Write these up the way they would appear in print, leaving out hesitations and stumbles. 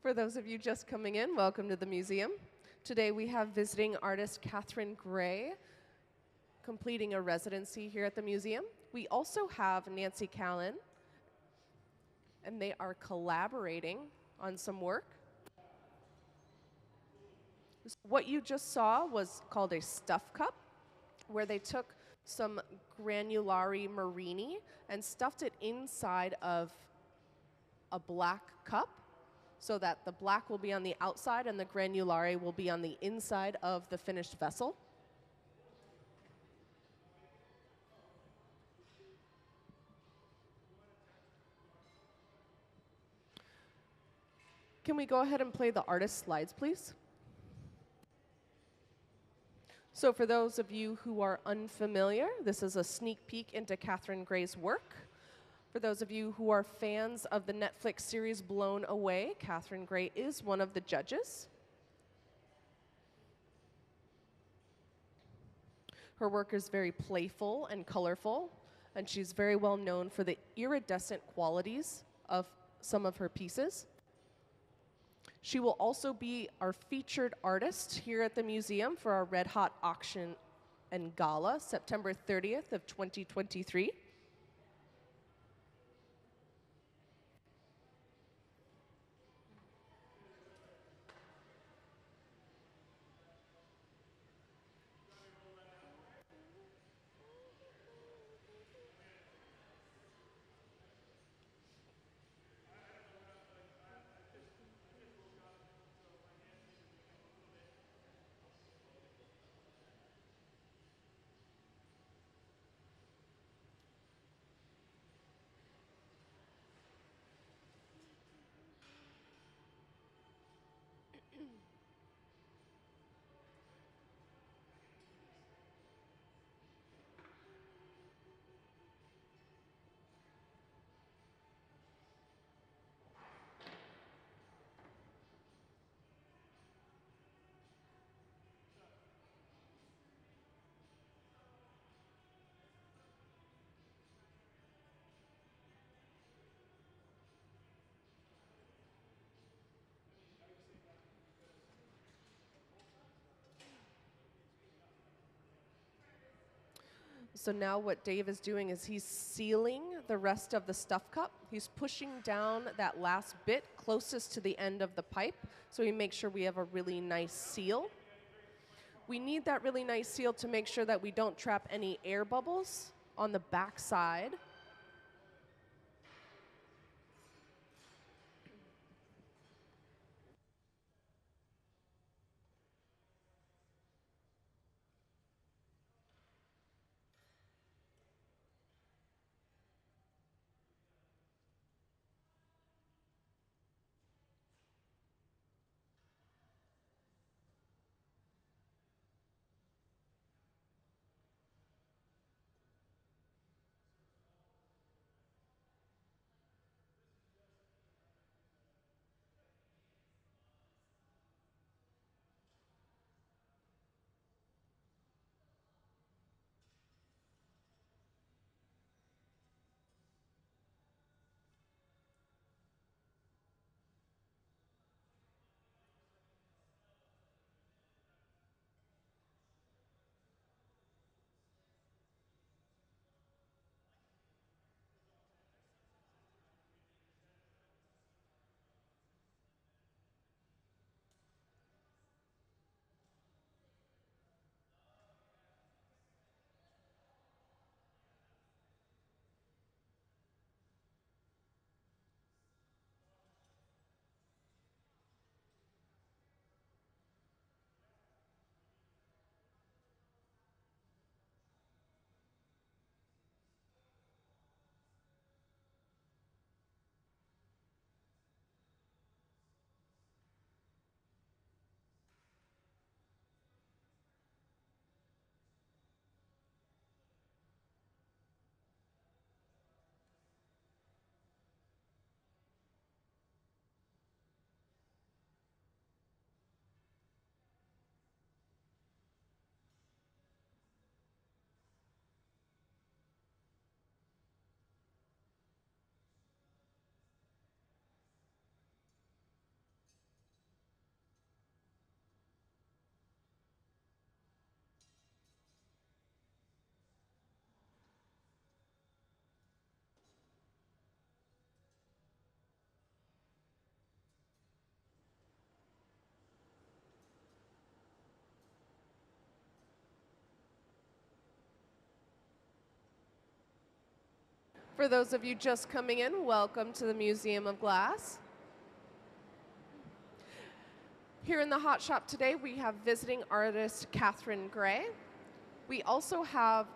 For those of you just coming in, welcome to the museum. Today we have visiting artist Katherine Gray completing a residency here at the museum. We also have Nancy Callan, and they are collaborating on some work. What you just saw was called a stuff cup, where they took some granulari marini and stuffed it inside of a black cup so that the black will be on the outside and the granulari will be on the inside of the finished vessel. Can we go ahead and play the artist slides, please? So for those of you who are unfamiliar, this is a sneak peek into Katherine Gray's work. For those of you who are fans of the Netflix series Blown Away, Katherine Gray is one of the judges. Her work is very playful and colorful, and she's very well known for the iridescent qualities of some of her pieces. She will also be our featured artist here at the museum for our Red Hot auction and gala, September 30th of 2023. So now what Dave is doing is he's sealing the rest of the stuff cup. He's pushing down that last bit closest to the end of the pipe so we make sure we have a really nice seal. We need that really nice seal to make sure that we don't trap any air bubbles on the back side. For those of you just coming in, welcome to the Museum of Glass. Here in the hot shop today, we have visiting artist Katherine Gray. We also have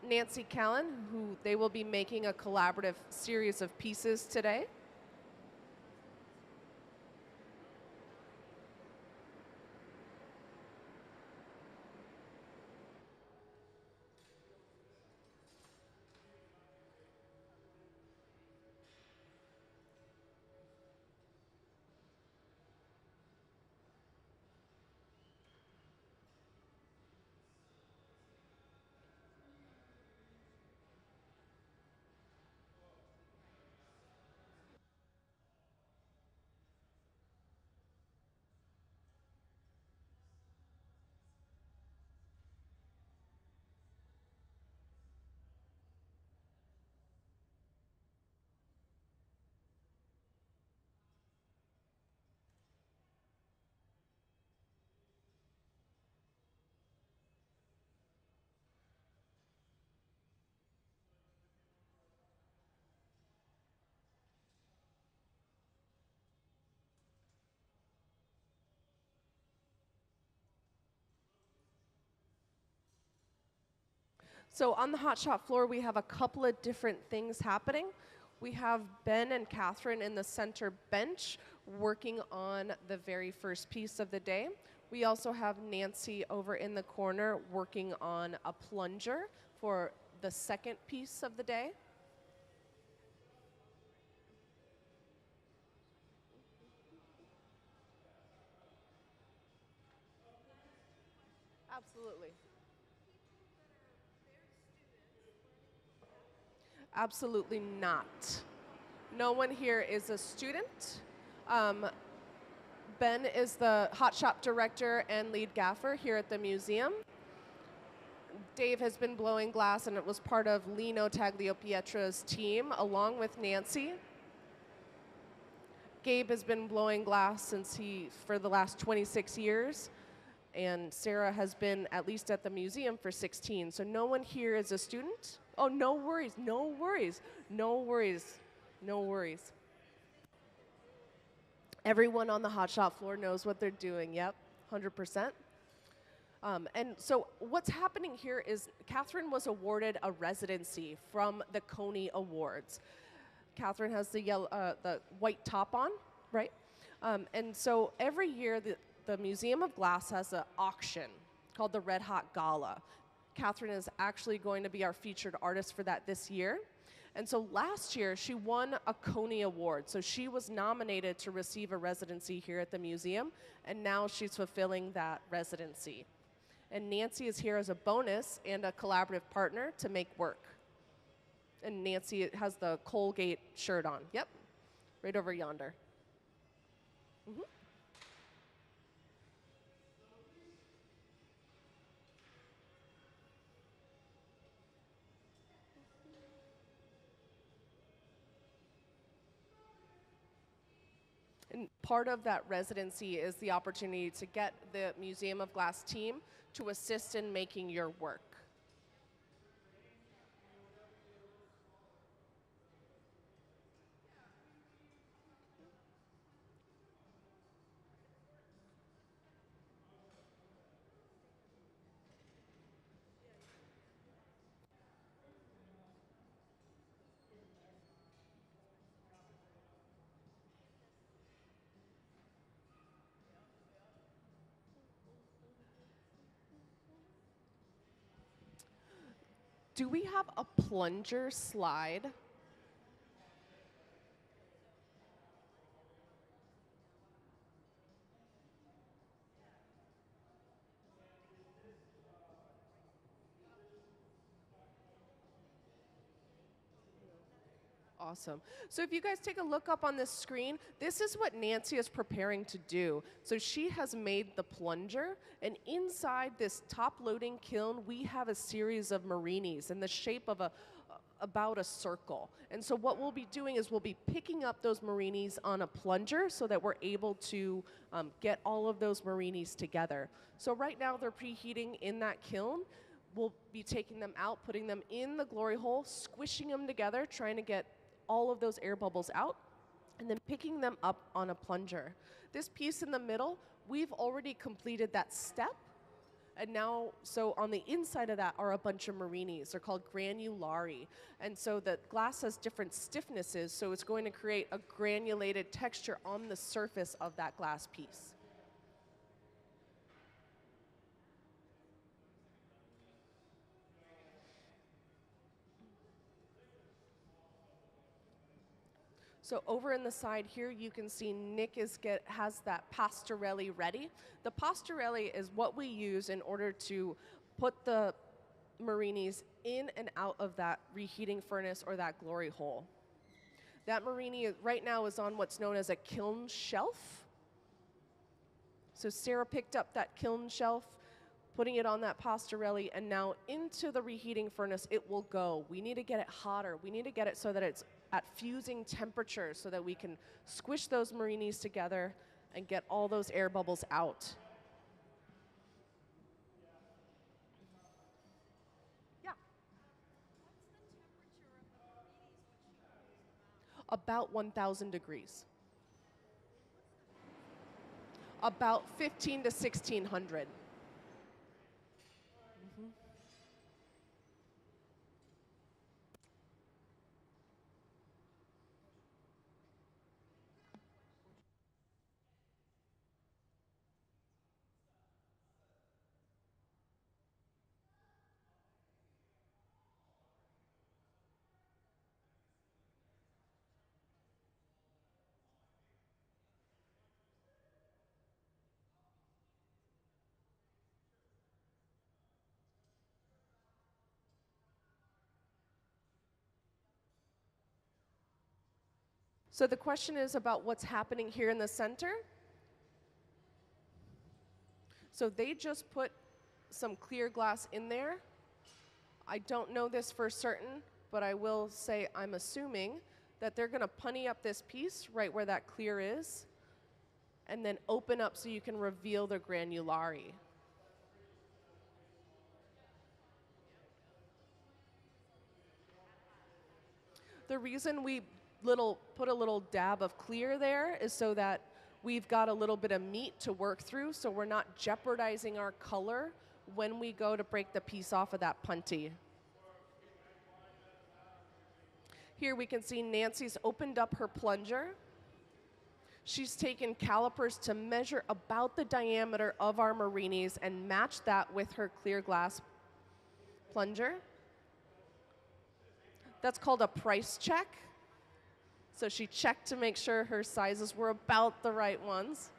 Nancy Callan, who they will be making a collaborative series of pieces today. So on the hot shop floor, we have a couple of different things happening. We have Ben and Katherine in the center bench working on the very first piece of the day. We also have Nancy over in the corner working on a plunger for the second piece of the day. Absolutely. Absolutely not. No one here is a student. Ben is the hot shop director and lead gaffer here at the museum. Dave has been blowing glass, and it was part of Lino Tagliopietro's team, along with Nancy. Gabe has been blowing glass for the last 26 years, and Sarah has been at least at the museum for 16. So no one here is a student. Oh, no worries, no worries, no worries, no worries. Everyone on the hot shop floor knows what they're doing. Yep, 100%. And so what's happening here is Katherine was awarded a residency from the Coney Awards. Katherine has the white top on, right? And so every year the Museum of Glass has an auction called the Red Hot Gala. Katherine is actually going to be our featured artist for that this year. And so last year, she won a Coney Award. So she was nominated to receive a residency here at the museum, and now she's fulfilling that residency. And Nancy is here as a bonus and a collaborative partner to make work. And Nancy has the Colgate shirt on. Yep, right over yonder. Mm-hmm. And part of that residency is the opportunity to get the Museum of Glass team to assist in making your work. Do we have a plunger slide? Awesome. So if you guys take a look up on this screen, this is what Nancy is preparing to do. So she has made the plunger, and inside this top-loading kiln, we have a series of marinis in the shape of about a circle. And so what we'll be doing is we'll be picking up those marinis on a plunger so that we're able to get all of those marinis together. So right now they're preheating in that kiln. we'll be taking them out, putting them in the glory hole, squishing them together, trying to get all of those air bubbles out, and then picking them up on a plunger. This piece in the middle, we've already completed that step. And now, so on the inside of that are a bunch of marinis. They're called granulari. And so the glass has different stiffnesses, so it's going to create a granulated texture on the surface of that glass piece. So over in the side here, you can see Nick has that pastorelli ready. The pastorelli is what we use in order to put the marinis in and out of that reheating furnace or that glory hole. That marini right now is on what's known as a kiln shelf. So Sarah picked up that kiln shelf, putting it on that pastorelli, and now into the reheating furnace it will go. We need to get it hotter. We need to get it so that it's at fusing temperature so that we can squish those marinis together and get all those air bubbles out. Yeah. About 1,000 degrees. About 15 to 1,600. So the question is about what's happening here in the center. So they just put some clear glass in there. I don't know this for certain, but I will say I'm assuming that they're going to punny up this piece right where that clear is and then open up so you can reveal the granulari. The reason we put a little dab of clear there is so that we've got a little bit of meat to work through, so we're not jeopardizing our color when we go to break the piece off of that punty. Here we can see Nancy's opened up her plunger. She's taken calipers to measure about the diameter of our marinis and match that with her clear glass plunger. That's called a price check. So she checked to make sure her sizes were about the right ones.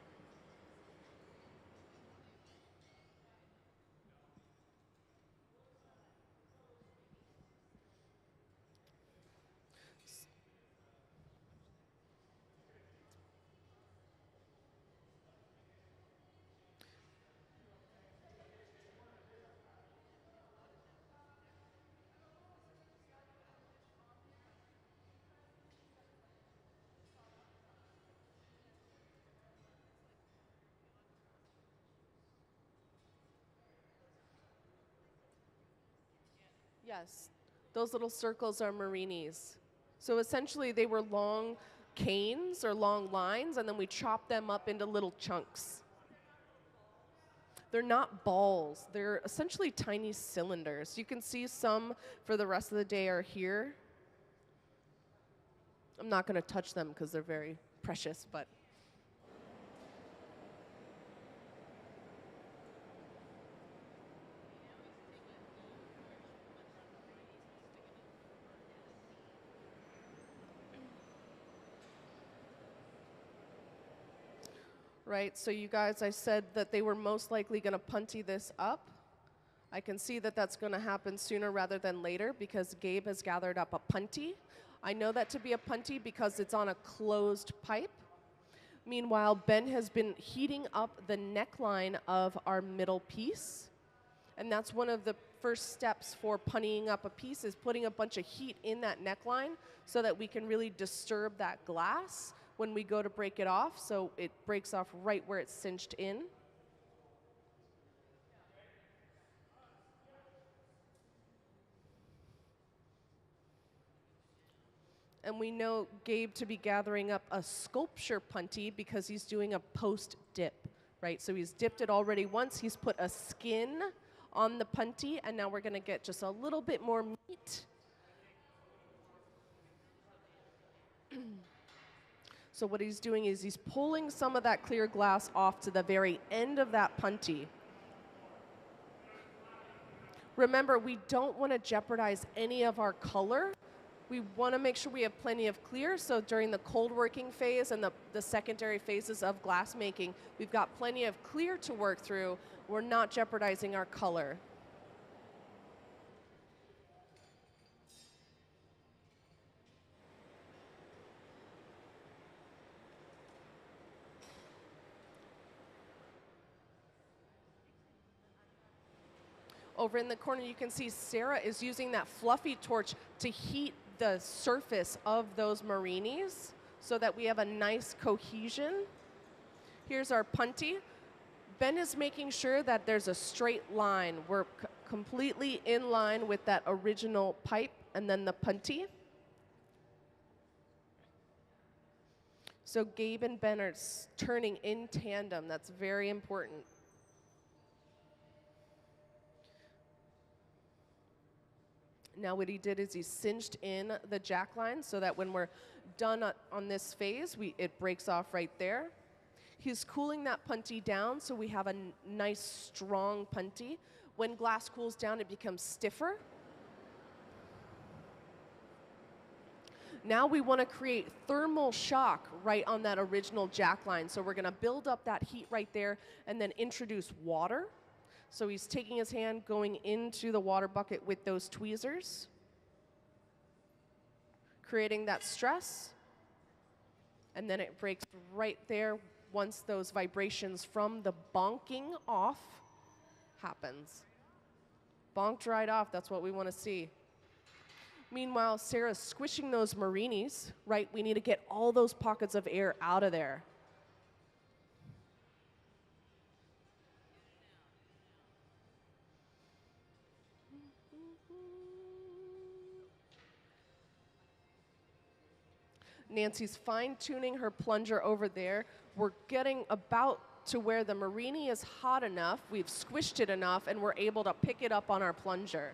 Yes, those little circles are marinis. So essentially they were long canes or long lines, and then we chopped them up into little chunks. They're not balls. They're essentially tiny cylinders. You can see some for the rest of the day are here. I'm not going to touch them because they're very precious, but right, so you guys, I said that they were most likely going to punty this up. I can see that that's going to happen sooner rather than later because Gabe has gathered up a punty. I know that to be a punty because it's on a closed pipe. Meanwhile, Ben has been heating up the neckline of our middle piece. And that's one of the first steps for punnying up a piece is putting a bunch of heat in that neckline so that we can really disturb that glass when we go to break it off, so it breaks off right where it's cinched in. And we know Gabe to be gathering up a sculpture punty because he's doing a post dip, right? So he's dipped it already once. He's put a skin on the punty, and now we're going to get just a little bit more meat. So what he's doing is he's pulling some of that clear glass off to the very end of that punty. Remember, we don't want to jeopardize any of our color. We want to make sure we have plenty of clear, so during the cold working phase and the secondary phases of glass making, we've got plenty of clear to work through. We're not jeopardizing our color. Over in the corner, you can see Sarah is using that fluffy torch to heat the surface of those marinis so that we have a nice cohesion. Here's our punty. Ben is making sure that there's a straight line. We're completely in line with that original pipe and then the punty. So Gabe and Ben are turning in tandem. That's very important. Now what he did is he cinched in the jack line so that when we're done on this phase, it breaks off right there. He's cooling that punty down so we have a nice strong punty. When glass cools down, it becomes stiffer. Now we want to create thermal shock right on that original jack line. So we're going to build up that heat right there and then introduce water. So he's taking his hand, going into the water bucket with those tweezers, creating that stress, and then it breaks right there once those vibrations from the bonking off happens. Bonked right off, that's what we want to see. Meanwhile, Sarah's squishing those marinis, right? We need to get all those pockets of air out of there. Nancy's fine-tuning her plunger over there. We're getting about to where the marini is hot enough, we've squished it enough, and we're able to pick it up on our plunger.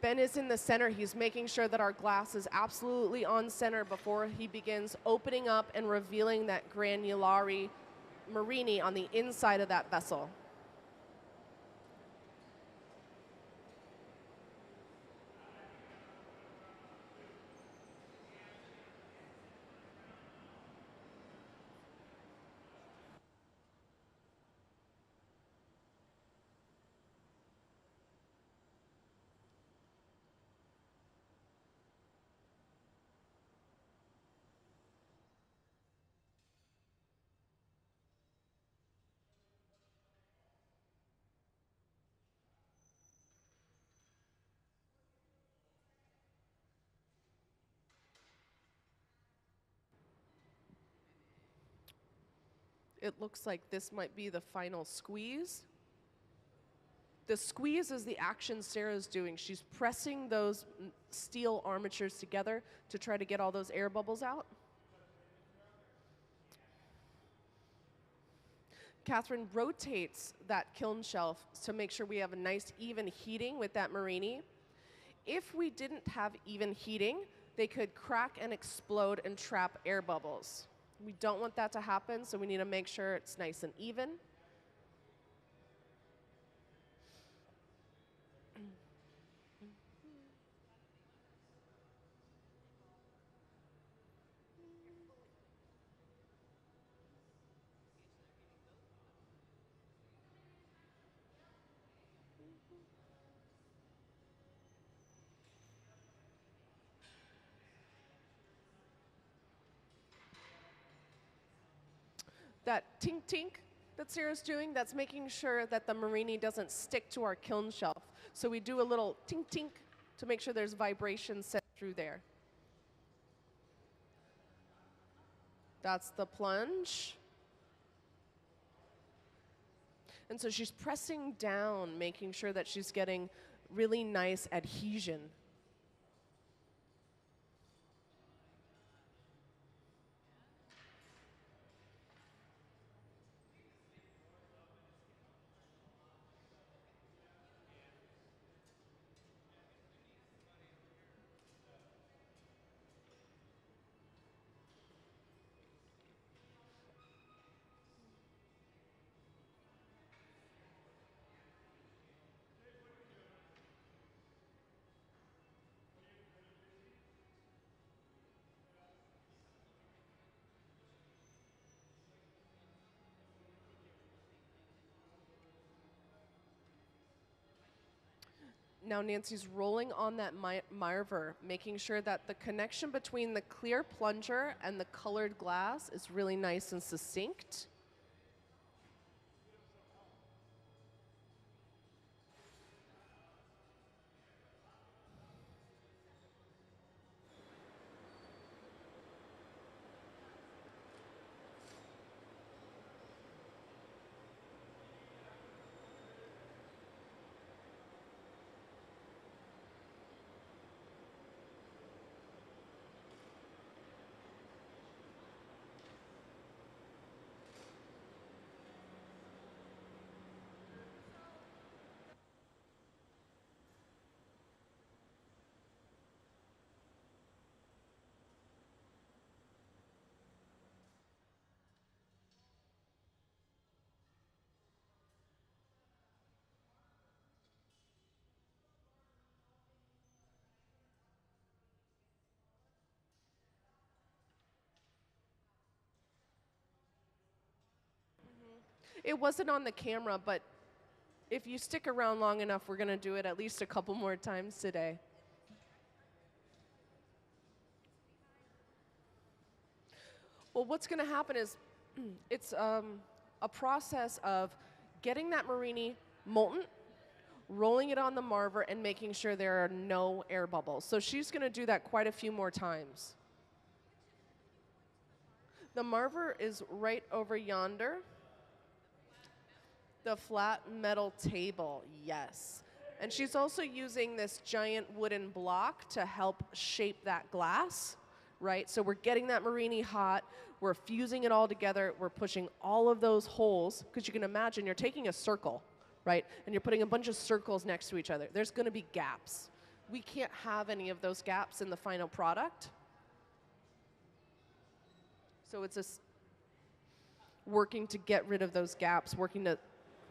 Ben is in the center. He's making sure that our glass is absolutely on center before he begins opening up and revealing that granulari marini on the inside of that vessel. It looks like this might be the final squeeze. The squeeze is the action Sarah's doing. She's pressing those steel armatures together to try to get all those air bubbles out. Katherine rotates that kiln shelf to make sure we have a nice even heating with that marini. If we didn't have even heating, they could crack and explode and trap air bubbles. We don't want that to happen, so we need to make sure it's nice and even. That tink tink that Sarah's doing, that's making sure that the marini doesn't stick to our kiln shelf. So we do a little tink tink to make sure there's vibration set through there. That's the plunge. And so she's pressing down, making sure that she's getting really nice adhesion Now Nancy's rolling on that marver, making sure that the connection between the clear plunger and the colored glass is really nice and succinct. It wasn't on the camera, but if you stick around long enough, we're going to do it at least a couple more times today. Well, what's going to happen is it's a process of getting that marini molten, rolling it on the marver, and making sure there are no air bubbles. So she's going to do that quite a few more times. The marver is right over yonder. The flat metal table, yes. And she's also using this giant wooden block to help shape that glass, right? So we're getting that marini hot, we're fusing it all together, we're pushing all of those holes, because you can imagine you're taking a circle, right? And you're putting a bunch of circles next to each other. There's gonna be gaps. We can't have any of those gaps in the final product. So it's just working to get rid of those gaps, working to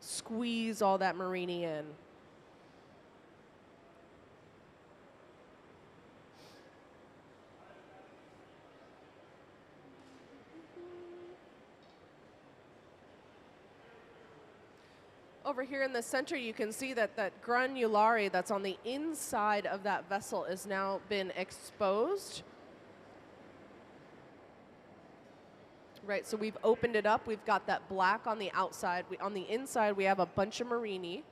squeeze all that marini in. Over here in the center, you can see that that granulare that's on the inside of that vessel is now been exposed. Right, so we've opened it up. We've got that black on the outside. On the inside, we have a bunch of marini.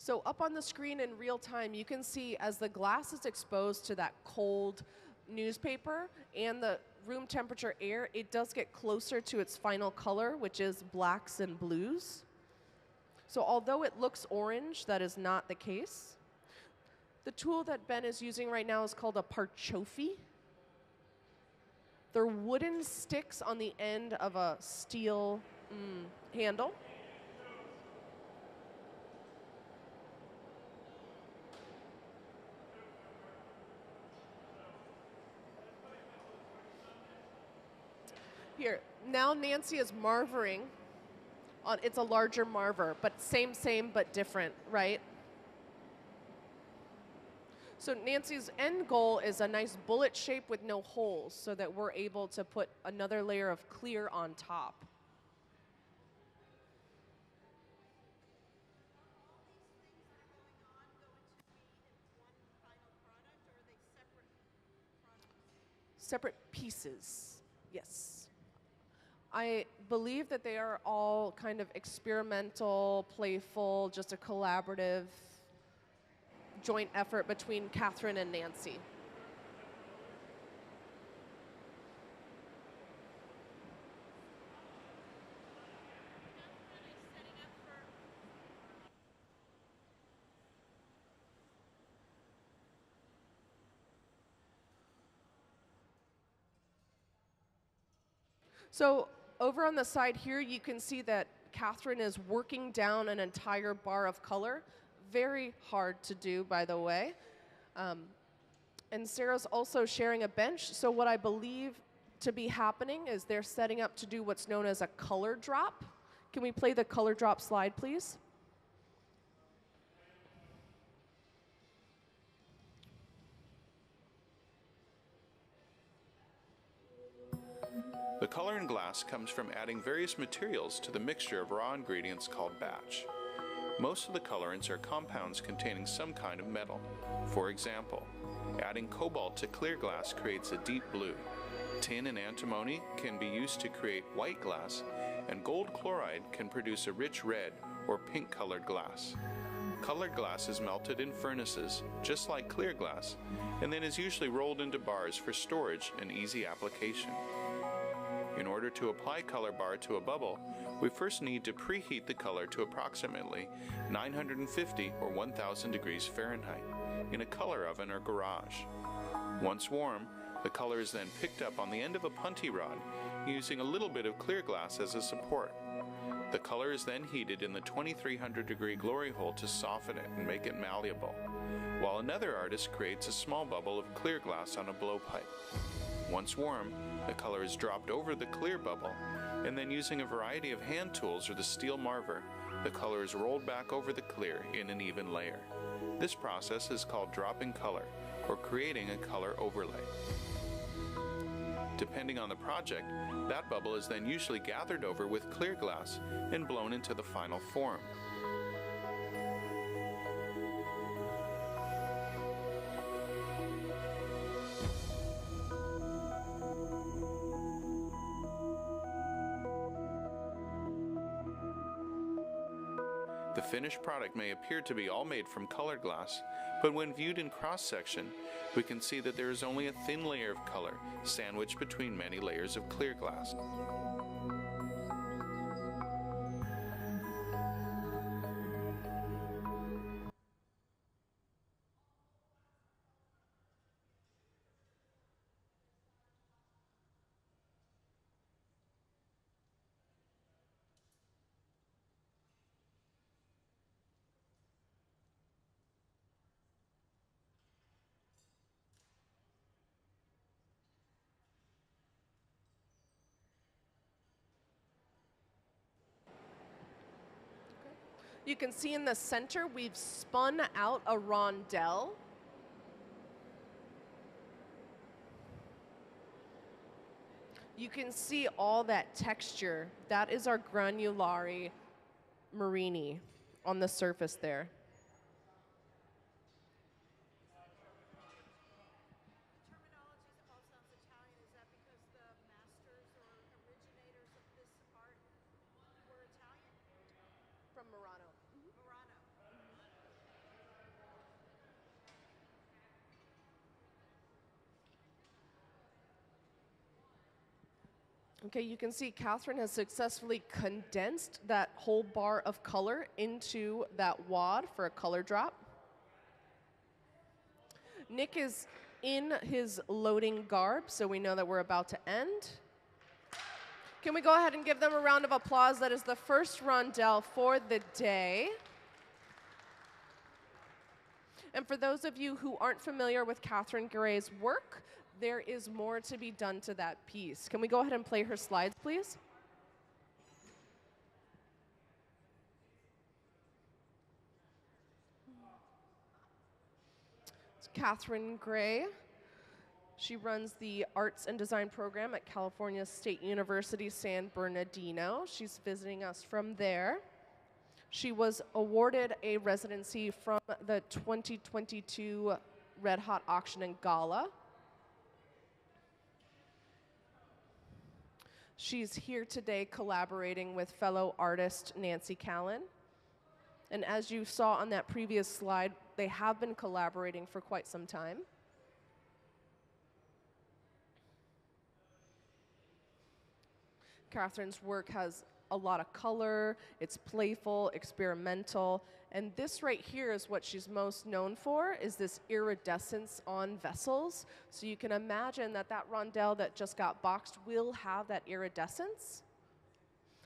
So up on the screen in real time, you can see as the glass is exposed to that cold newspaper and the room temperature air, it does get closer to its final color, which is blacks and blues. So although it looks orange, that is not the case. The tool that Ben is using right now is called a parchoffi. They're wooden sticks on the end of a steel handle. Here, now Nancy is marvering. It's a larger marver, but same, but different, right? So Nancy's end goal is a nice bullet shape with no holes so that we're able to put another layer of clear on top. Separate pieces, yes. I believe that they are all kind of experimental, playful, just a collaborative joint effort between Katherine and Nancy. So over on the side here, you can see that Katherine is working down an entire bar of color. Very hard to do, by the way. And Sarah's also sharing a bench. So what I believe to be happening is they're setting up to do what's known as a color drop. Can we play the color drop slide, please? The color in glass comes from adding various materials to the mixture of raw ingredients called batch. Most of the colorants are compounds containing some kind of metal. For example, adding cobalt to clear glass creates a deep blue. Tin and antimony can be used to create white glass, and gold chloride can produce a rich red or pink colored glass. Colored glass is melted in furnaces, just like clear glass, and then is usually rolled into bars for storage and easy application. In order to apply color bar to a bubble, we first need to preheat the color to approximately 950 or 1000 degrees Fahrenheit in a color oven or garage. Once warm, the color is then picked up on the end of a punty rod using a little bit of clear glass as a support. The color is then heated in the 2300 degree glory hole to soften it and make it malleable, while another artist creates a small bubble of clear glass on a blowpipe. Once warm, the color is dropped over the clear bubble, and then using a variety of hand tools or the steel marver, the color is rolled back over the clear in an even layer. This process is called dropping color, or creating a color overlay. Depending on the project, that bubble is then usually gathered over with clear glass and blown into the final form. The finished product may appear to be all made from colored glass, but when viewed in cross-section, we can see that there is only a thin layer of color sandwiched between many layers of clear glass. You can see in the center, we've spun out a rondelle. You can see all that texture. That is our granulari marini on the surface there. Terminology all sounds Italian. Is that because the masters or originators of this art were Italian? From Murano. Murano. Okay, you can see Katherine has successfully condensed that whole bar of color into that wad for a color drop. Nick is in his loading garb, so we know that we're about to end. Can we go ahead and give them a round of applause? That is the first rondelle for the day. And for those of you who aren't familiar with Katherine Gray's work, there is more to be done to that piece. Can we go ahead and play her slides, please? It's Katherine Gray. She runs the Arts and Design program at California State University, San Bernardino. She's visiting us from there. She was awarded a residency from the 2022 Red Hot Auction and Gala. She's here today collaborating with fellow artist Nancy Callan. And as you saw on that previous slide, they have been collaborating for quite some time. Katherine's work has a lot of color, it's playful, experimental, And this right here is what she's most known for, is this iridescence on vessels. So you can imagine that that rondelle that just got boxed will have that iridescence.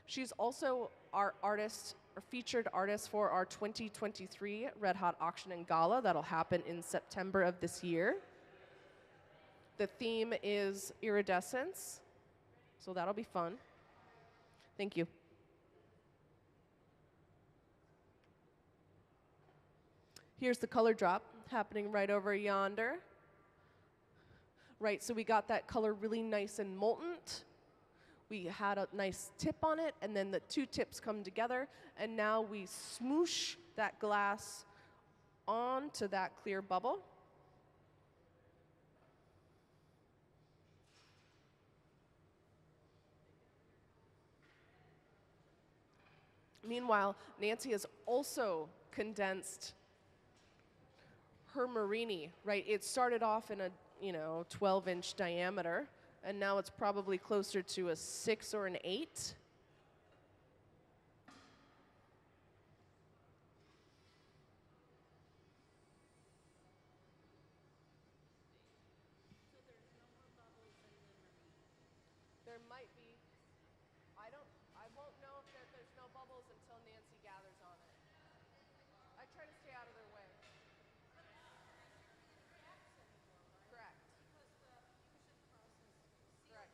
She's also our artist, or featured artist for our 2023 Red Hot Auction and Gala that'll happen in September of this year. The theme is iridescence, so that'll be fun. Thank you. Here's the color drop happening right over yonder. Right, so we got that color really nice and molten. We had a nice tip on it, and then the two tips come together, and now we smoosh that glass onto that clear bubble. Meanwhile, Nancy has also condensed her Marini, right? It started off in a 12-inch diameter, and now it's probably closer to a 6 or an 8. There might be. I won't know if there's no bubbles until Nancy gathers on it. I try to stay out of their way. Correct. Correct.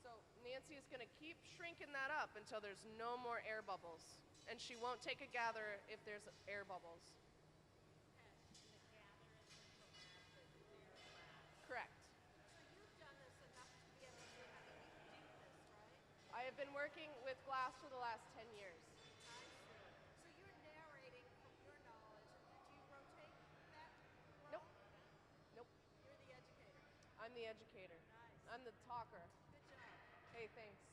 So Nancy is going to keep shrinking that up until there's no more air bubbles. And she won't take a gather if there's air bubbles. Correct. So you've done this enough to be able to, I mean, you do this, right? I have been working with glass for the last 10 years. I see. So you're narrating from your knowledge. Do you rotate that? Nope. Nope. You're the educator. I'm the educator. Nice. I'm the talker. Good job. Hey, thanks.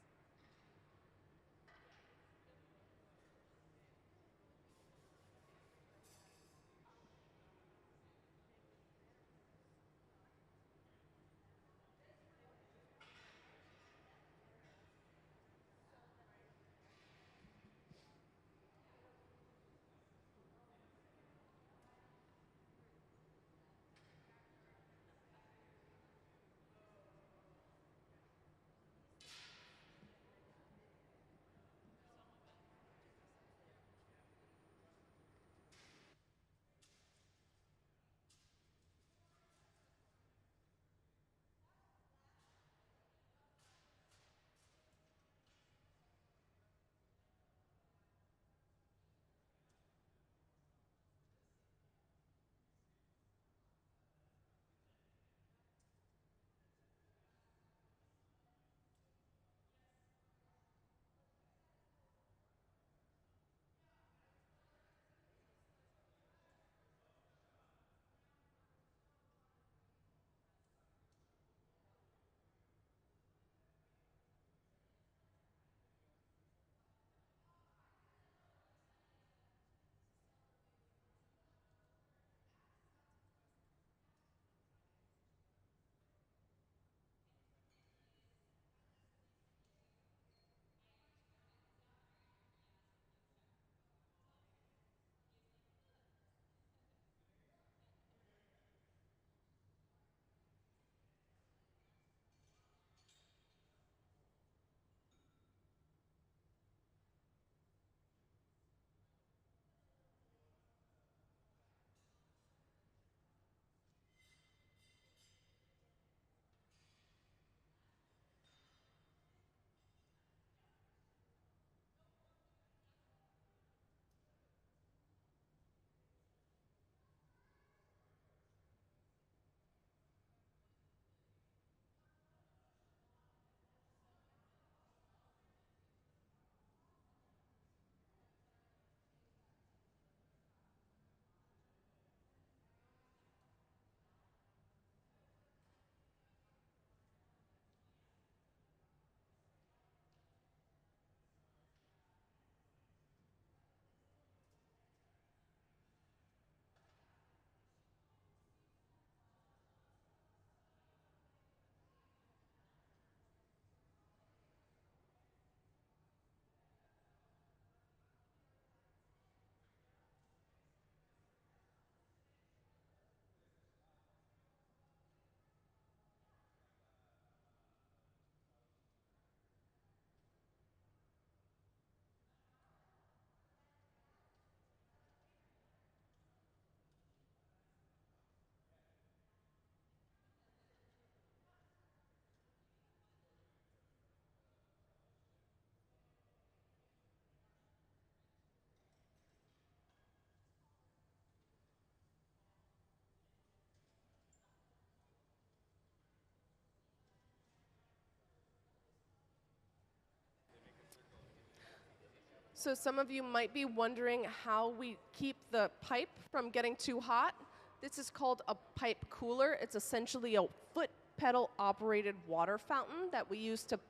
So some of you might be wondering how we keep the pipe from getting too hot. This is called a pipe cooler. It's essentially a foot pedal operated water fountain that we use to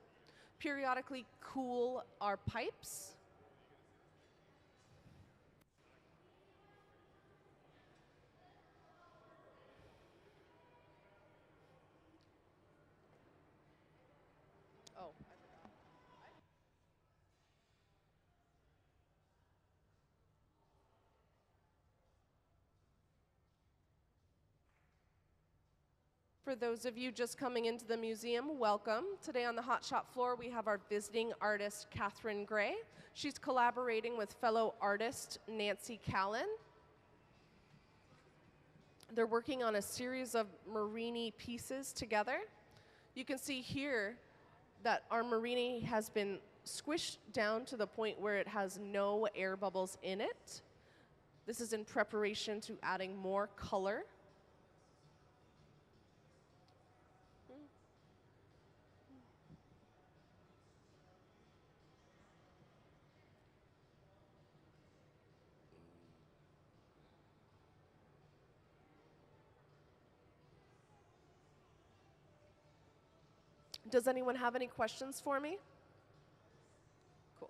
periodically cool our pipes. Oh, I forgot. For those of you just coming into the museum, welcome. Today on the Hot Shop floor, we have our visiting artist, Katherine Gray. She's collaborating with fellow artist Nancy Callan. They're working on a series of Marini pieces together. You can see here that our Marini has been squished down to the point where it has no air bubbles in it. This is in preparation to adding more color. Does anyone have any questions for me? Cool.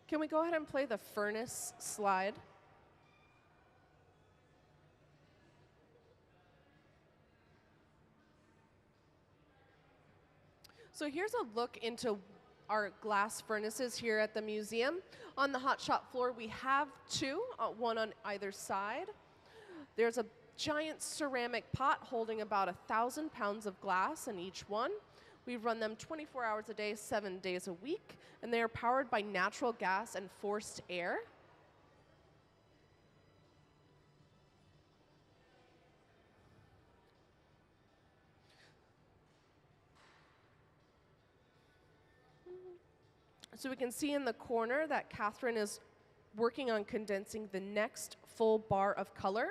Can we go ahead and play the furnace slide? So here's a look into our glass furnaces here at the museum. On the hot shop floor, we have two, one on either side. There's a giant ceramic pot holding about 1,000 pounds of glass in each one. We run them 24 hours a day, 7 days a week, and they are powered by natural gas and forced air. So we can see in the corner that Katherine is working on condensing the next full bar of color.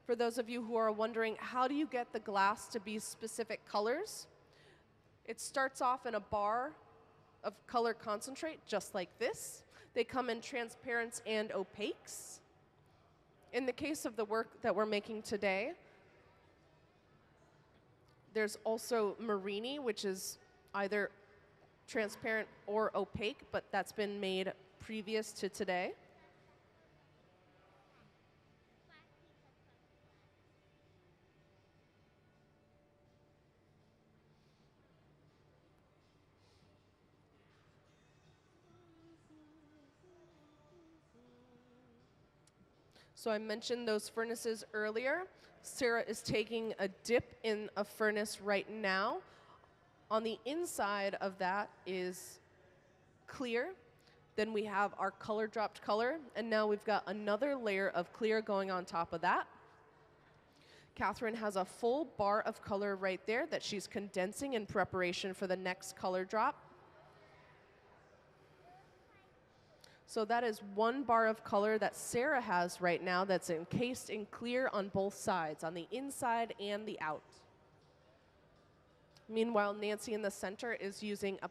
For those of you who are wondering, how do you get the glass to be specific colors? It starts off in a bar of color concentrate, just like this. They come in transparents and opaques. In the case of the work that we're making today, there's also Marini, which is either transparent or opaque, but that's been made previous to today. So I mentioned those furnaces earlier. Sarah is taking a dip in a furnace right now. On the inside of that is clear. Then we have our color dropped color, and now we've got another layer of clear going on top of that. Katherine has a full bar of color right there that she's condensing in preparation for the next color drop. So that is one bar of color that Sarah has right now that's encased in clear on both sides, on the inside and the out. Meanwhile, Nancy in the center is using a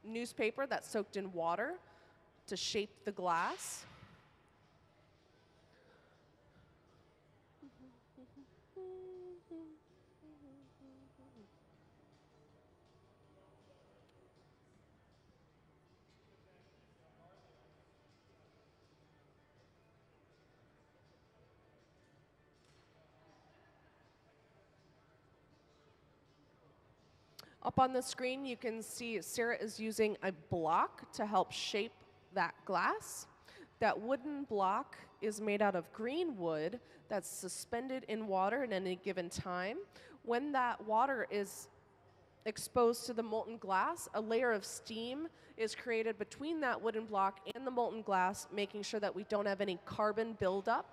newspaper that's soaked in water to shape the glass. Up on the screen, you can see Sarah is using a block to help shape that glass. That wooden block is made out of green wood that's suspended in water at any given time. When that water is exposed to the molten glass, a layer of steam is created between that wooden block and the molten glass, making sure that we don't have any carbon buildup.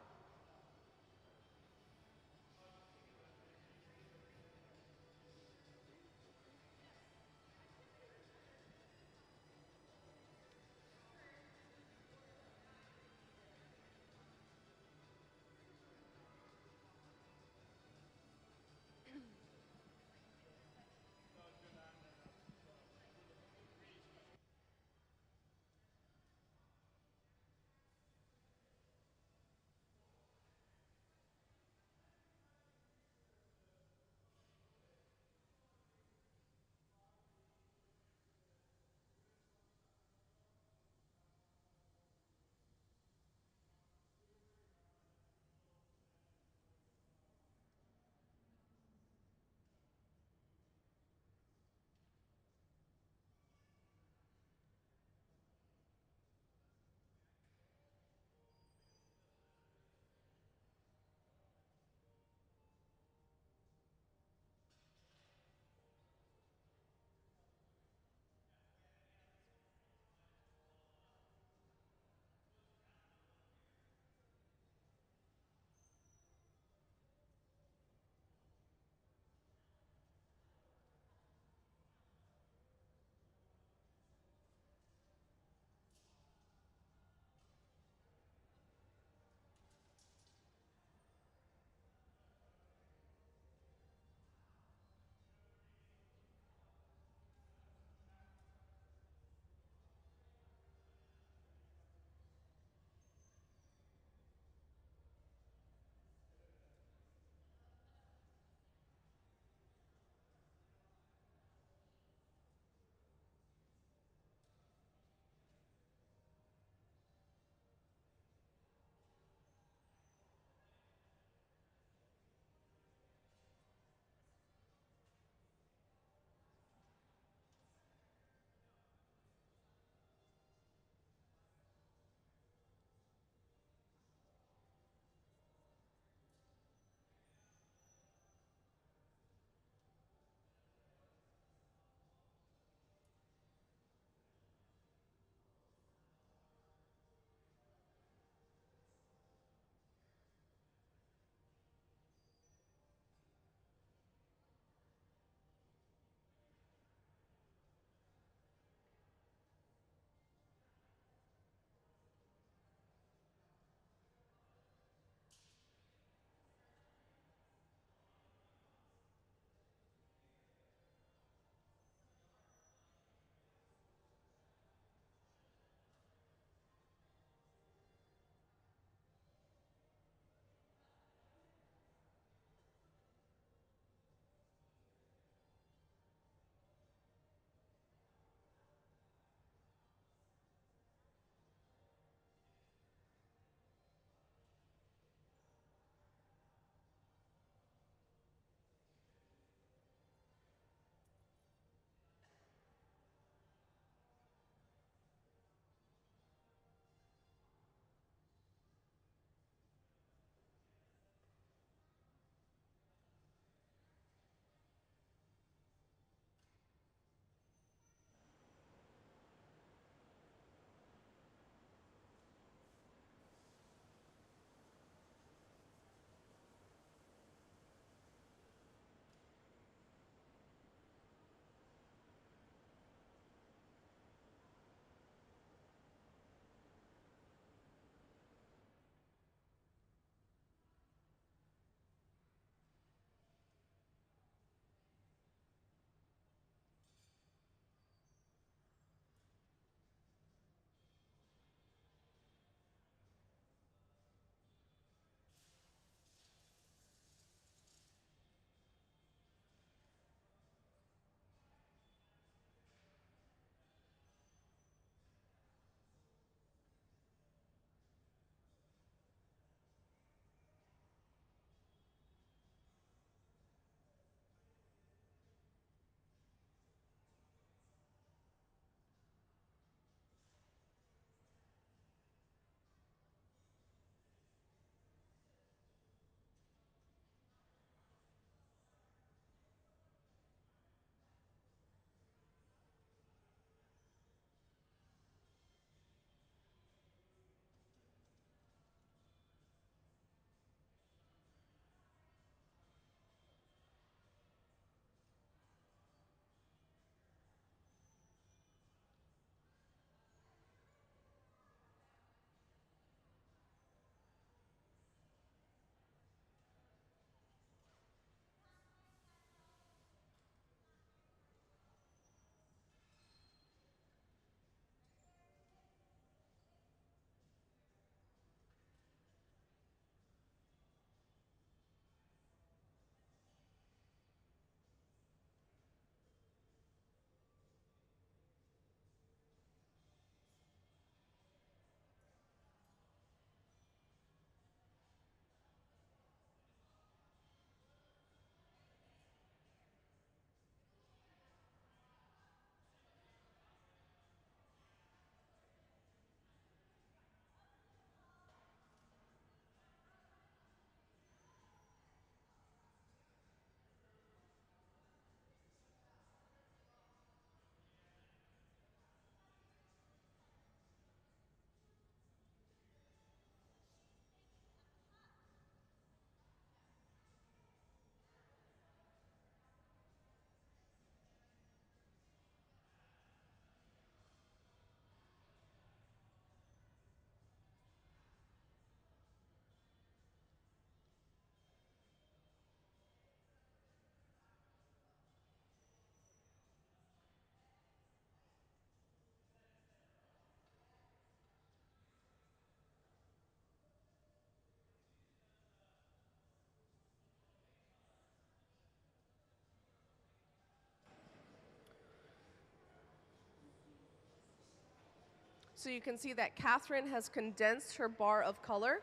So you can see that Katherine has condensed her bar of color.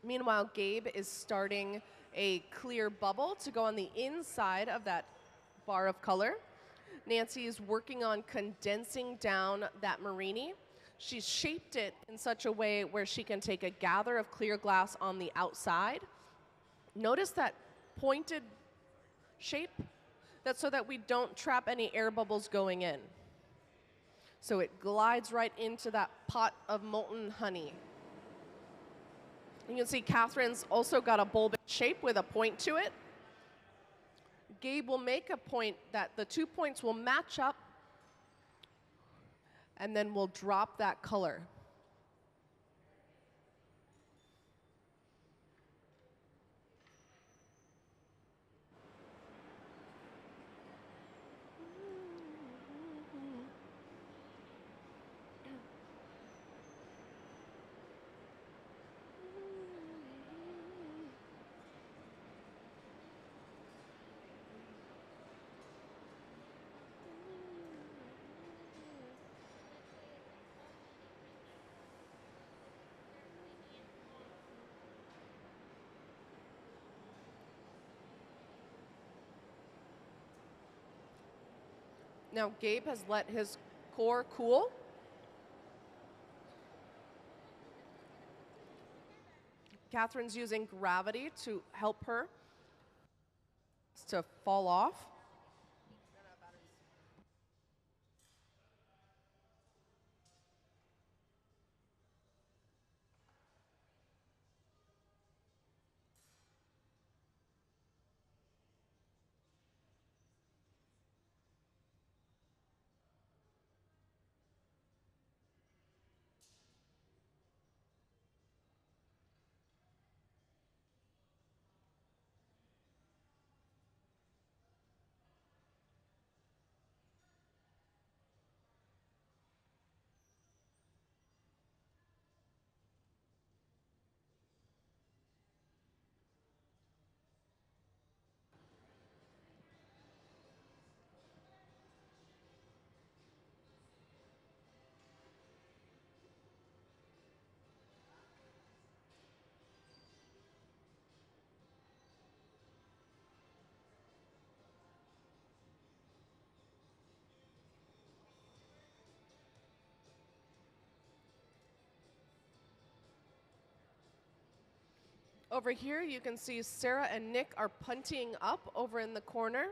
Meanwhile, Gabe is starting a clear bubble to go on the inside of that bar of color. Nancy is working on condensing down that Marini. She's shaped it in such a way where she can take a gather of clear glass on the outside. Notice that pointed shape? That's so that we don't trap any air bubbles going in. So it glides right into that pot of molten honey. You can see Katherine's also got a bulbous shape with a point to it. Gabe will make a point that the 2 points will match up, and then we'll drop that color. Now Gabe has let his core cool. Katherine's using gravity to help her to fall off. Over here, you can see Sarah and Nick are punting up over in the corner.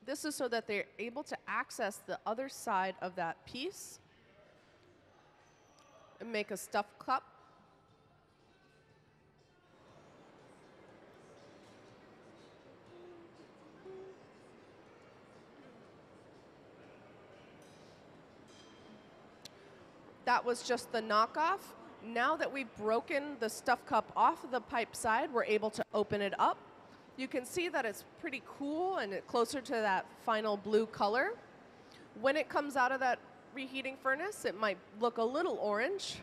This is so that they're able to access the other side of that piece and make a stuffed cup. That was just the knockoff. Now that we've broken the stuffed cup off of the pipe side, we're able to open it up. You can see that it's pretty cool and it's closer to that final blue color. When it comes out of that reheating furnace, it might look a little orange.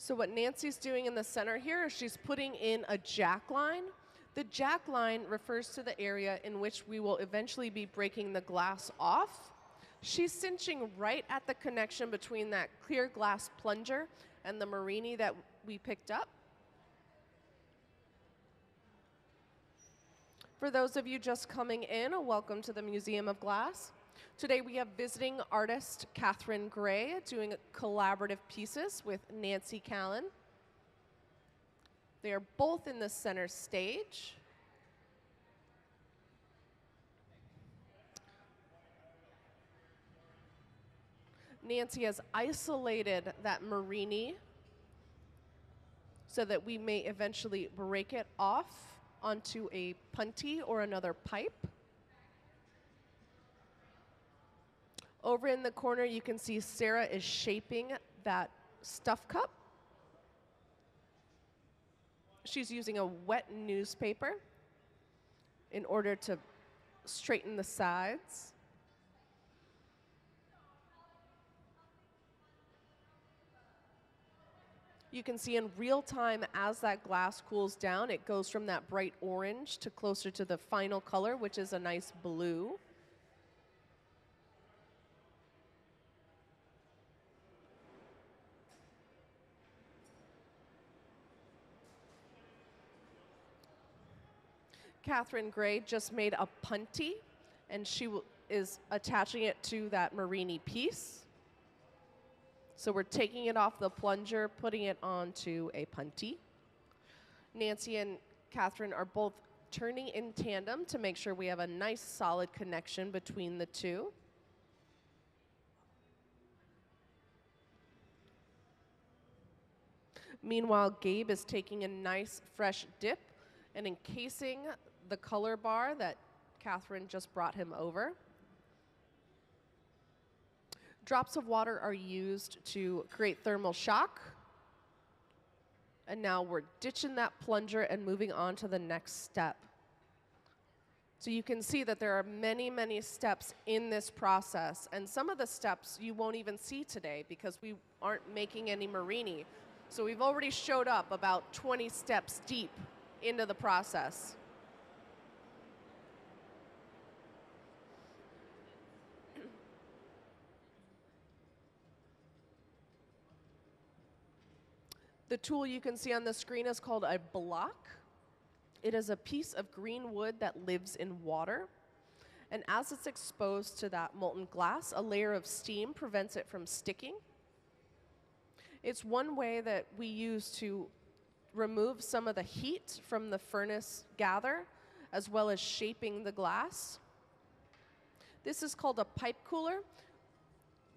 So what Nancy's doing in the center here is she's putting in a jack line. The jack line refers to the area in which we will eventually be breaking the glass off. She's cinching right at the connection between that clear glass plunger and the Marini that we picked up. For those of you just coming in, welcome to the Museum of Glass. Today we have visiting artist Katherine Gray doing collaborative pieces with Nancy Callan. They are both in the center stage. Nancy has isolated that Marini so that we may eventually break it off onto a punty or another pipe. Over in the corner, you can see Sarah is shaping that stuff cup. She's using a wet newspaper in order to straighten the sides. You can see in real time as that glass cools down, it goes from that bright orange to closer to the final color, which is a nice blue. Katherine Gray just made a punty, and she is attaching it to that Marini piece. So we're taking it off the plunger, putting it onto a punty. Nancy and Katherine are both turning in tandem to make sure we have a nice solid connection between the two. Meanwhile, Gabe is taking a nice fresh dip and encasing the color bar that Katherine just brought him over. Drops of water are used to create thermal shock. And now we're ditching that plunger and moving on to the next step. So you can see that there are many, many steps in this process. And some of the steps you won't even see today because we aren't making any Marini. So we've already showed up about 20 steps deep into the process. The tool you can see on the screen is called a block. It is a piece of green wood that lives in water. And as it's exposed to that molten glass, a layer of steam prevents it from sticking. It's one way that we use to remove some of the heat from the furnace gather, as well as shaping the glass. This is called a pipe cooler.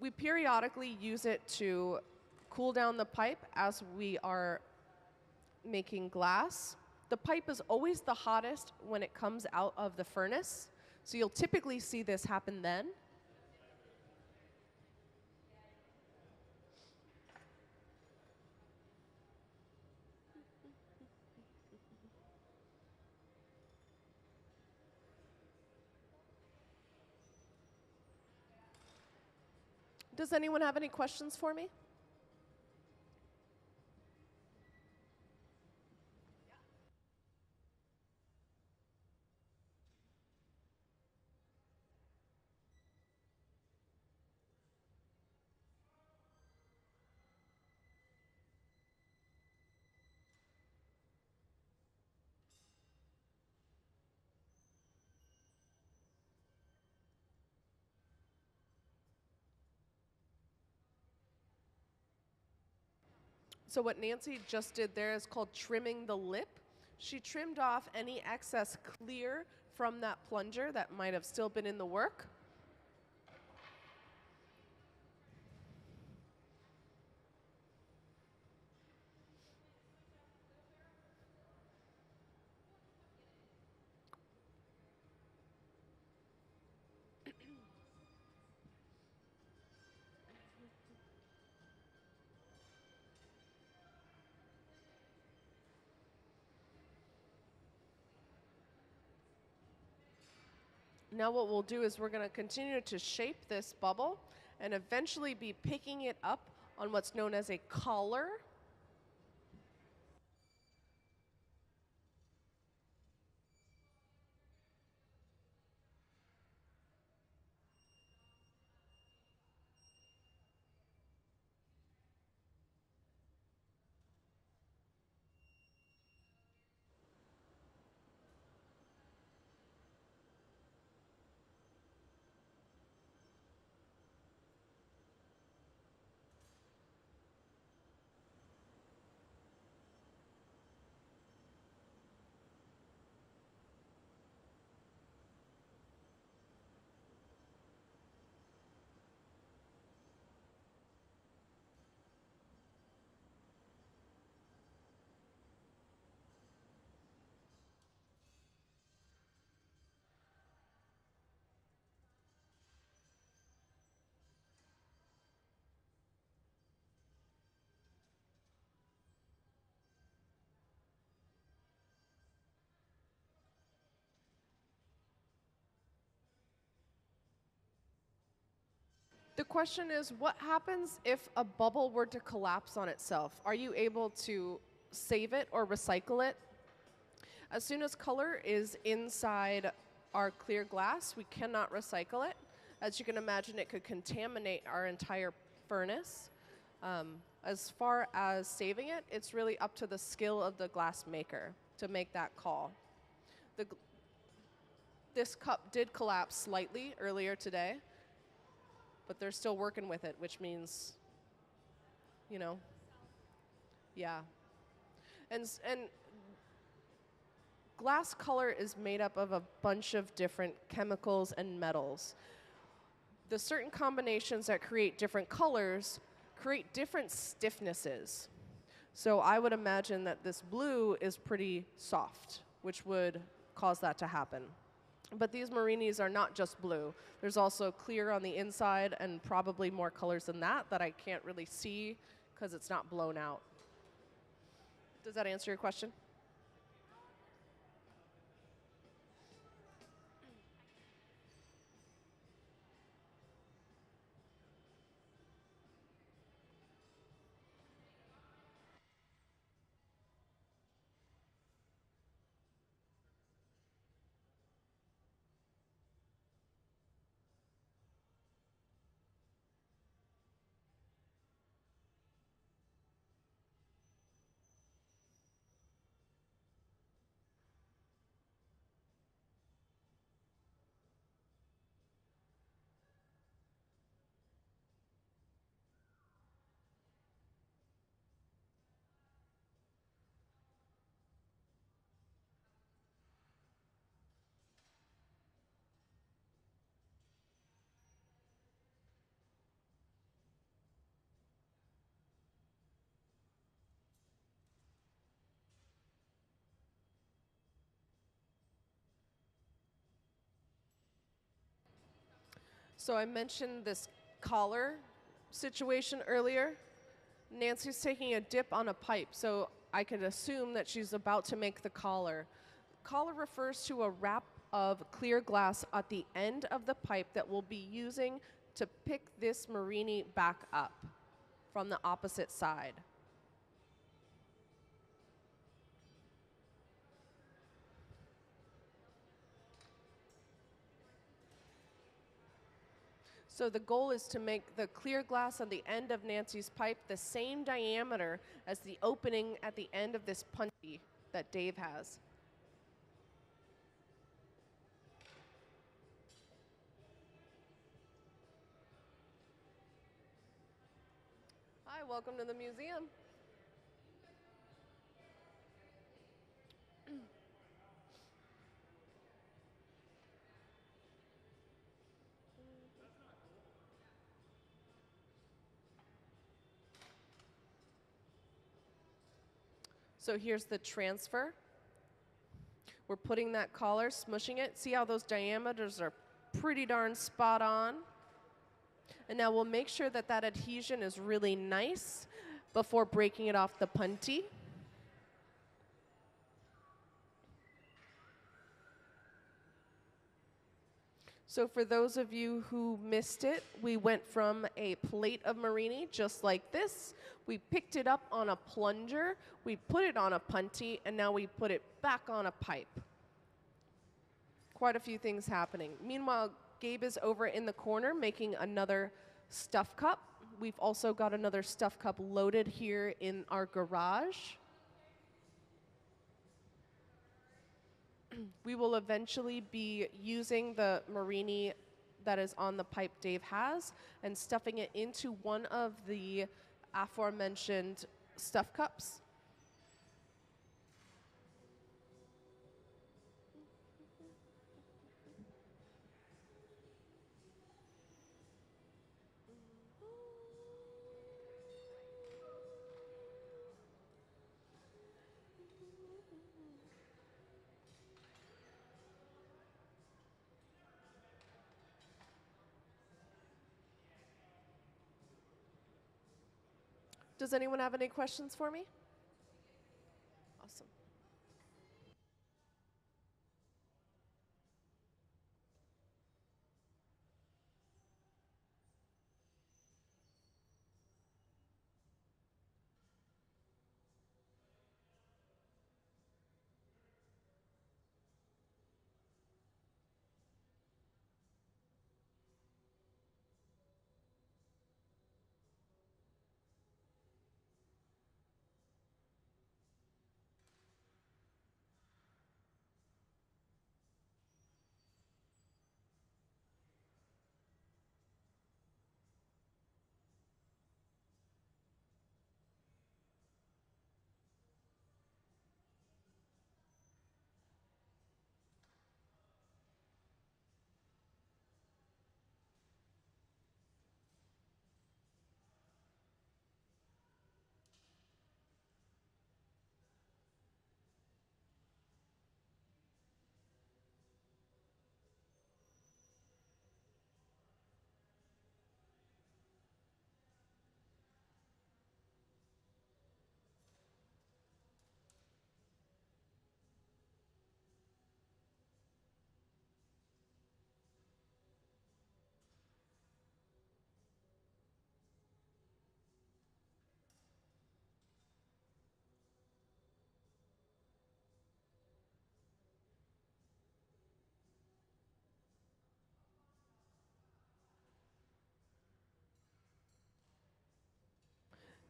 We periodically use it to cool down the pipe as we are making glass. The pipe is always the hottest when it comes out of the furnace, so you'll typically see this happen then. Does anyone have any questions for me? So what Nancy just did there is called trimming the lip. She trimmed off any excess clear from that plunger that might have still been in the work. Now what we'll do is we're going to continue to shape this bubble and eventually be picking it up on what's known as a collar. The question is, what happens if a bubble were to collapse on itself? Are you able to save it or recycle it? As soon as color is inside our clear glass, we cannot recycle it. As you can imagine, it could contaminate our entire furnace. As far as saving it, it's really up to the skill of the glass maker to make that call. This cup did collapse slightly earlier today, but they're still working with it, which means, you know, yeah. And glass color is made up of a bunch of different chemicals and metals. The certain combinations that create different colors create different stiffnesses. So I would imagine that this blue is pretty soft, which would cause that to happen. But these marinis are not just blue. There's also clear on the inside and probably more colors than that I can't really see because it's not blown out. Does that answer your question? So I mentioned this collar situation earlier. Nancy's taking a dip on a pipe, so I could assume that she's about to make the collar. Collar refers to a wrap of clear glass at the end of the pipe that we'll be using to pick this marini back up from the opposite side. So the goal is to make the clear glass on the end of Nancy's pipe the same diameter as the opening at the end of this punchy that Dave has. Hi, welcome to the museum. So here's the transfer. We're putting that collar, smushing it. See how those diameters are pretty darn spot on? And now we'll make sure that that adhesion is really nice before breaking it off the punty. So for those of you who missed it, we went from a plate of marini just like this. We picked it up on a plunger, we put it on a punty, and now we put it back on a pipe. Quite a few things happening. Meanwhile, Gabe is over in the corner making another stuff cup. We've also got another stuff cup loaded here in our garage. We will eventually be using the marini that is on the pipe Dave has and stuffing it into one of the aforementioned stuff cups. Does anyone have any questions for me? Awesome.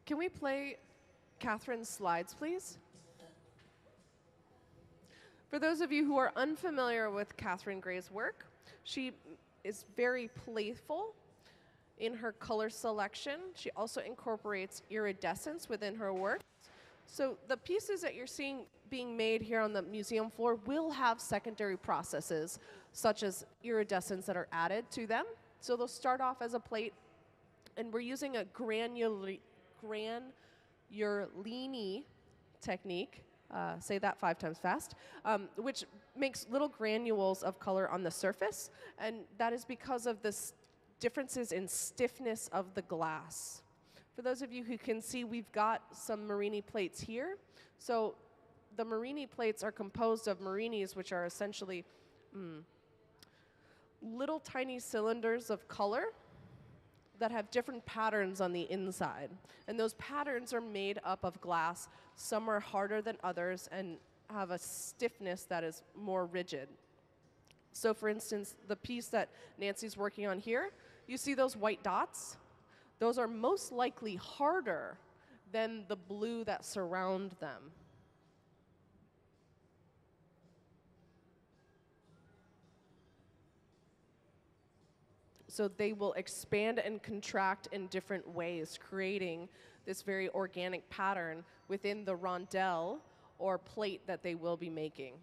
Can we play Catherine's slides, please? For those of you who are unfamiliar with Katherine Gray's work, she is very playful in her color selection. She also incorporates iridescence within her work. So the pieces that you're seeing being made here on the museum floor will have secondary processes, such as iridescence that are added to them. So they'll start off as a plate, and we're using a granulini technique, say that 5 times fast, which makes little granules of color on the surface, and that is because of the differences in stiffness of the glass. For those of you who can see, we've got some Marini plates here. So the Marini plates are composed of Marinis, which are essentially little tiny cylinders of color that have different patterns on the inside. And those patterns are made up of glass. Some are harder than others and have a stiffness that is more rigid. So for instance, the piece that Nancy's working on here, you see those white dots? Those are most likely harder than the blue that surround them. So they will expand and contract in different ways, creating this very organic pattern within the rondelle or plate that they will be making.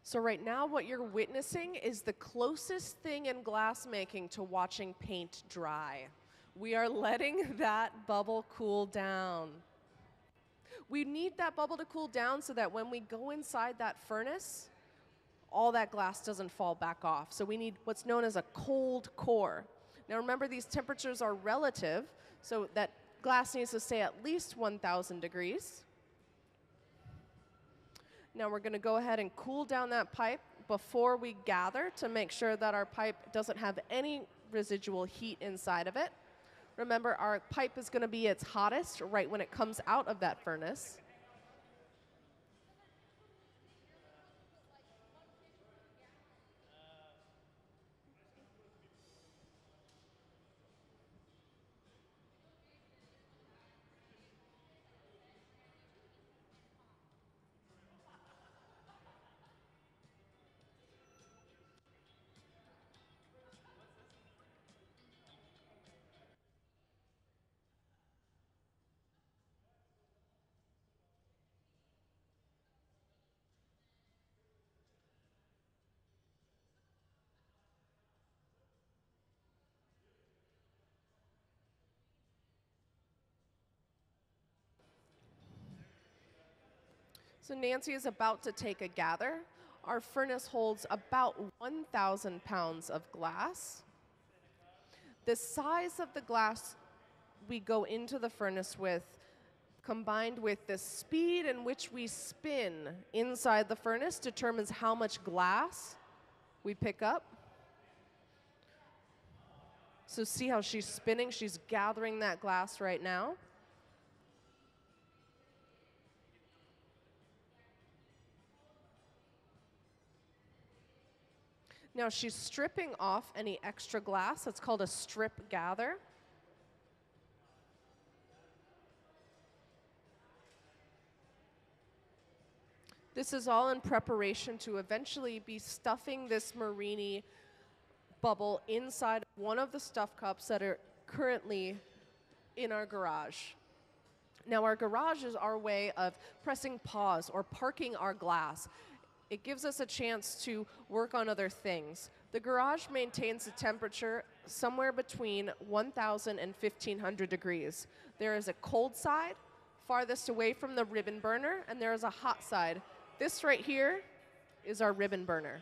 So right now what you're witnessing is the closest thing in glassmaking to watching paint dry. We are letting that bubble cool down. We need that bubble to cool down so that when we go inside that furnace, all that glass doesn't fall back off. So we need what's known as a cold core. Now remember, these temperatures are relative, so that glass needs to stay at least 1,000 degrees. Now we're going to go ahead and cool down that pipe before we gather to make sure that our pipe doesn't have any residual heat inside of it. Remember, our pipe is going to be its hottest right when it comes out of that furnace. So Nancy is about to take a gather. Our furnace holds about 1,000 pounds of glass. The size of the glass we go into the furnace with, combined with the speed in which we spin inside the furnace, determines how much glass we pick up. So see how she's spinning? She's gathering that glass right now. Now she's stripping off any extra glass. That's called a strip gather. This is all in preparation to eventually be stuffing this Marini bubble inside one of the stuff cups that are currently in our garage. Now our garage is our way of pressing pause or parking our glass. It gives us a chance to work on other things. The garage maintains a temperature somewhere between 1,000 and 1,500 degrees. There is a cold side farthest away from the ribbon burner, and there is a hot side. This right here is our ribbon burner.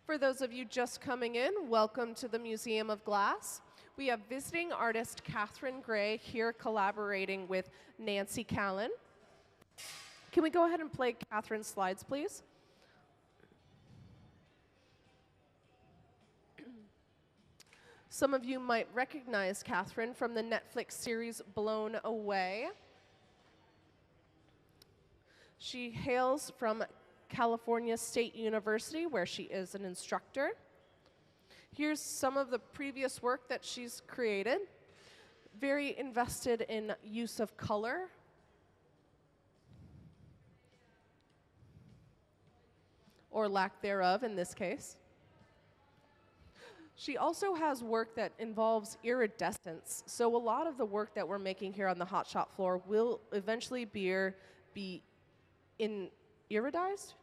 For those of you just coming in, welcome to the Museum of Glass. We have visiting artist Katherine Gray here collaborating with Nancy Callan. Can we go ahead and play Katherine's slides, please? Some of you might recognize Katherine from the Netflix series Blown Away. She hails from California State University, where she is an instructor. Here's some of the previous work that she's created. Very invested in use of color. Or lack thereof in this case. She also has work that involves iridescence. So a lot of the work that we're making here on the hot shop floor will eventually be iridized.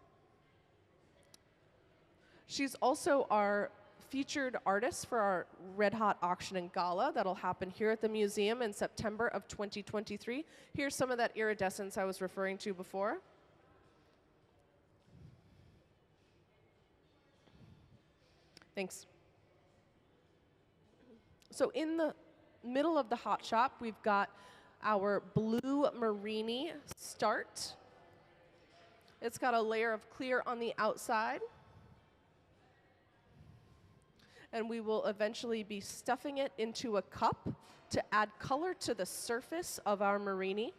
She's also our featured artist for our Red Hot Auction and Gala that'll happen here at the museum in September of 2023. Here's some of that iridescence I was referring to before. Thanks. So in the middle of the hot shop, we've got our blue Marini start. It's got a layer of clear on the outside. And we will eventually be stuffing it into a cup to add color to the surface of our Marini.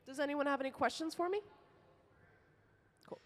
Does anyone have any questions for me? Cool.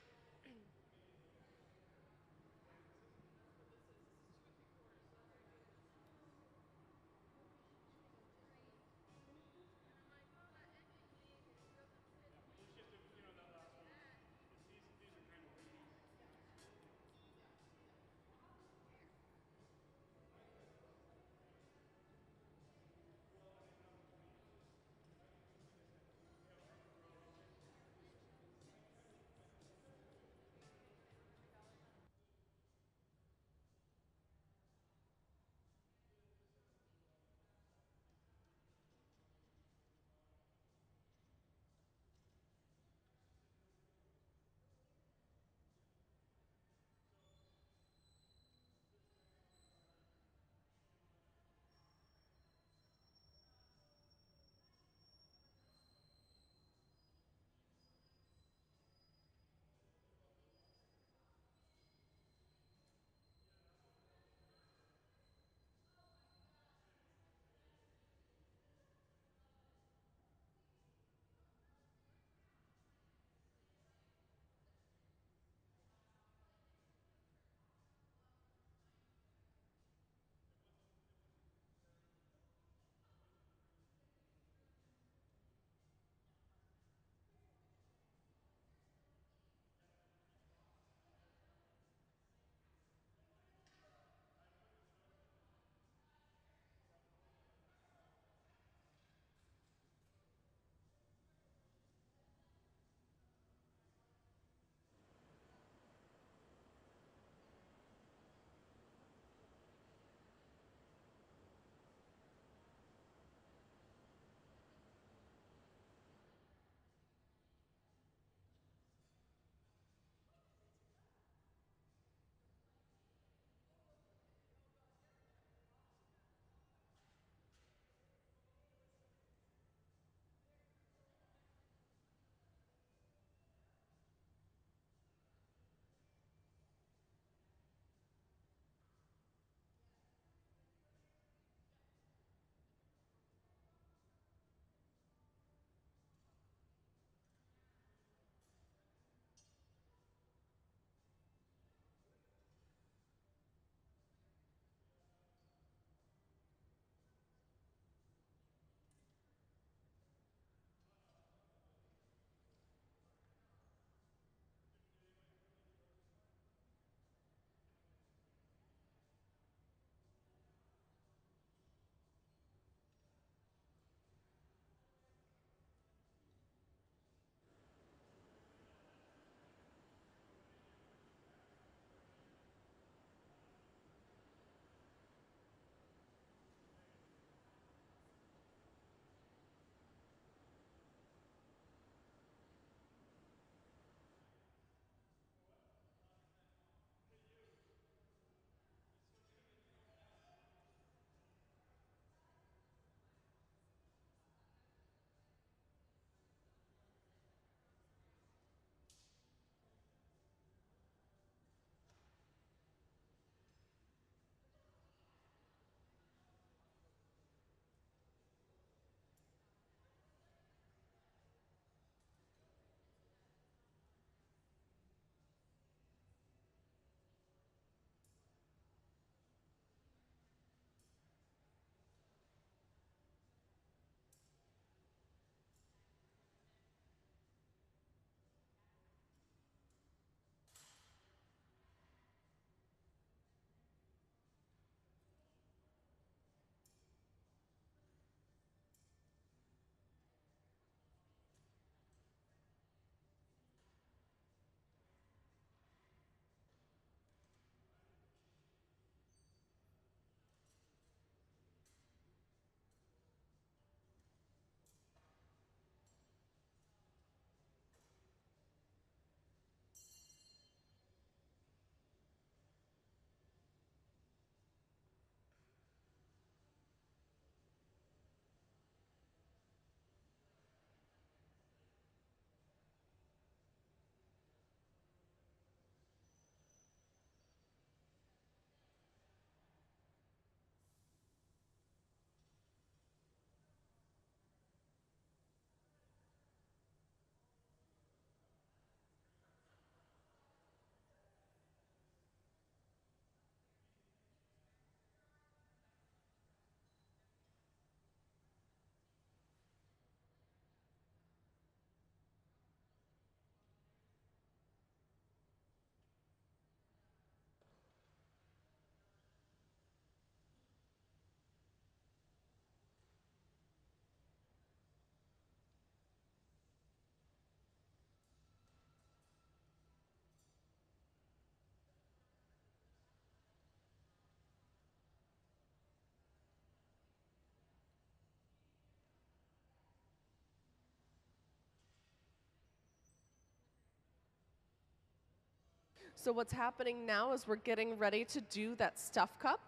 So what's happening now is we're getting ready to do that stuff cup.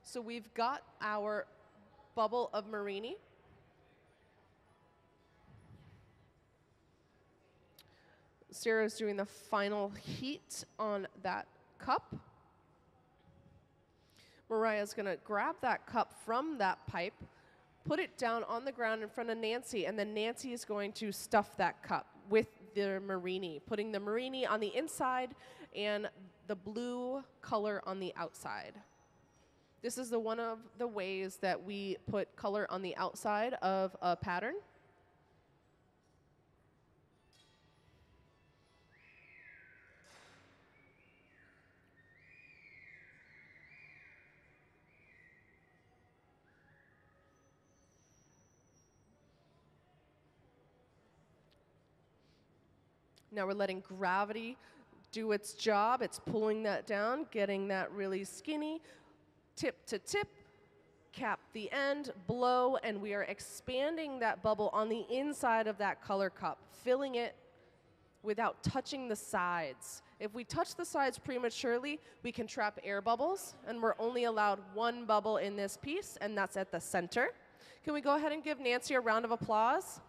So we've got our bubble of Marini. Sarah's doing the final heat on that cup. Mariah's going to grab that cup from that pipe, put it down on the ground in front of Nancy, and then Nancy is going to stuff that cup with the Marini, putting the Marini on the inside and the blue color on the outside. This is one of the ways that we put color on the outside of a pattern. Now we're letting gravity do its job. It's pulling that down, getting that really skinny, tip to tip, cap the end, blow, and we are expanding that bubble on the inside of that color cup, filling it without touching the sides. If we touch the sides prematurely, we can trap air bubbles, and we're only allowed one bubble in this piece, and that's at the center. Can we go ahead and give Nancy a round of applause?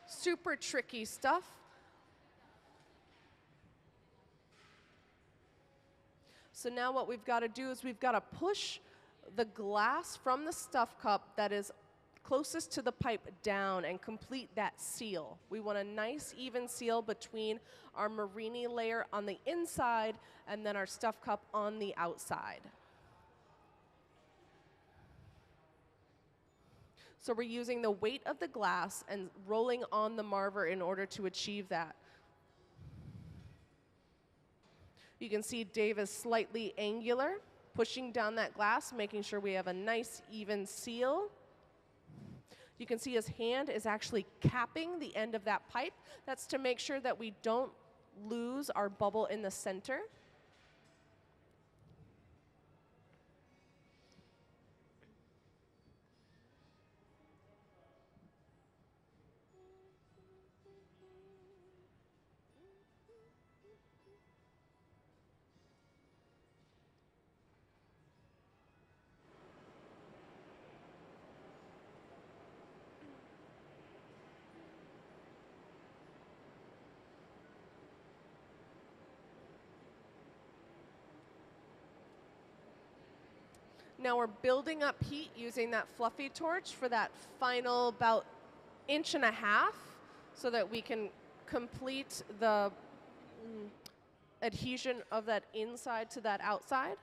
Super tricky stuff. So now what we've got to do is we've got to push the glass from the stuff cup that is closest to the pipe down and complete that seal. We want a nice even seal between our Marini layer on the inside and then our stuff cup on the outside. So we're using the weight of the glass and rolling on the marver in order to achieve that. You can see Dave is slightly angular, pushing down that glass, making sure we have a nice even seal. You can see his hand is actually capping the end of that pipe. That's to make sure that we don't lose our bubble in the center. Now we're building up heat using that fluffy torch for that final about 1.5 inches so that we can complete the adhesion of that inside to that outside.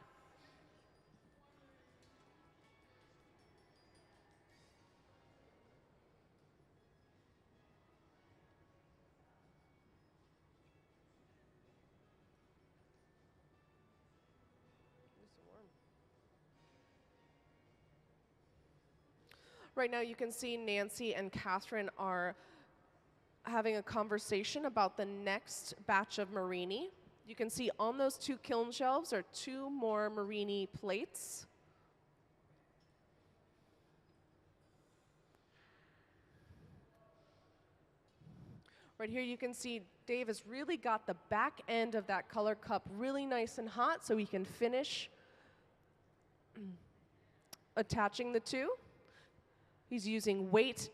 Right now you can see Nancy and Katherine are having a conversation about the next batch of Marini. You can see on those 2 kiln shelves are 2 more Marini plates. Right here you can see Dave has really got the back end of that color cup really nice and hot so he can finish attaching the 2. He's using weight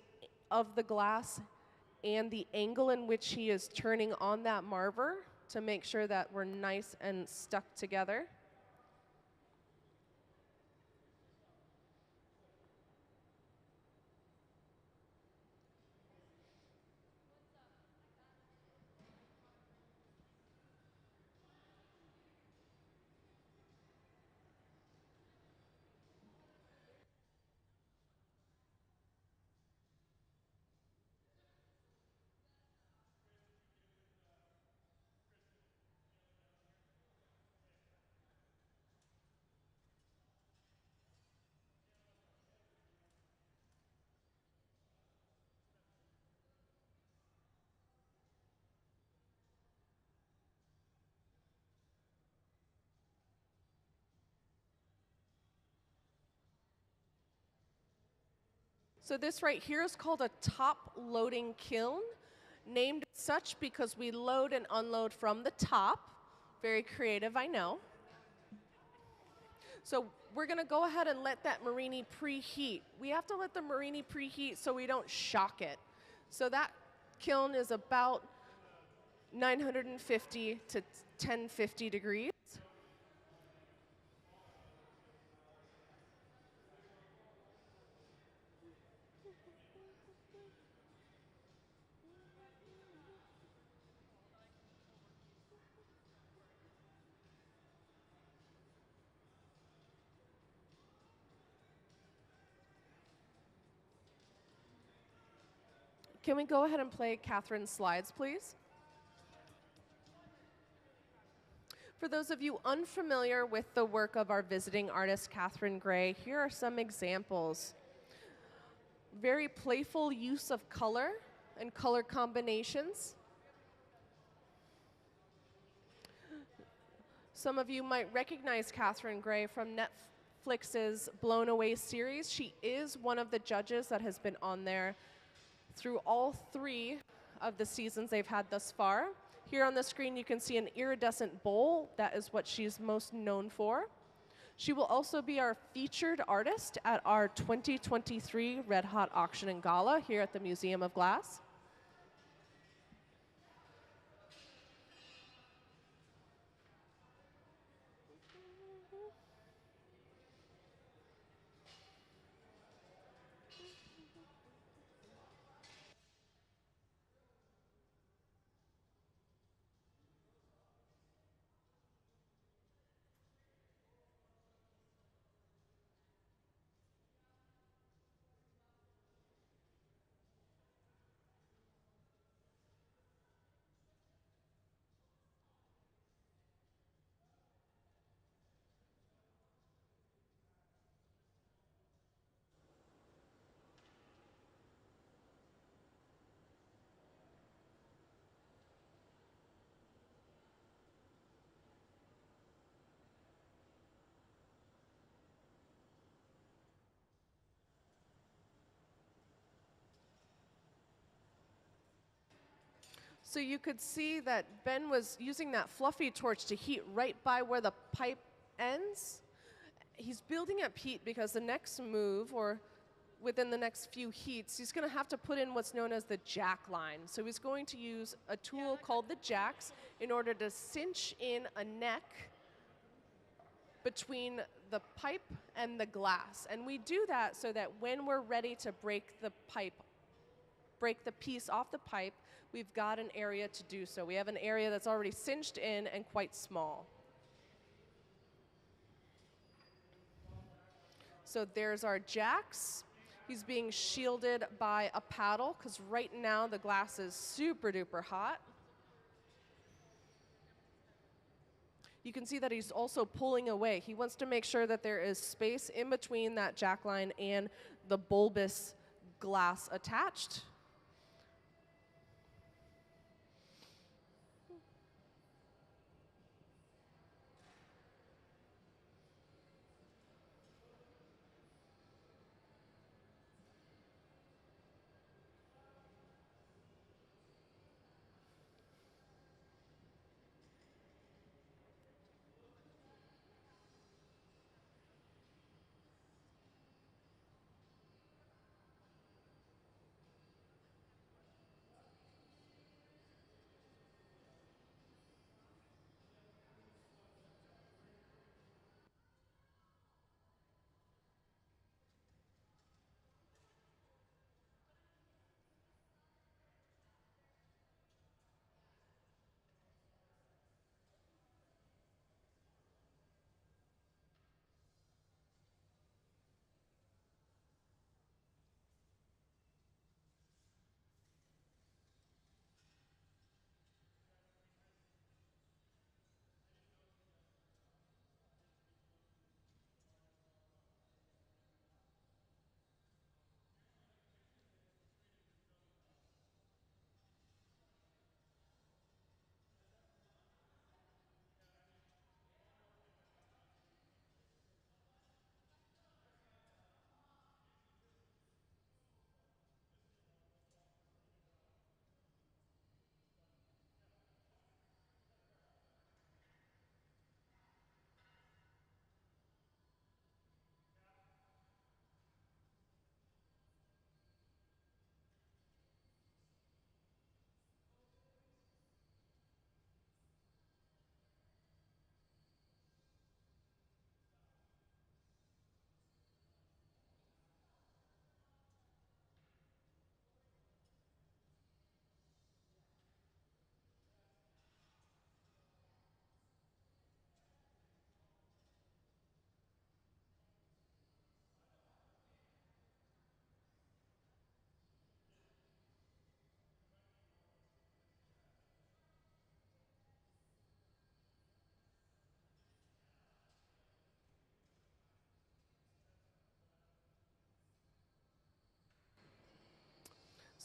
of the glass and the angle in which he is turning on that marver to make sure that we're nice and stuck together. So this right here is called a top loading kiln, named such because we load and unload from the top. Very creative, I know. So we're gonna go ahead and let that marini preheat. We have to let the marini preheat so we don't shock it. So that kiln is about 950 to 1050 degrees. Can we go ahead and play Catherine's slides, please? For those of you unfamiliar with the work of our visiting artist, Katherine Gray, here are some examples. Very playful use of color and color combinations. Some of you might recognize Katherine Gray from Netflix's Blown Away series. She is one of the judges that has been on there through all 3 of the seasons they've had thus far. Here on the screen you can see an iridescent bowl. That is what she's most known for. She will also be our featured artist at our 2023 Red Hot Auction and Gala here at the Museum of Glass. So you could see that Ben was using that fluffy torch to heat right by where the pipe ends. He's building up heat because the next move, or within the next few heats, he's going to have to put in what's known as the jack line. So he's going to use a tool called the jacks in order to cinch in a neck between the pipe and the glass. And we do that so that when we're ready to break the piece off the pipe, we've got an area to do so. We have an area that's already cinched in and quite small. So there's our jacks. He's being shielded by a paddle because right now the glass is super duper hot. You can see that he's also pulling away. He wants to make sure that there is space in between that jack line and the bulbous glass attached.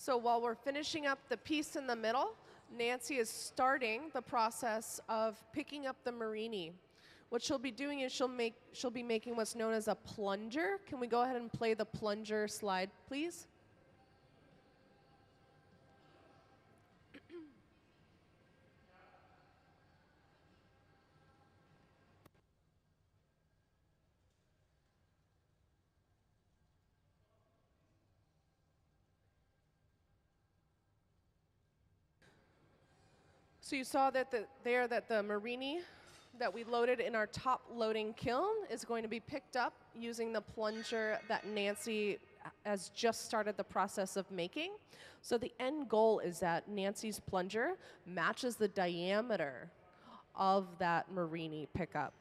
So while we're finishing up the piece in the middle, Nancy is starting the process of picking up the Marini. What she'll be doing is she'll be making what's known as a plunger. Can we go ahead and play the plunger slide, please? So you saw that the Marini that we loaded in our top loading kiln is going to be picked up using the plunger that Nancy has just started the process of making. So the end goal is that Nancy's plunger matches the diameter of that Marini pickup.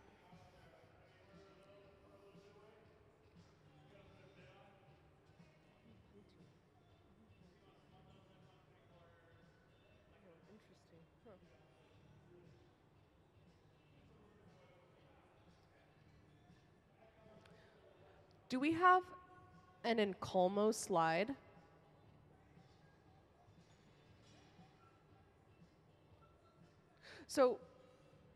Do we have an Encolmo slide? So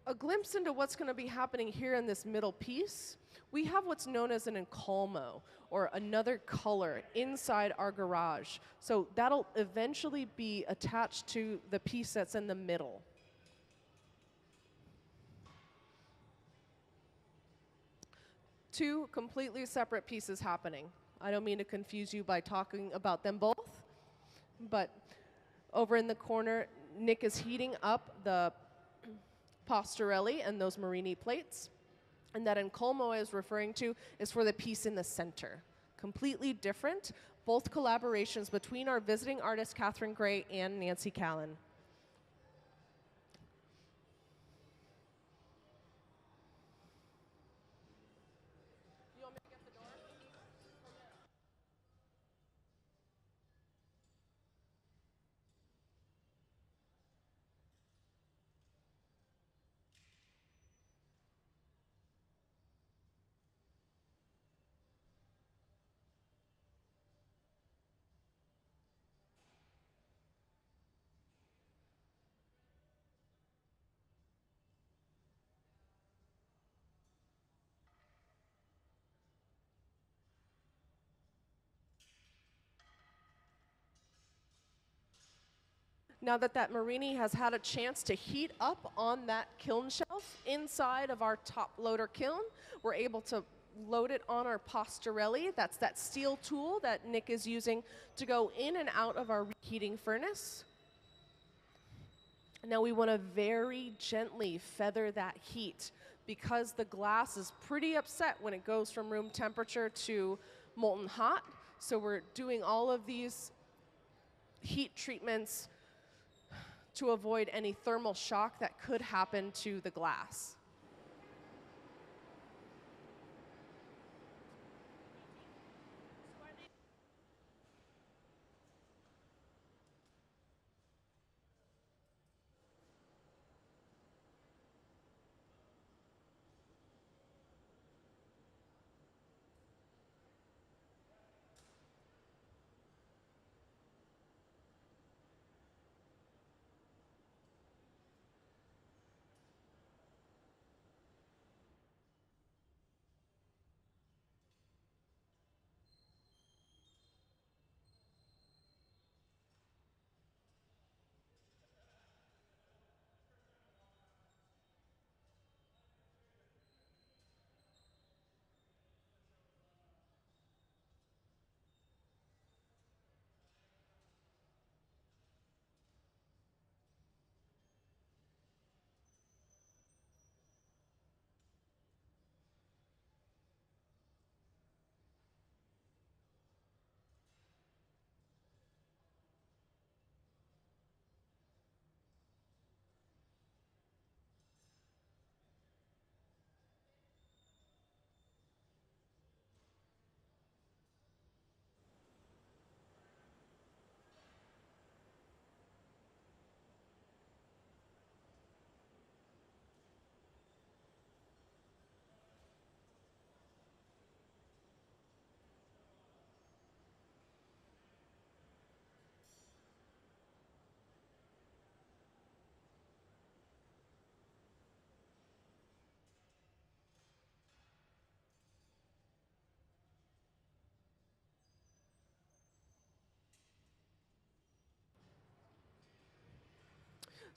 a glimpse into what's going to be happening here in this middle piece, we have what's known as an Encolmo, or another color, inside our garage. So that'll eventually be attached to the piece that's in the middle. Two completely separate pieces happening. I don't mean to confuse you by talking about them both, but over in the corner, Nick is heating up the Pastorelli and those Marini plates. And that Encolmo I was referring to is for the piece in the center. Completely different, both collaborations between our visiting artist, Katherine Gray, and Nancy Callan. Now that that Marini has had a chance to heat up on that kiln shelf inside of our top loader kiln, we're able to load it on our Pastorelli. That's that steel tool that Nick is using to go in and out of our reheating furnace. Now we want to very gently feather that heat because the glass is pretty upset when it goes from room temperature to molten hot. So we're doing all of these heat treatments to avoid any thermal shock that could happen to the glass.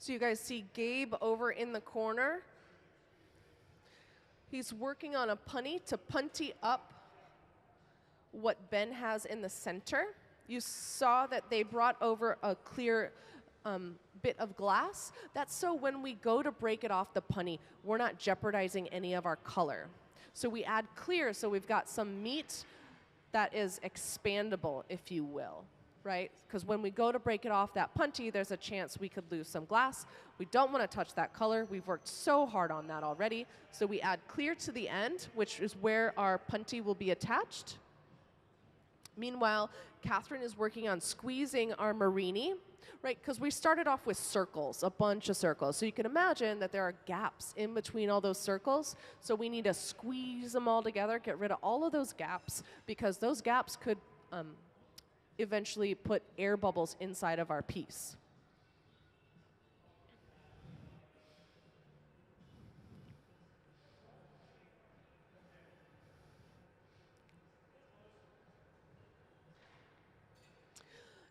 So you guys see Gabe over in the corner. He's working on a punty to punty up what Ben has in the center. You saw that they brought over a clear bit of glass. That's so when we go to break it off the punty, we're not jeopardizing any of our color. So we add clear, so we've got some meat that is expandable, if you will, right? Because when we go to break it off that punty, there's a chance we could lose some glass. We don't want to touch that color. We've worked so hard on that already. So we add clear to the end, which is where our punty will be attached. Meanwhile, Katherine is working on squeezing our marini, right? Because we started off with circles, a bunch of circles. So you can imagine that there are gaps in between all those circles. So we need to squeeze them all together, get rid of all of those gaps, because those gaps could eventually put air bubbles inside of our piece.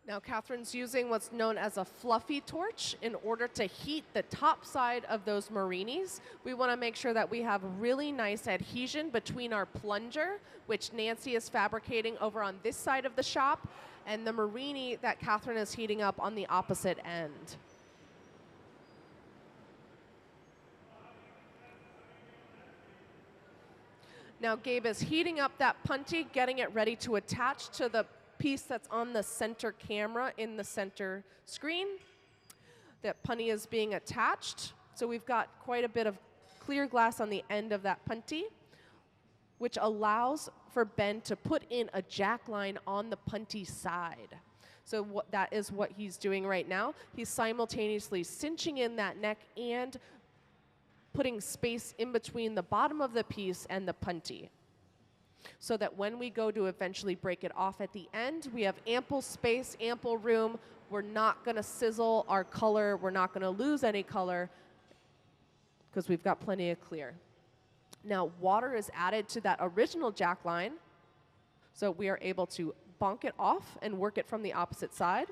Now Katherine's using what's known as a fluffy torch in order to heat the top side of those marinis. We want to make sure that we have really nice adhesion between our plunger, which Nancy is fabricating over on this side of the shop, and the marini that Katherine is heating up on the opposite end. Now Gabe is heating up that punty, getting it ready to attach to the piece that's on the center camera in the center screen. That punty is being attached. So we've got quite a bit of clear glass on the end of that punty, which allows for Ben to put in a jack line on the punty side. So that is what he's doing right now. He's simultaneously cinching in that neck and putting space in between the bottom of the piece and the punty, so that when we go to eventually break it off at the end, we have ample space, ample room. We're not going to sizzle our color. We're not going to lose any color because we've got plenty of clear. Now, water is added to that original jack line, so we are able to bonk it off and work it from the opposite side.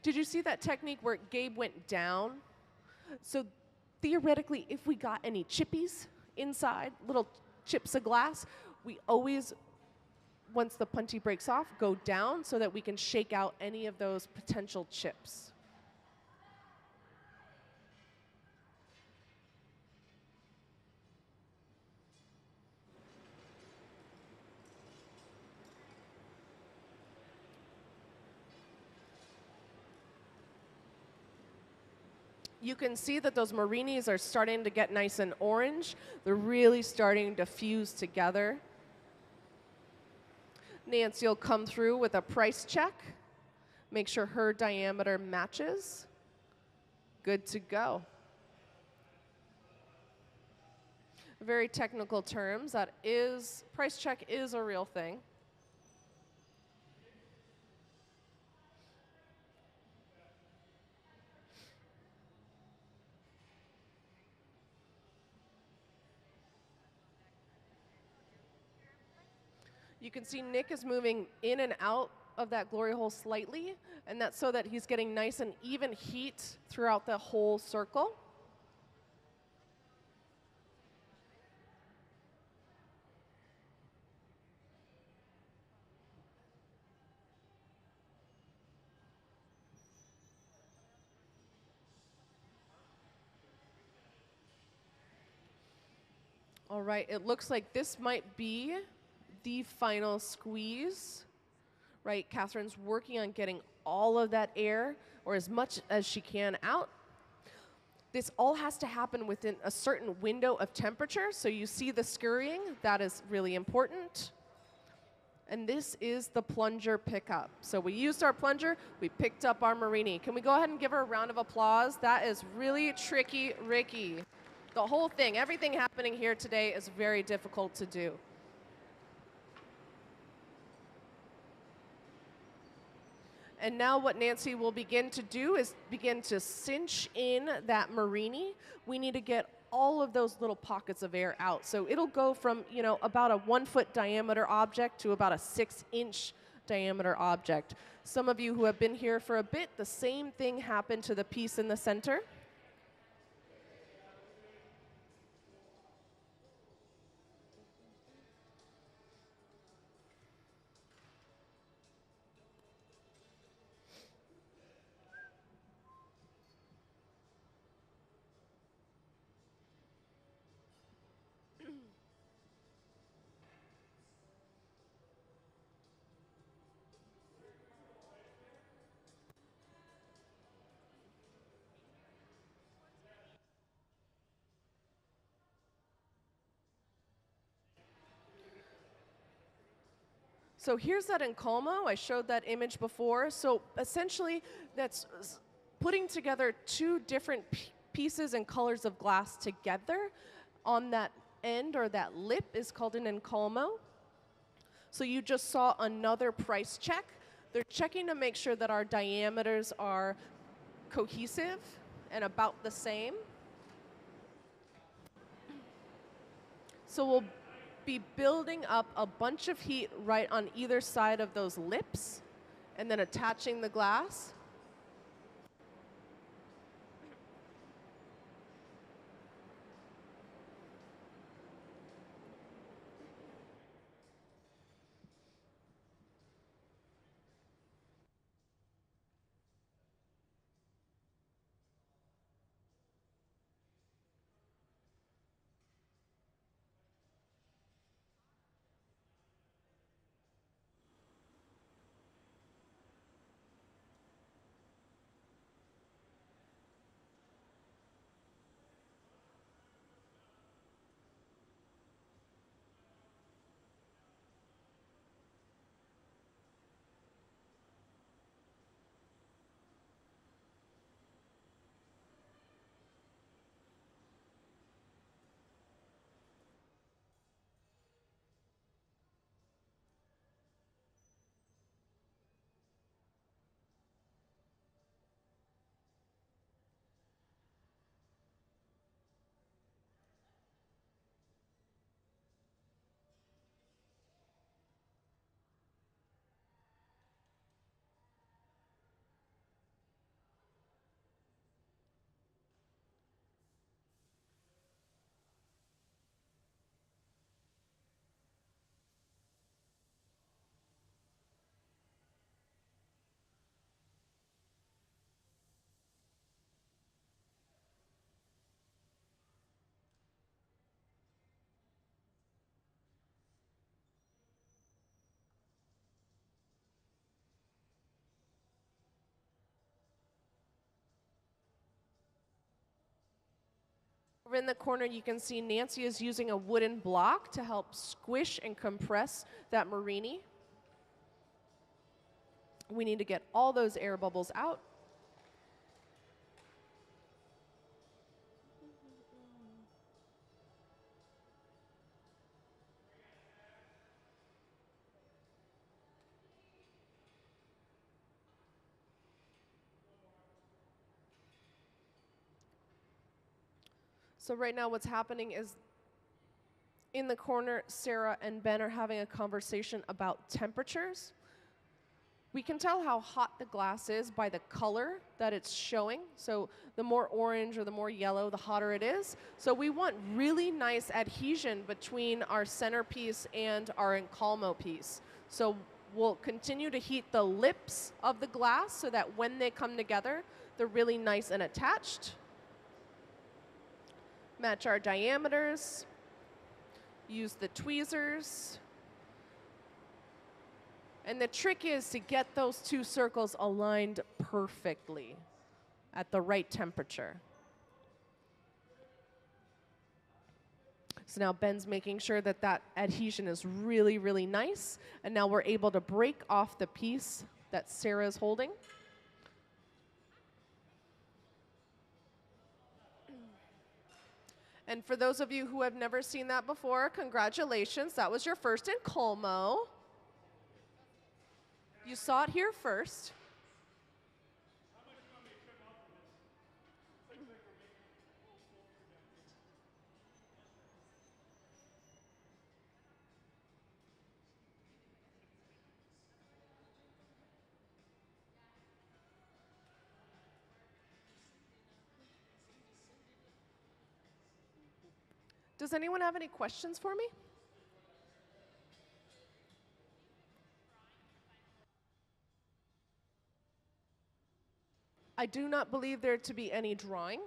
Did you see that technique where Gabe went down? So theoretically, if we got any chippies inside, little chips of glass, we always, once the punty breaks off, go down so that we can shake out any of those potential chips. You can see that those marinis are starting to get nice and orange. They're really starting to fuse together. Nancy will come through with a price check. Make sure her diameter matches. Good to go. Very technical terms. That is, price check is a real thing. You can see Nick is moving in and out of that glory hole slightly, and that's so that he's getting nice and even heat throughout the whole circle. All right, it looks like this might be the final squeeze, right? Katherine's working on getting all of that air, or as much as she can, out. This all has to happen within a certain window of temperature, so you see the scurrying. That is really important. And this is the plunger pickup. So we used our plunger, we picked up our marini. Can we go ahead and give her a round of applause? That is really tricky, Ricky. The whole thing, everything happening here today is very difficult to do. And now what Nancy will begin to do is begin to cinch in that marini. We need to get all of those little pockets of air out. So it'll go from, you know, about a 1 foot diameter object to about a 6-inch diameter object. Some of you who have been here for a bit, the same thing happened to the piece in the center. So here's that in Colmo. I showed that image before. So essentially, that's putting together two different pieces and colors of glass together on that end, or that lip, is called an encolmo. So you just saw another price check. They're checking to make sure that our diameters are cohesive and about the same. So we'll be building up a bunch of heat right on either side of those lips and then attaching the glass. Over in the corner, you can see Nancy is using a wooden block to help squish and compress that Marini. We need to get all those air bubbles out. So right now what's happening is in the corner, Sarah and Ben are having a conversation about temperatures. We can tell how hot the glass is by the color that it's showing. So the more orange or the more yellow, the hotter it is. So we want really nice adhesion between our centerpiece and our encolmo piece. So we'll continue to heat the lips of the glass so that when they come together, they're really nice and attached. Match our diameters. Use the tweezers. And the trick is to get those two circles aligned perfectly at the right temperature. So now Ben's making sure that that adhesion is really, really nice. And now we're able to break off the piece that Sarah's holding. And for those of you who have never seen that before, congratulations. That was your first encolmo. You saw it here first. Does anyone have any questions for me? I do not believe there to be any drawing.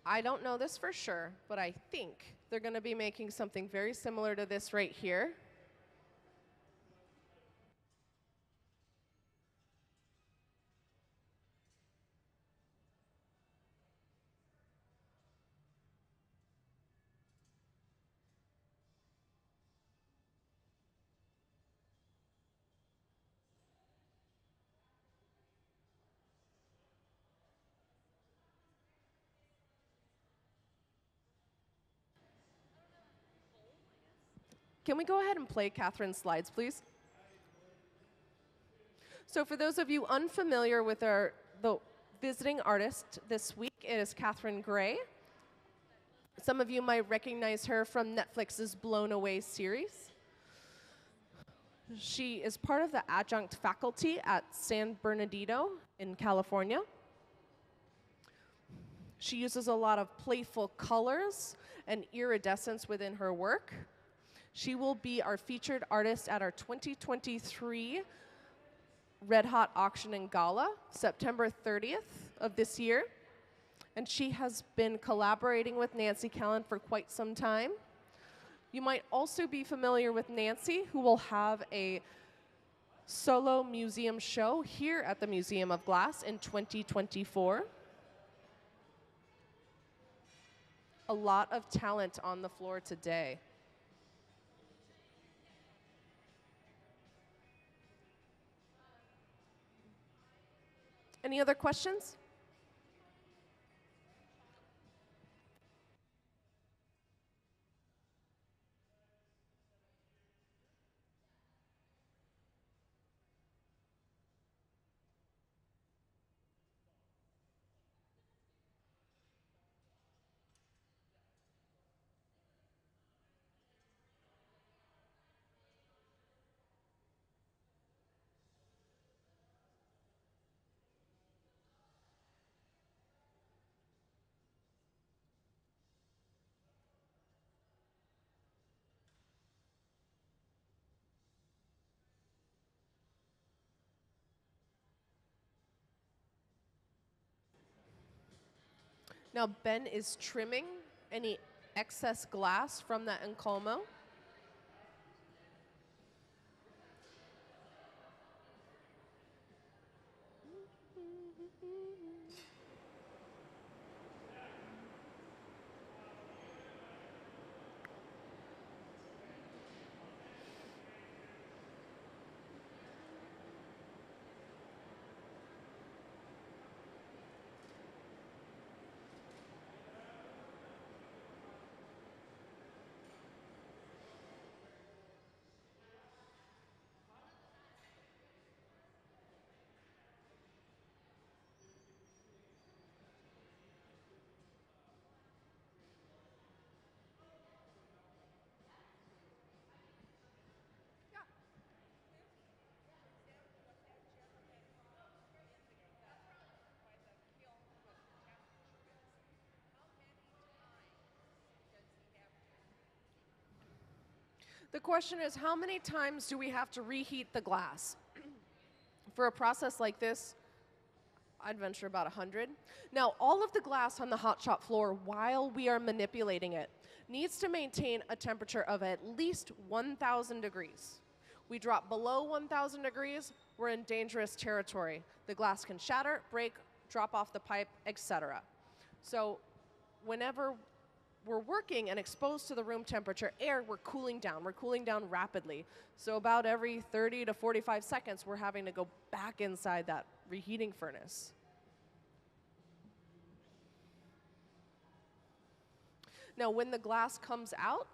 I don't know this for sure, but I think they're going to be making something very similar to this right here. Can we go ahead and play Catherine's slides, please? So for those of you unfamiliar with the visiting artist this week, it is Katherine Gray. Some of you might recognize her from Netflix's Blown Away series. She is part of the adjunct faculty at San Bernardino in California. She uses a lot of playful colors and iridescence within her work. She will be our featured artist at our 2023 Red Hot Auction and Gala, September 30th of this year. And she has been collaborating with Nancy Callan for quite some time. You might also be familiar with Nancy, who will have a solo museum show here at the Museum of Glass in 2024. A lot of talent on the floor today. Any other questions? Now Ben is trimming any excess glass from that encolmo. The question is, how many times do we have to reheat the glass? For a process like this, I'd venture about 100. Now, all of the glass on the hot shop floor, while we are manipulating it, needs to maintain a temperature of at least 1,000 degrees. We drop below 1,000 degrees, we're in dangerous territory. The glass can shatter, break, drop off the pipe, etc. So whenever we're working and exposed to the room temperature air, we're cooling down. We're cooling down rapidly. So about every 30 to 45 seconds, we're having to go back inside that reheating furnace. Now, when the glass comes out,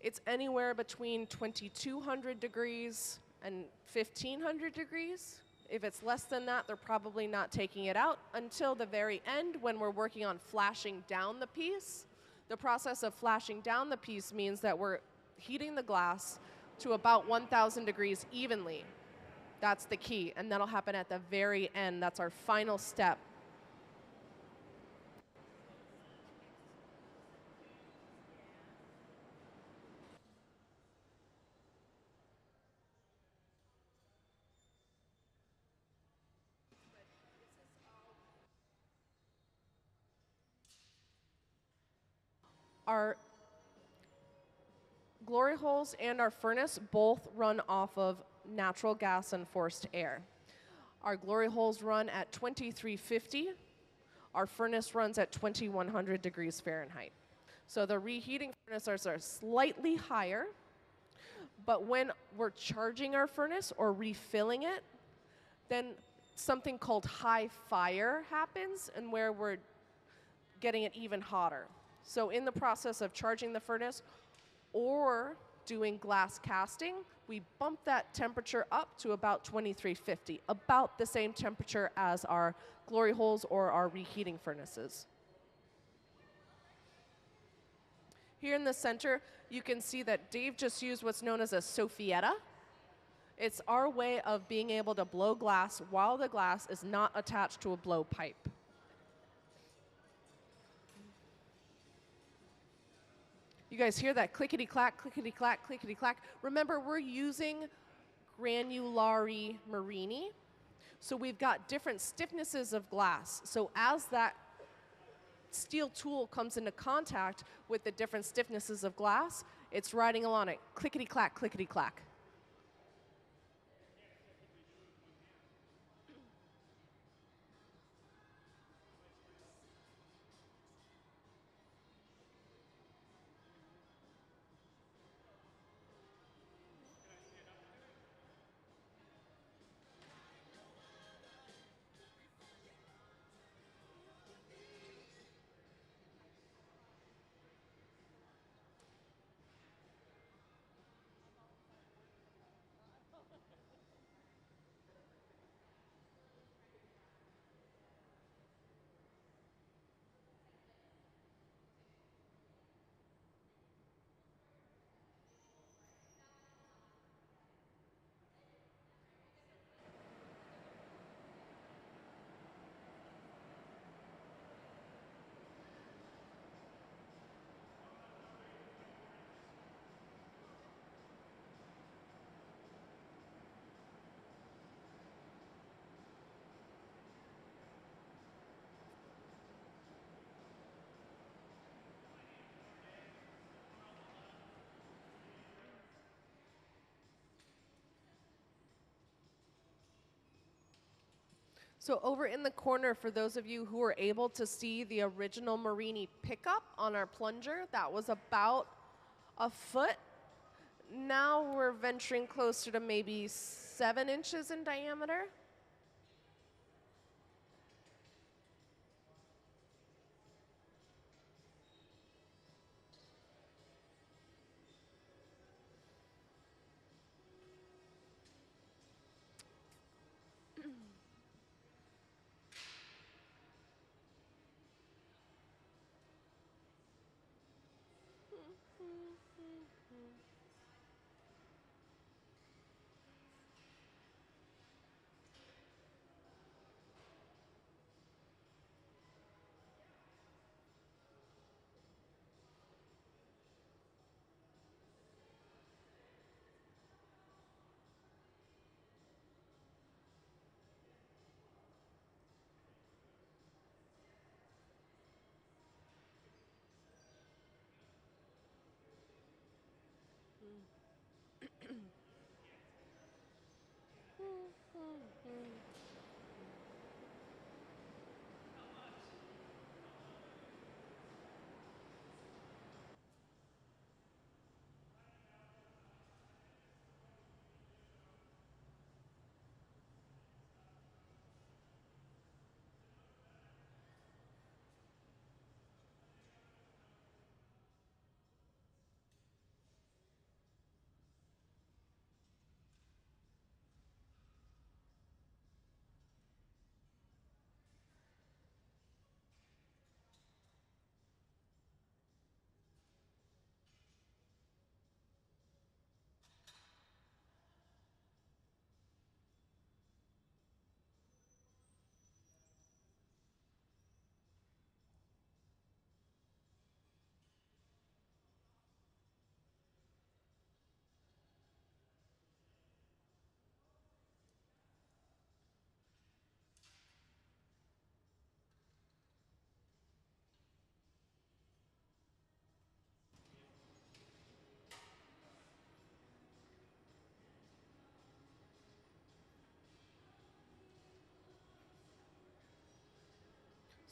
it's anywhere between 2,200 degrees and 1,500 degrees. If it's less than that, they're probably not taking it out until the very end when we're working on flashing down the piece. The process of flashing down the piece means that we're heating the glass to about 1,000 degrees evenly. That's the key, and that'll happen at the very end. That's our final step. Our glory holes and our furnace both run off of natural gas and forced air. Our glory holes run at 2350. Our furnace runs at 2100 degrees Fahrenheit. So the reheating furnaces are slightly higher, but when we're charging our furnace or refilling it, then something called high fire happens, and where we're getting it even hotter. So in the process of charging the furnace or doing glass casting, we bump that temperature up to about 2350, about the same temperature as our glory holes or our reheating furnaces. Here in the center, you can see that Dave just used what's known as a soffietta. It's our way of being able to blow glass while the glass is not attached to a blowpipe. You guys hear that clickety-clack, clickety-clack, clickety-clack? Remember, we're using granulari marini, so we've got different stiffnesses of glass. So as that steel tool comes into contact with the different stiffnesses of glass, it's riding along it, clickety-clack, clickety-clack. So over in the corner, for those of you who were able to see the original Marini pickup on our plunger, that was about a foot. Now we're venturing closer to maybe 7 inches in diameter.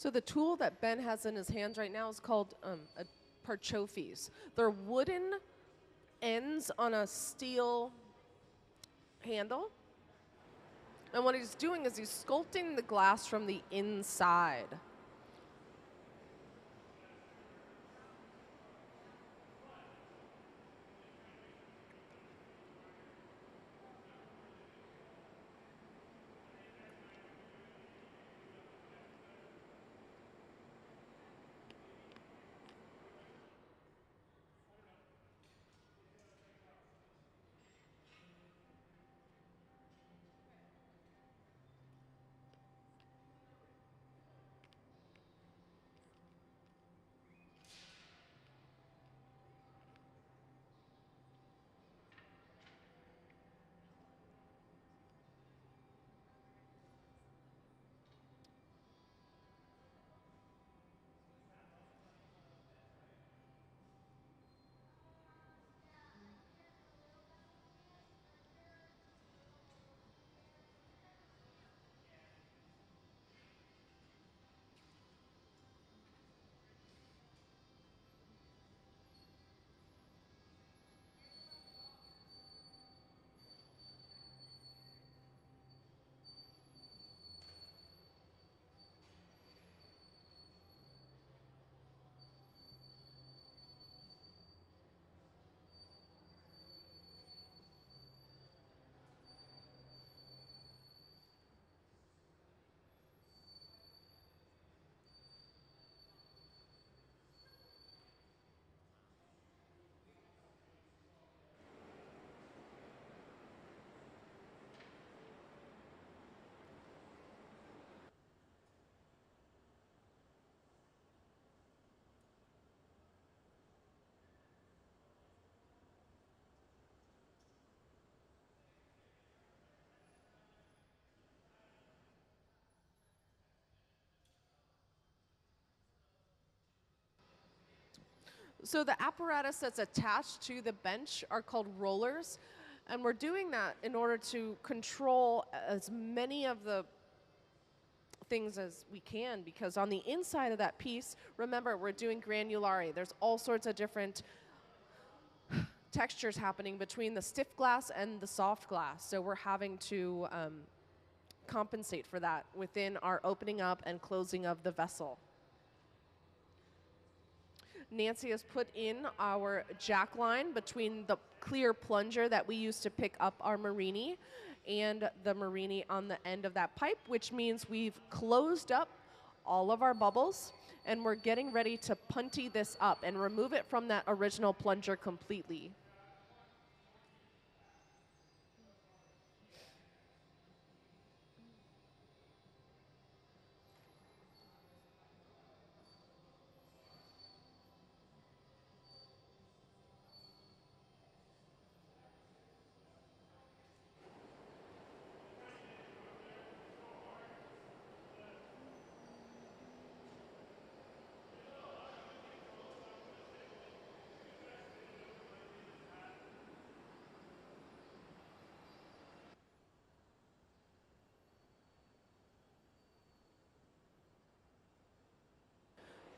So the tool that Ben has in his hands right now is called a parchofes. They're wooden ends on a steel handle. And what he's doing is he's sculpting the glass from the inside. So the apparatus that's attached to the bench are called rollers. And we're doing that in order to control as many of the things as we can, because on the inside of that piece, remember, we're doing granulare. There's all sorts of different textures happening between the stiff glass and the soft glass. So we're having to compensate for that within our opening up and closing of the vessel. Nancy has put in our jack line between the clear plunger that we use to pick up our marini and the marini on the end of that pipe, which means we've closed up all of our bubbles and we're getting ready to punty this up and remove it from that original plunger completely.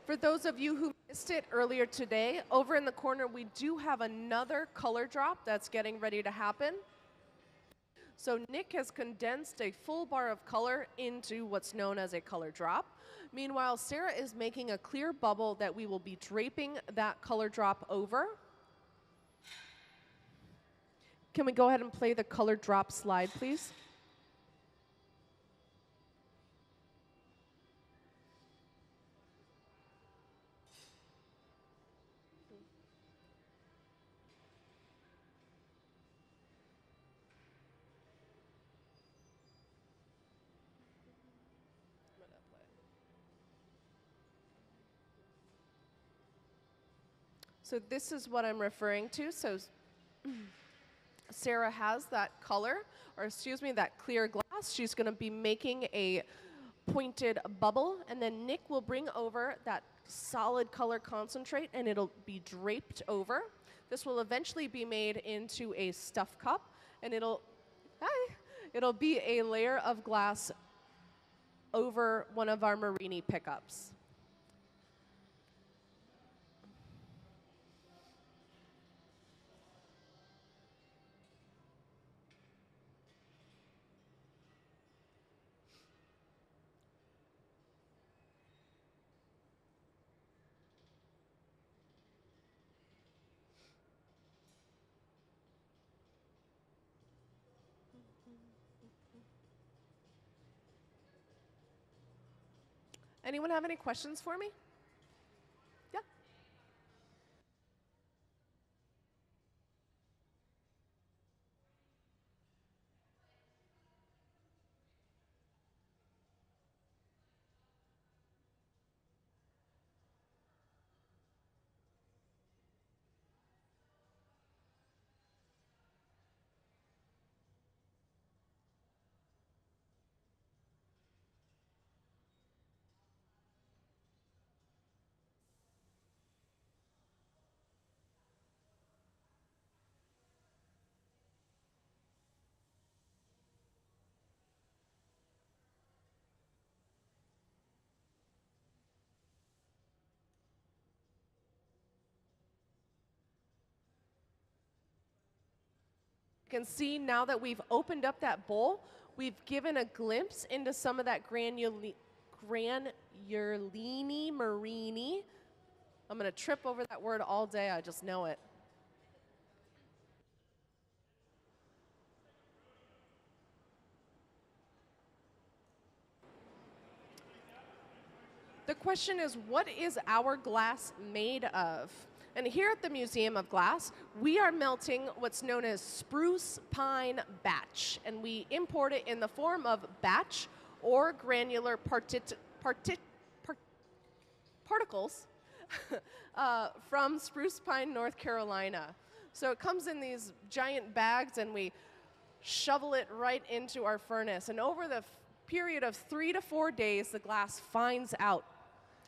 For those of you who missed it earlier today, over in the corner we do have another color drop that's getting ready to happen. So Nick has condensed a full bar of color into what's known as a color drop. Meanwhile, Sarah is making a clear bubble that we will be draping that color drop over. Can we go ahead and play the color drop slide, please? So this is what I'm referring to. So Sarah has that color, or excuse me, that clear glass. She's going to be making a pointed bubble, and then Nick will bring over that solid color concentrate, and it'll be draped over. This will eventually be made into a stuff cup, and it'll be a layer of glass over one of our Marini pickups. Anyone have any questions for me? Yeah. You can see now that we've opened up that bowl, we've given a glimpse into some of that granulini marini. I'm going to trip over that word all day, I just know it. The question is, what is our glass made of? And here at the Museum of Glass, we are melting what's known as spruce pine batch, and we import it in the form of batch or granular particles from Spruce Pine, North Carolina. So it comes in these giant bags, and we shovel it right into our furnace. And over the period of 3 to 4 days, the glass fines out,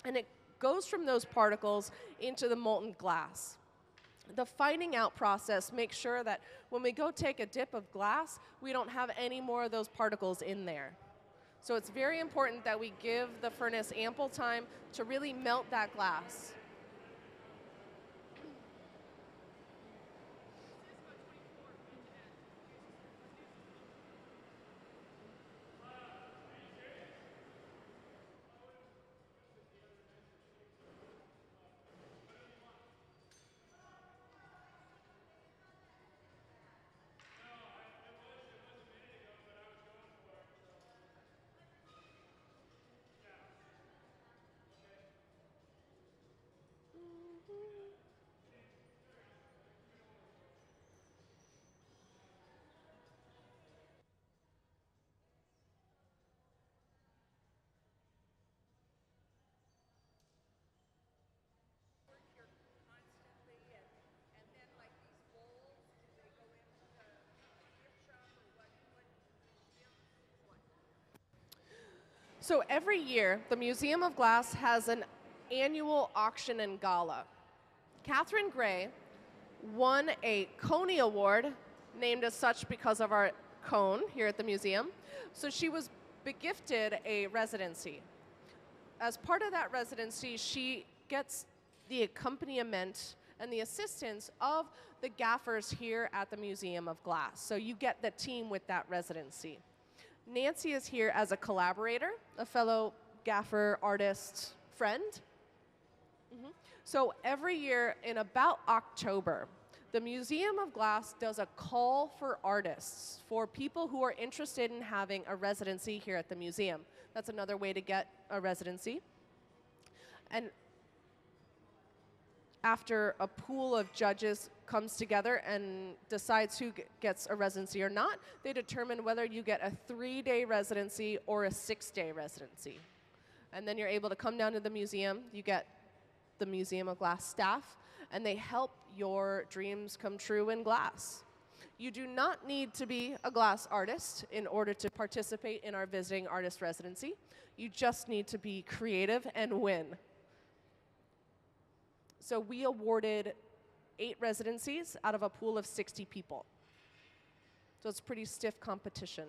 and it goes from those particles into the molten glass. The fining out process makes sure that when we go take a dip of glass, we don't have any more of those particles in there. So it's very important that we give the furnace ample time to really melt that glass. Work here constantly, and then like these bowls, do they go into the gift shop or what museum? What? So every year, the Museum of Glass has an annual auction and gala. Katherine Gray won a Coney Award, named as such because of our cone here at the museum. So she was begifted a residency. As part of that residency, she gets the accompaniment and the assistance of the gaffers here at the Museum of Glass. So you get the team with that residency. Nancy is here as a collaborator, a fellow gaffer, artist, friend. So every year in about October, the Museum of Glass does a call for artists, for people who are interested in having a residency here at the museum. That's another way to get a residency. And after a pool of judges comes together and decides who gets a residency or not, they determine whether you get a 3-day residency or a 6-day residency. And then you're able to come down to the museum, you get the Museum of Glass staff, and they help your dreams come true in glass. You do not need to be a glass artist in order to participate in our visiting artist residency. You just need to be creative and win. So we awarded 8 residencies out of a pool of 60 people. So it's pretty stiff competition.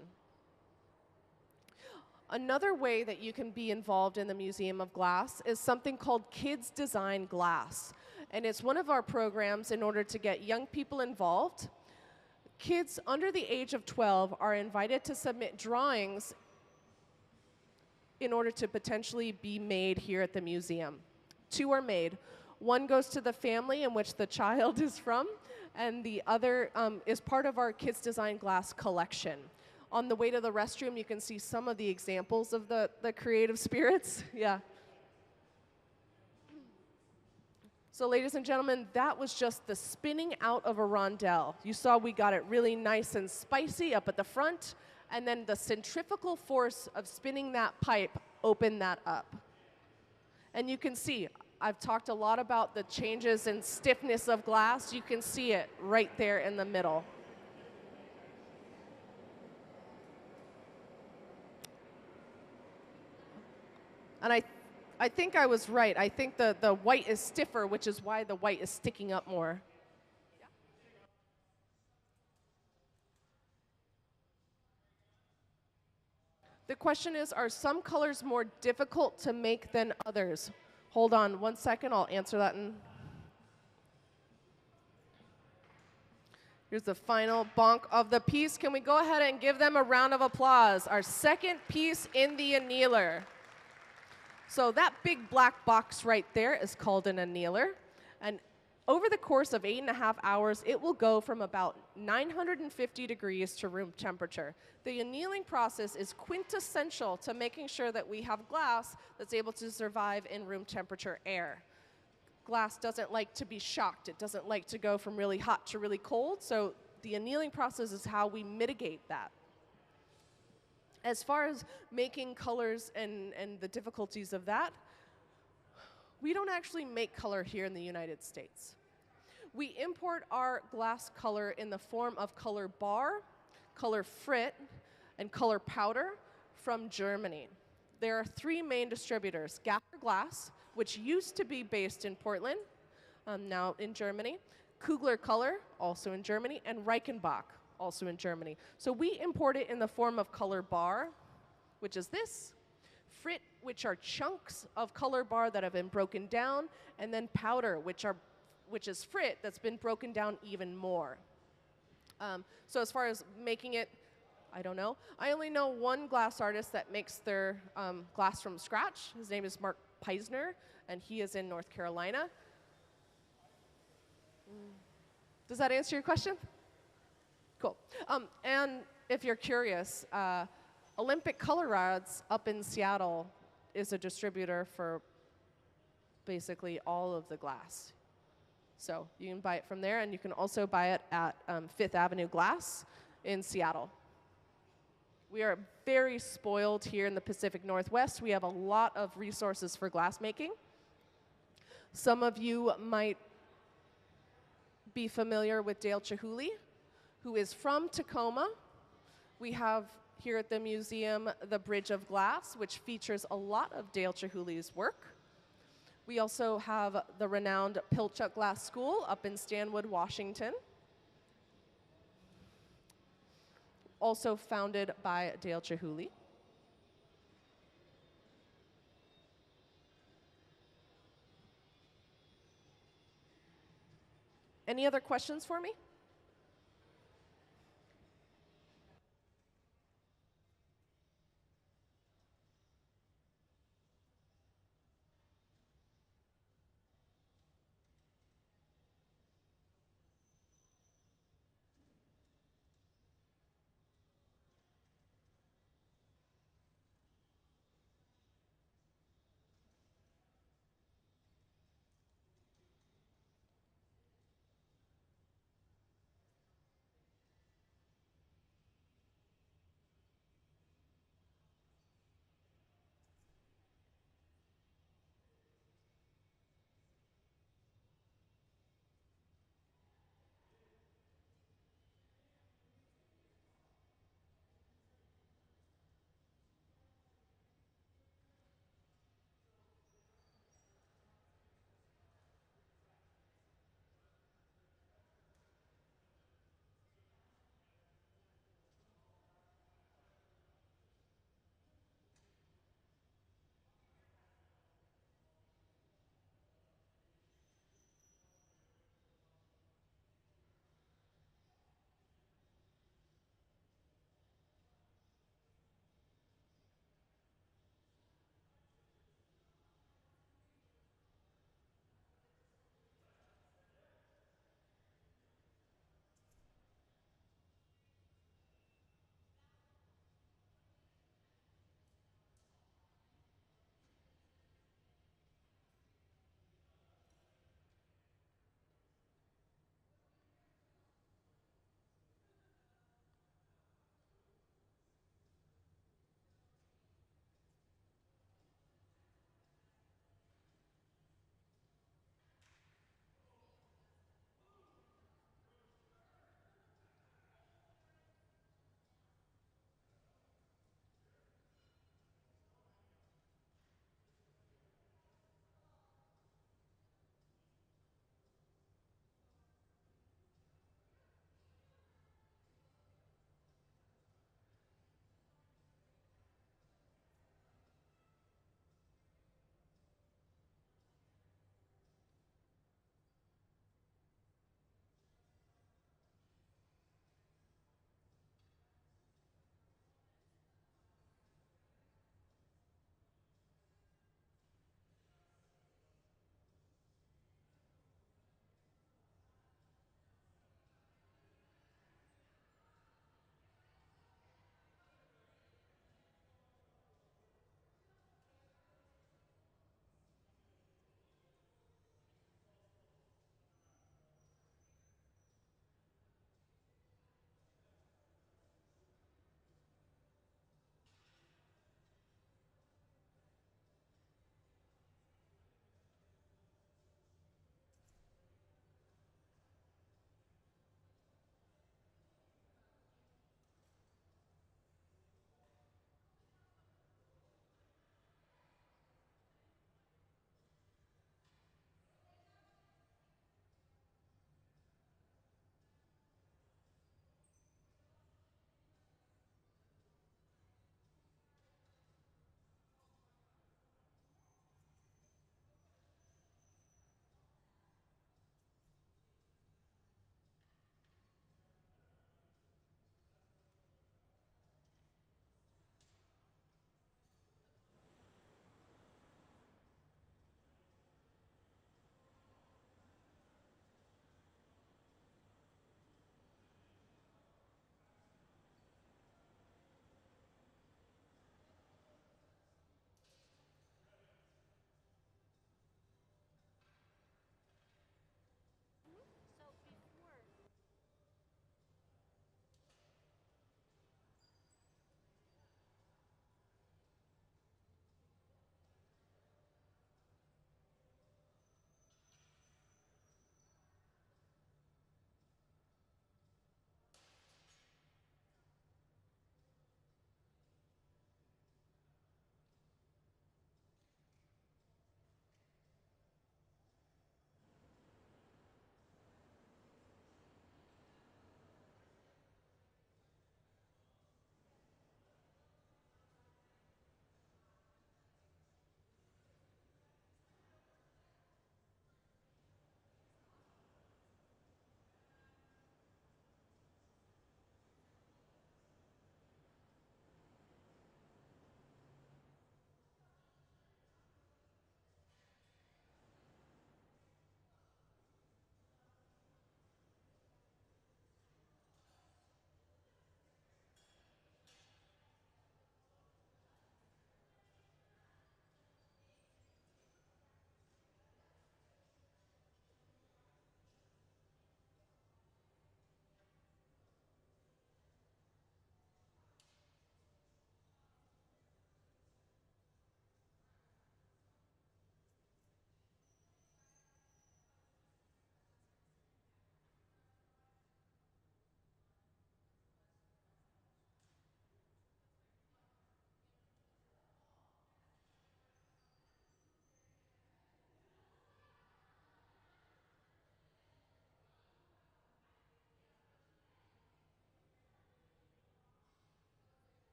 Another way that you can be involved in the Museum of Glass is something called Kids Design Glass. And it's one of our programs in order to get young people involved. Kids under the age of 12 are invited to submit drawings in order to potentially be made here at the museum. 2 are made. One goes to the family in which the child is from, and the other is part of our Kids Design Glass collection. On the way to the restroom, you can see some of the examples of the creative spirits. Yeah. So ladies and gentlemen, that was just the spinning out of a rondelle. You saw we got it really nice and spicy up at the front, and then the centrifugal force of spinning that pipe opened that up. And you can see, I've talked a lot about the changes in stiffness of glass. You can see it right there in the middle. And I think I was right. I think the white is stiffer, which is why the white is sticking up more. The question is, are some colors more difficult to make than others? Hold on 1 second, I'll answer that in. Here's the final bonk of the piece. Can we go ahead and give them a round of applause? Our second piece in the annealer. So that big black box right there is called an annealer. And over the course of 8.5 hours, it will go from about 950 degrees to room temperature. The annealing process is quintessential to making sure that we have glass that's able to survive in room temperature air. Glass doesn't like to be shocked. It doesn't like to go from really hot to really cold. So the annealing process is how we mitigate that. As far as making colors and the difficulties of that, we don't actually make color here in the United States. We import our glass color in the form of color bar, color frit, and color powder from Germany. There are 3 main distributors: Gaffer Glass, which used to be based in Portland, now in Germany, Kugler Color, also in Germany, and Reichenbach, also in Germany. So we import it in the form of color bar, which is this, frit, which are chunks of color bar that have been broken down, and then powder, which is frit that's been broken down even more. So as far as making it, I don't know. I only know one glass artist that makes their glass from scratch. His name is Mark Peisner, and he is in North Carolina. Does that answer your question? Cool. And if you're curious, Olympic Color Rods up in Seattle is a distributor for basically all of the glass. So you can buy it from there, and you can also buy it at Fifth Avenue Glass in Seattle. We are very spoiled here in the Pacific Northwest. We have a lot of resources for glass making. Some of you might be familiar with Dale Chihuly, who is from Tacoma. We have here at the museum the Bridge of Glass, which features a lot of Dale Chihuly's work. We also have the renowned Pilchuck Glass School up in Stanwood, Washington, also founded by Dale Chihuly. Any other questions for me?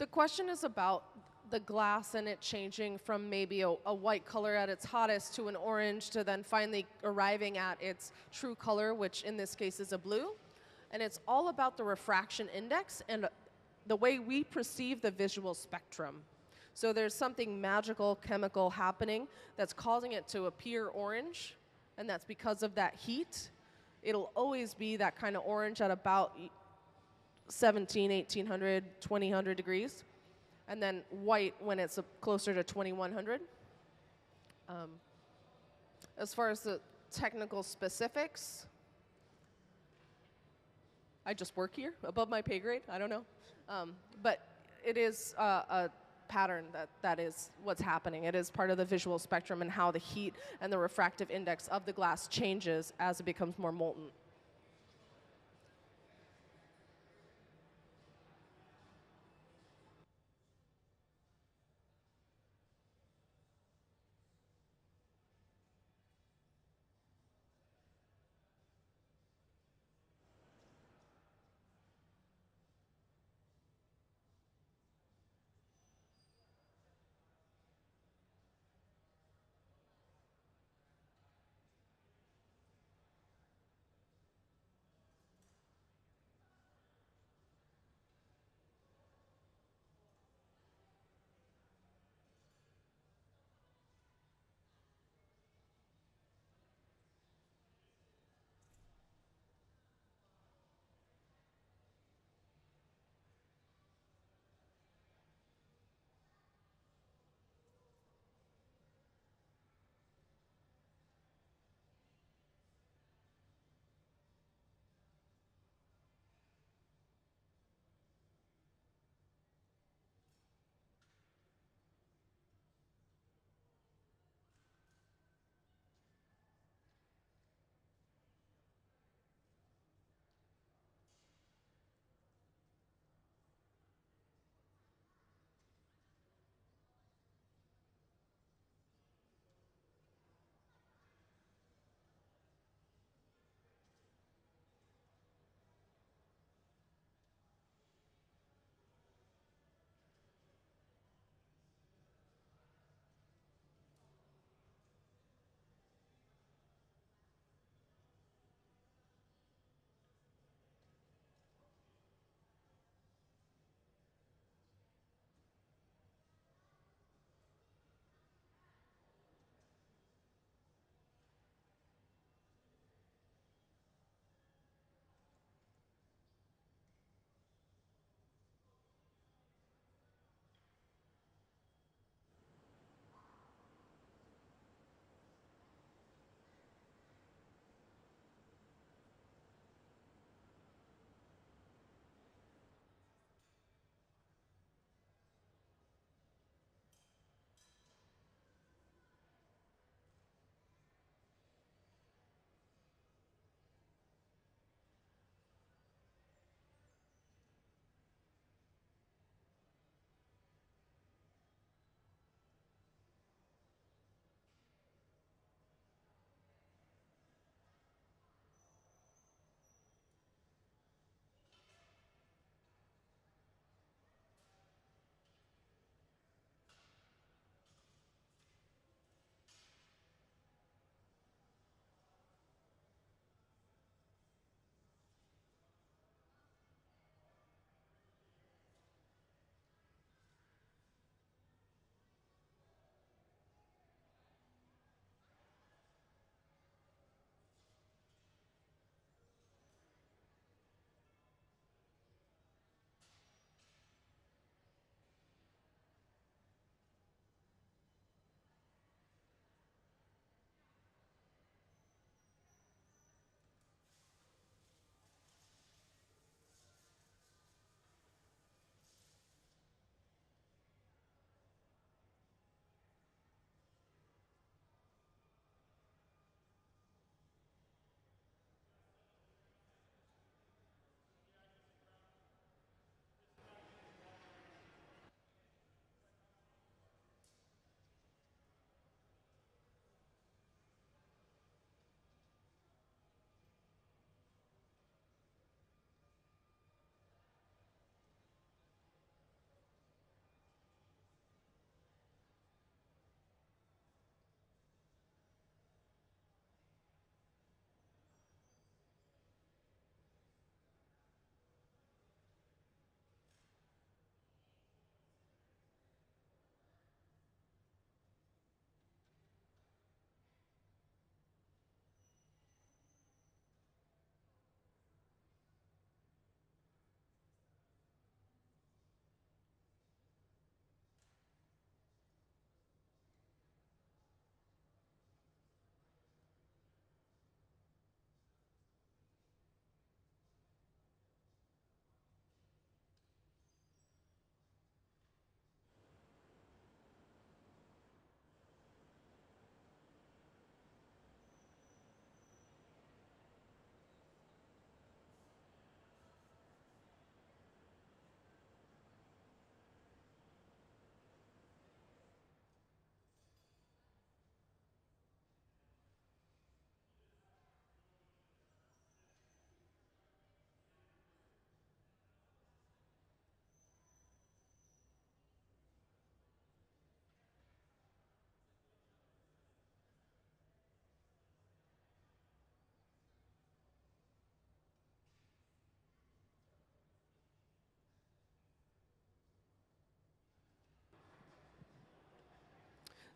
The question is about the glass and it changing from maybe a white color at its hottest to an orange to then finally arriving at its true color, which in this case is a blue. And it's all about the refraction index and the way we perceive the visual spectrum. So there's something magical, chemical happening that's causing it to appear orange, and that's because of that heat. It'll always be that kind of orange at about 1800, 2000 degrees, and then white when it's closer to 2100. As far as the technical specifics, I just work here above my pay grade. I don't know. But it is a pattern that is what's happening. It is part of the visual spectrum and how the heat and the refractive index of the glass changes as it becomes more molten.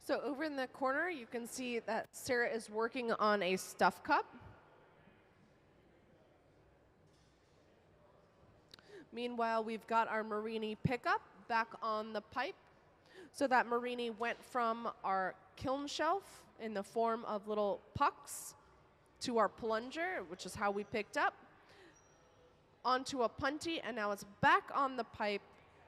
So over in the corner, you can see that Sarah is working on a stuff cup. Meanwhile, we've got our Marini pickup back on the pipe. So that Marini went from our kiln shelf in the form of little pucks to our plunger, which is how we picked up, onto a punty, and now it's back on the pipe,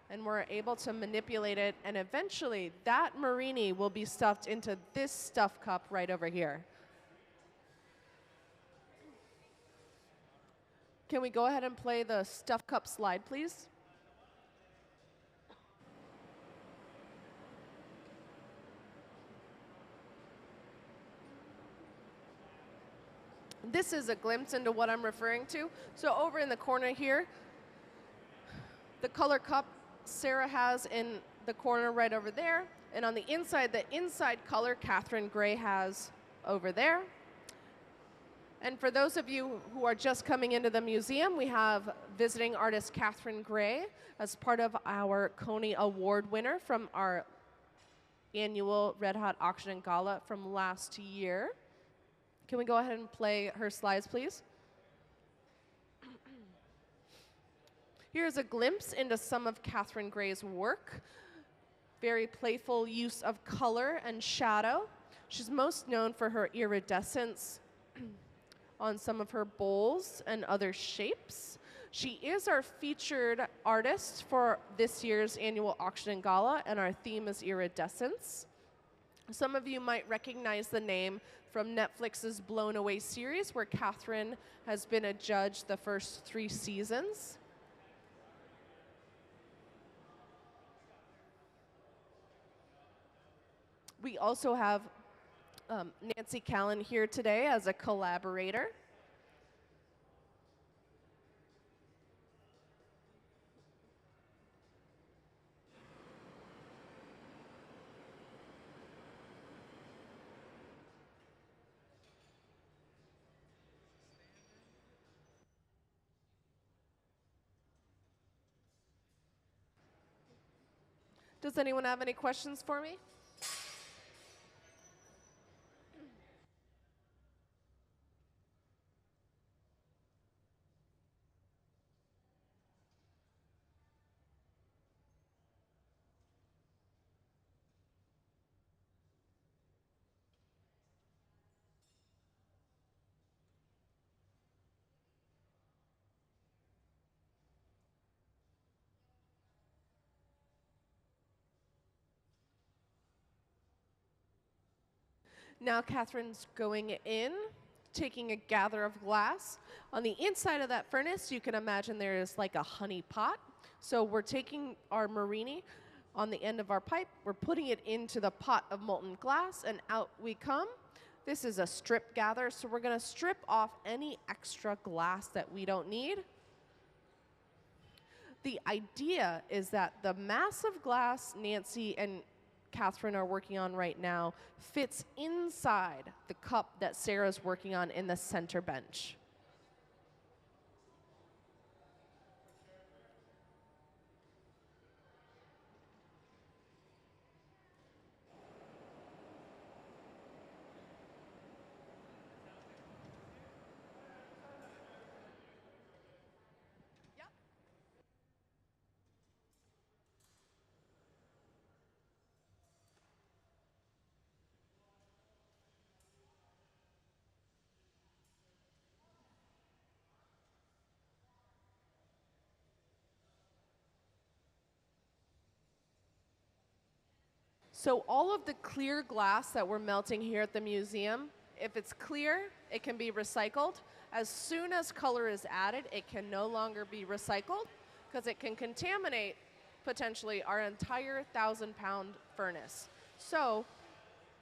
and we're able to manipulate it, and eventually that Marini will be stuffed into this stuff cup right over here. Can we go ahead and play the stuff cup slide, please? This is a glimpse into what I'm referring to. So over in the corner here, the color cup Sarah has in the corner right over there. And on the inside color Katherine Gray has over there. And for those of you who are just coming into the museum, we have visiting artist Katherine Gray as part of our Coney Award winner from our annual Red Hot Auction and Gala from last year. Can we go ahead and play her slides, please? Here's a glimpse into some of Katherine Gray's work. Very playful use of color and shadow. She's most known for her iridescence on some of her bowls and other shapes. She is our featured artist for this year's annual auction and gala, and our theme is iridescence. Some of you might recognize the name from Netflix's Blown Away series, where Katherine has been a judge the first 3 seasons. We also have Nancy Callan here today as a collaborator. Does anyone have any questions for me? Now Catherine's going in, taking a gather of glass. On the inside of that furnace, you can imagine there is like a honey pot. So we're taking our Marini on the end of our pipe, we're putting it into the pot of molten glass, and out we come. This is a strip gather, so we're gonna strip off any extra glass that we don't need. The idea is that the mass of glass Nancy and Katherine are working on right now fits inside the cup that Sarah's working on in the center bench. So all of the clear glass that we're melting here at the museum, if it's clear, it can be recycled. As soon as color is added, it can no longer be recycled because it can contaminate potentially our entire 1,000-pound furnace. So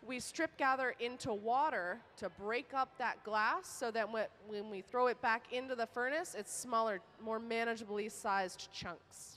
we strip gather into water to break up that glass so that when we throw it back into the furnace, it's smaller, more manageably sized chunks.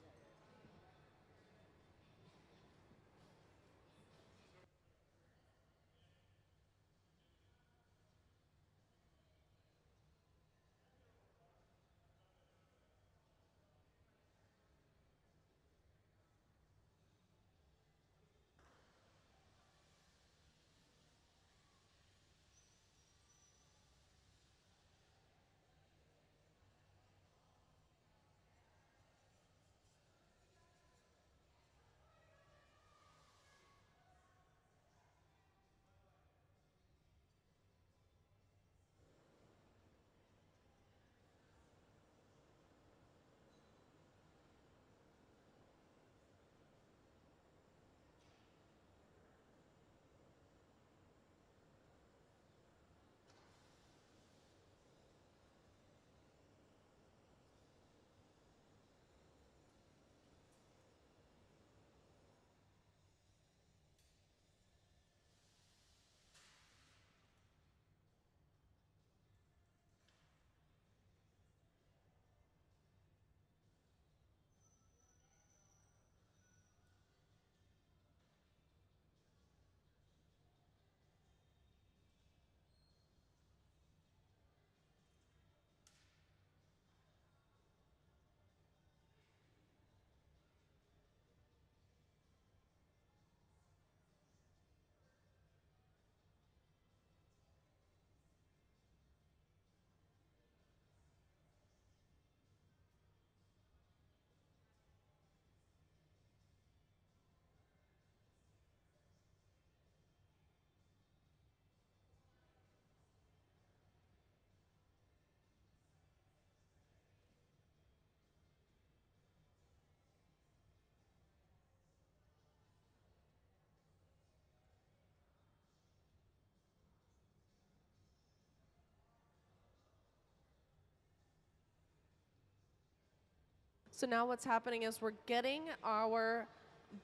So now what's happening is we're getting our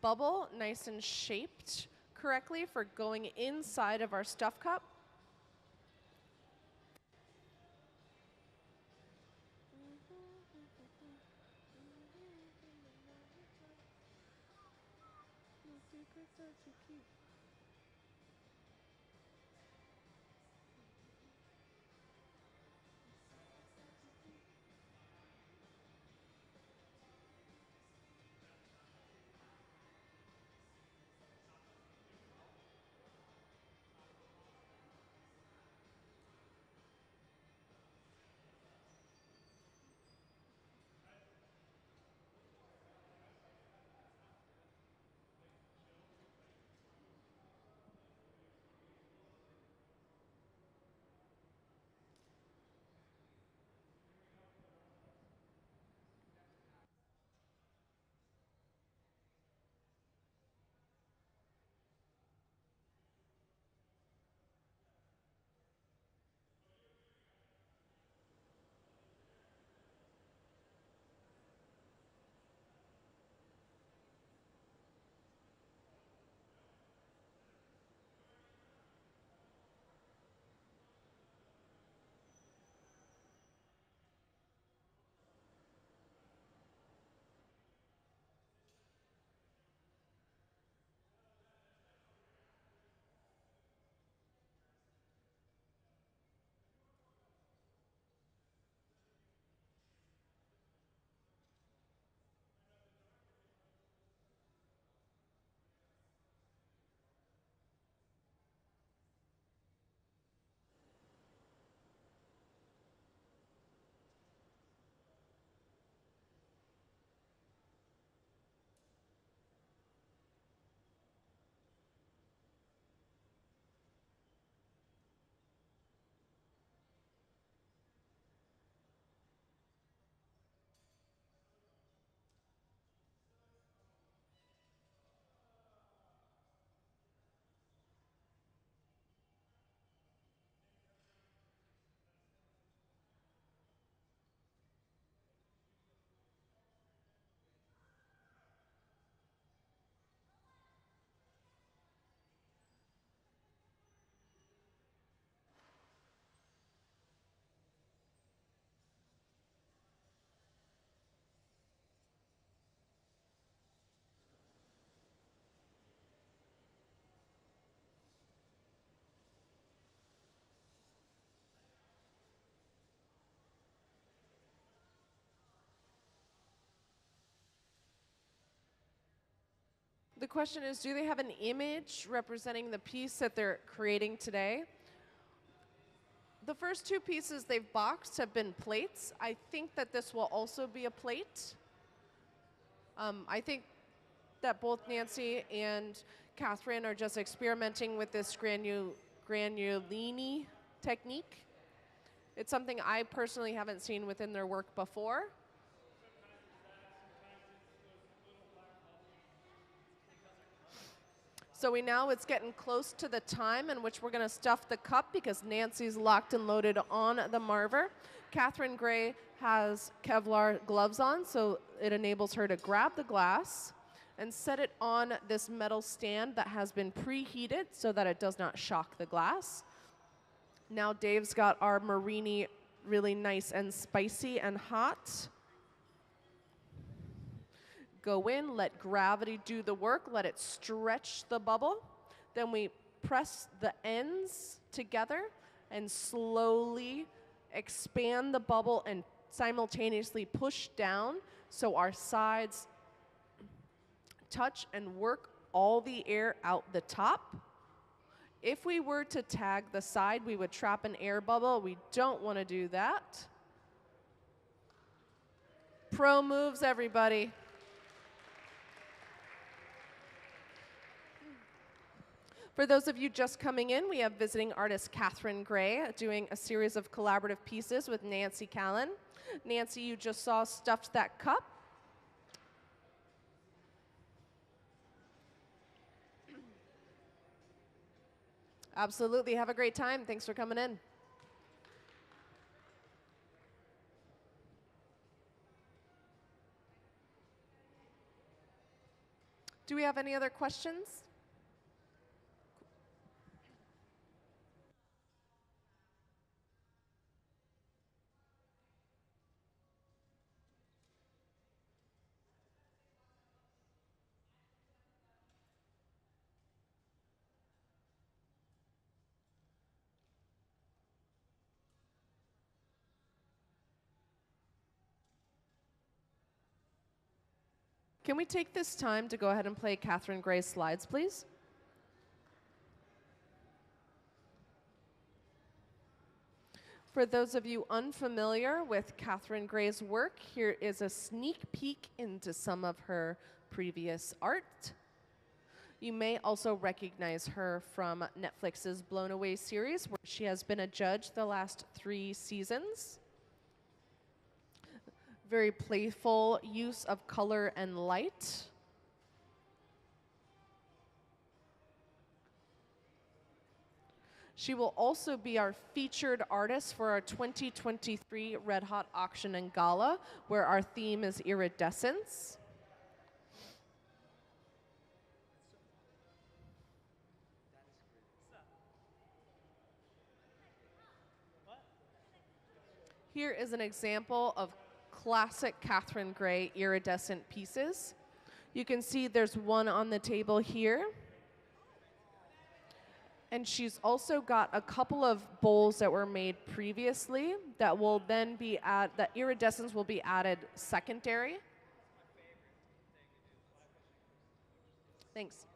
bubble nice and shaped correctly for going inside of our stuff cup. The question is, do they have an image representing the piece that they're creating today? The first two pieces they've boxed have been plates. I think that this will also be a plate. I think that both Nancy and Katherine are just experimenting with this granulini technique. It's something I personally haven't seen within their work before. So it's getting close to the time in which we're going to stuff the cup because Nancy's locked and loaded on the Marver. Katherine Gray has Kevlar gloves on, so it enables her to grab the glass and set it on this metal stand that has been preheated so that it does not shock the glass. Now Dave's got our Marini really nice and spicy and hot. Go in, let gravity do the work, let it stretch the bubble. Then we press the ends together and slowly expand the bubble and simultaneously push down so our sides touch and work all the air out the top. If we were to tag the side, we would trap an air bubble. We don't want to do that. Pro moves, everybody. For those of you just coming in, we have visiting artist Katherine Gray doing a series of collaborative pieces with Nancy Callan. Nancy, you just saw stuffed that cup. Absolutely. Have a great time. Thanks for coming in. Do we have any other questions? Can we take this time to go ahead and play Katherine Gray's slides, please? For those of you unfamiliar with Katherine Gray's work, here is a sneak peek into some of her previous art. You may also recognize her from Netflix's Blown Away series, where she has been a judge the last 3 seasons. Very playful use of color and light. She will also be our featured artist for our 2023 Red Hot Auction and Gala, where our theme is iridescence. Here is an example of classic Katherine Gray iridescent pieces. You can see there's one on the table here. And she's also got a couple of bowls that were made previously that will then be that iridescence will be added secondary. Thanks.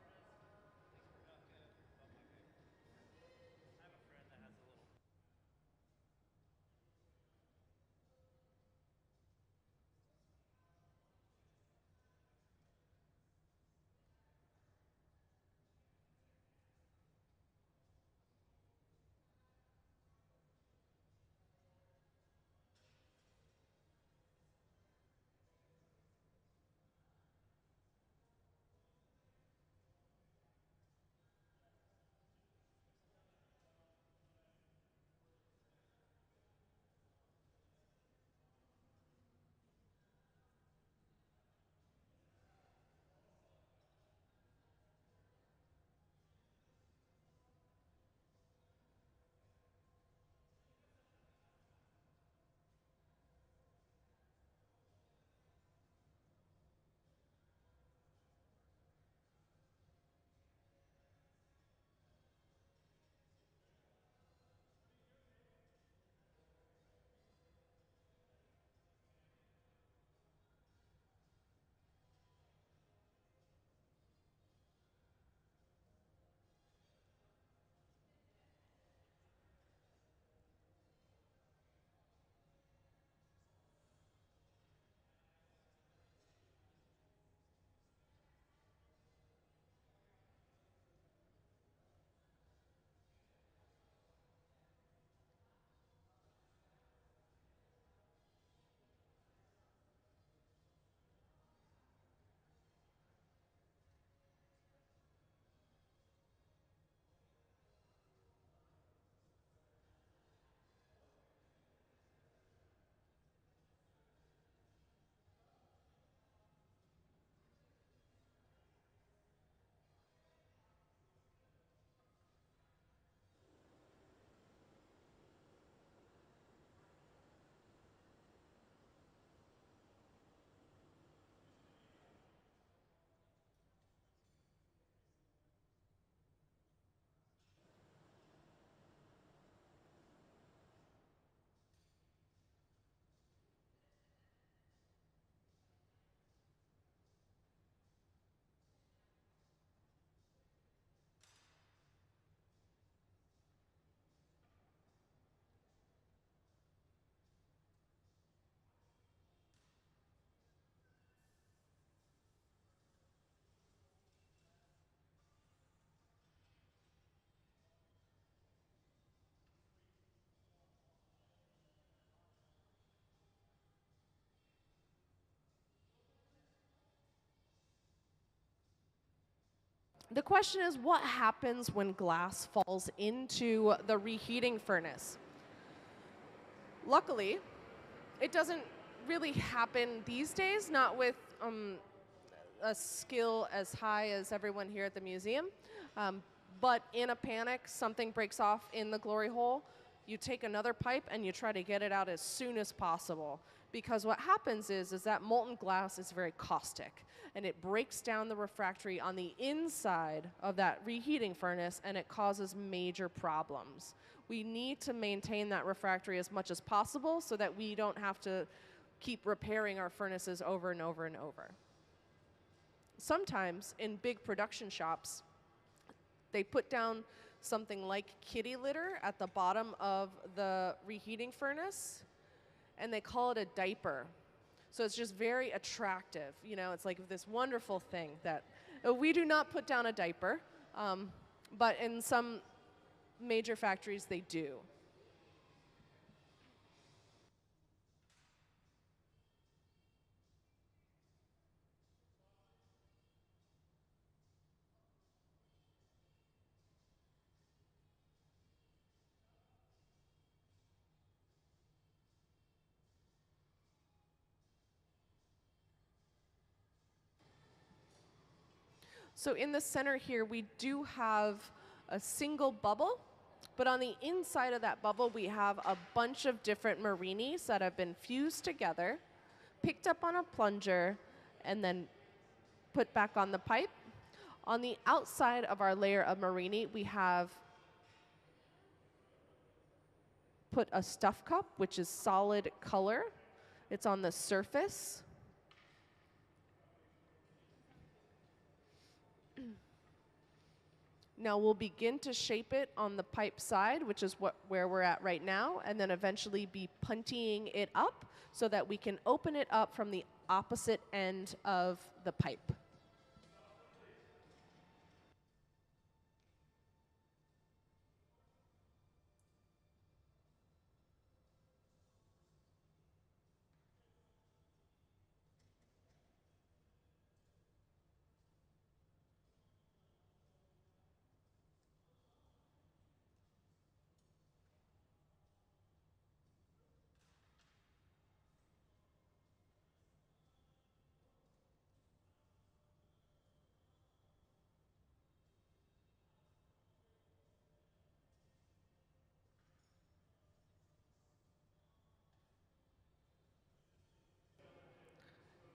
The question is, what happens when glass falls into the reheating furnace? Luckily, it doesn't really happen these days, not with a skill as high as everyone here at the museum. But in a panic, something breaks off in the glory hole. You take another pipe and you try to get it out as soon as possible. Because what happens is that molten glass is very caustic, and it breaks down the refractory on the inside of that reheating furnace, and it causes major problems. We need to maintain that refractory as much as possible so that we don't have to keep repairing our furnaces over and over and over. Sometimes in big production shops, they put down something like kitty litter at the bottom of the reheating furnace, and they call it a diaper. So it's just very attractive. You know, it's like this wonderful thing that we do not put down a diaper, but in some major factories they do. So in the center here, we do have a single bubble, but on the inside of that bubble, we have a bunch of different marinis that have been fused together, picked up on a plunger, and then put back on the pipe. On the outside of our layer of marini, we have put a stuff cup, which is solid color. It's on the surface. Now we'll begin to shape it on the pipe side, which is where we're at right now, and then eventually be puntying it up so that we can open it up from the opposite end of the pipe.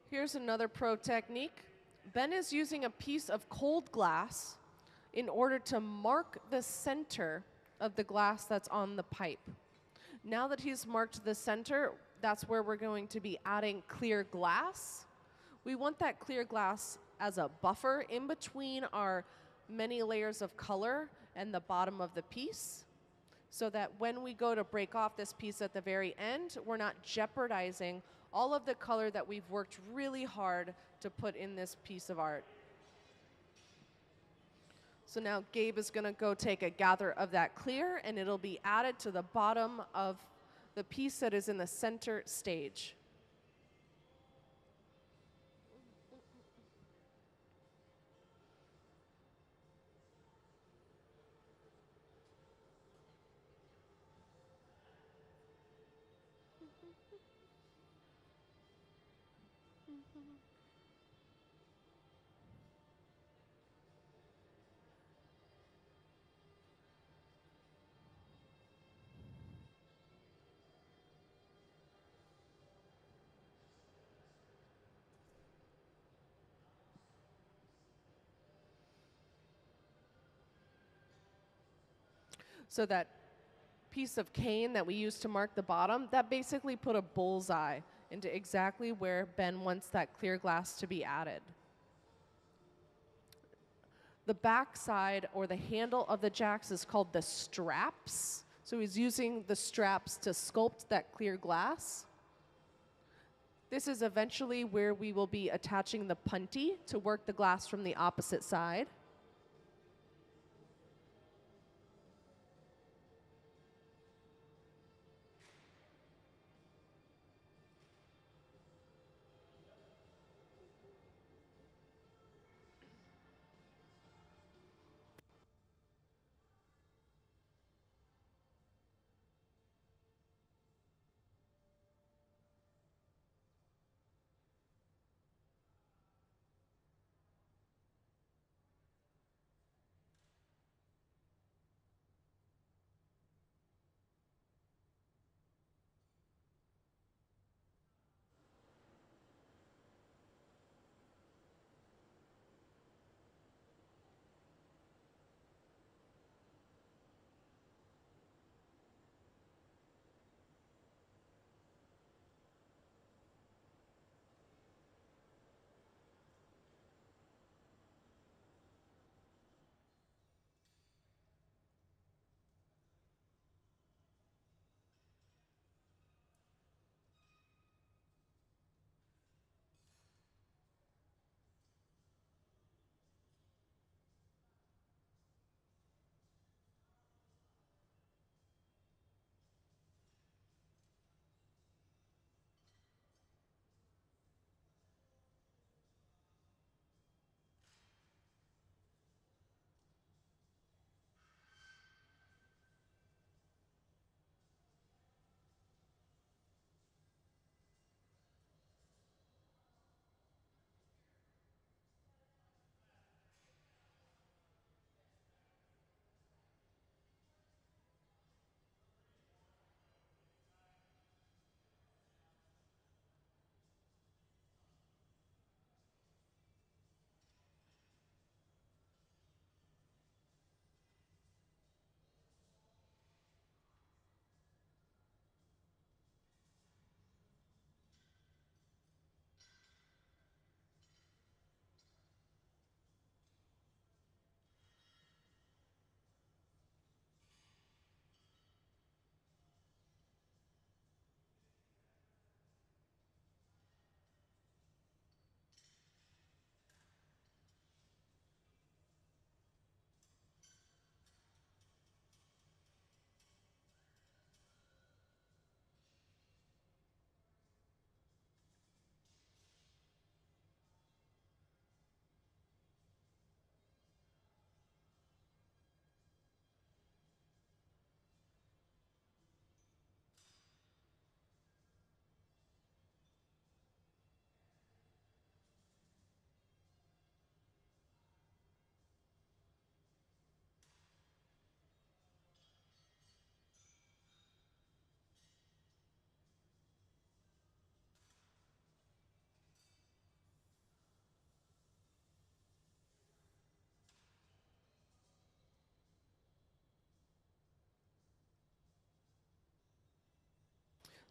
Here's another pro technique. Ben is using a piece of cold glass in order to mark the center of the glass that's on the pipe. Now that he's marked the center, that's where we're going to be adding clear glass. We want that clear glass as a buffer in between our many layers of color and the bottom of the piece, so that when we go to break off this piece at the very end, we're not jeopardizing all of the color that we've worked really hard to put in this piece of art. So now Gabe is going to go take a gather of that clear, and it'll be added to the bottom of the piece that is in the center stage. So that piece of cane that we used to mark the bottom, that basically put a bullseye into exactly where Ben wants that clear glass to be added. The back side or the handle of the jacks is called the straps. So he's using the straps to sculpt that clear glass. This is eventually where we will be attaching the punty to work the glass from the opposite side.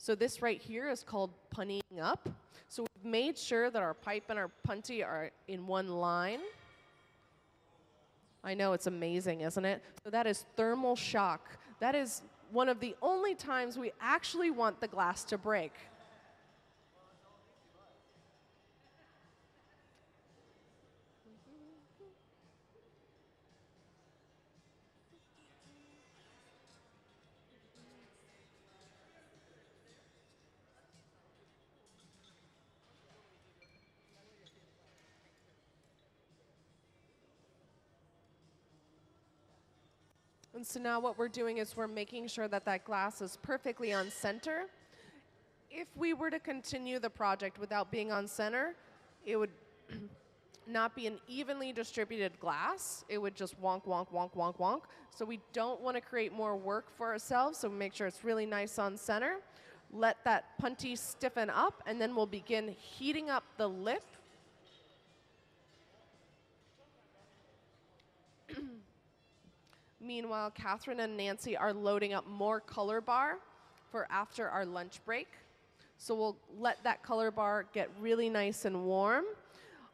So this right here is called puntying up. So we've made sure that our pipe and our punty are in one line. I know, it's amazing, isn't it? So that is thermal shock. That is one of the only times we actually want the glass to break. And so now what we're doing is we're making sure that that glass is perfectly on center. If we were to continue the project without being on center, it would not be an evenly distributed glass. It would just wonk, wonk, wonk, wonk, wonk. So we don't want to create more work for ourselves, so make sure it's really nice on center. Let that punty stiffen up, and then we'll begin heating up the lip. Meanwhile, Catherine and Nancy are loading up more color bar for after our lunch break. So we'll let that color bar get really nice and warm.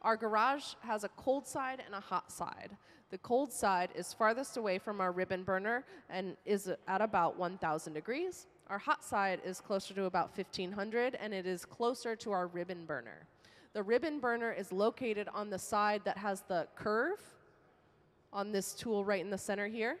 Our garage has a cold side and a hot side. The cold side is farthest away from our ribbon burner and is at about 1,000 degrees. Our hot side is closer to about 1,500, and it is closer to our ribbon burner. The ribbon burner is located on the side that has the curve on this tool right in the center here.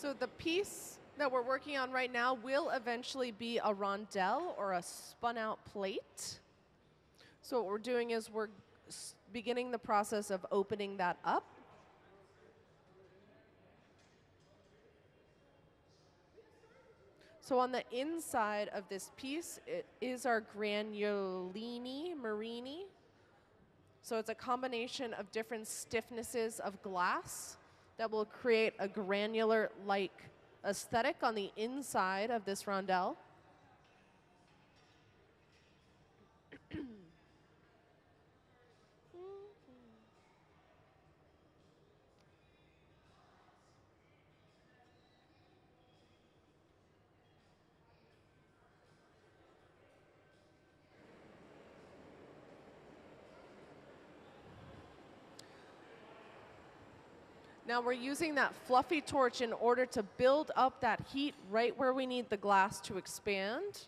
So the piece that we're working on right now will eventually be a rondelle or a spun out plate. So what we're doing is we're beginning the process of opening that up. So on the inside of this piece, it is our granulini marini. So it's a combination of different stiffnesses of glass that will create a granular-like aesthetic on the inside of this rondelle. Now we're using that fluffy torch in order to build up that heat right where we need the glass to expand.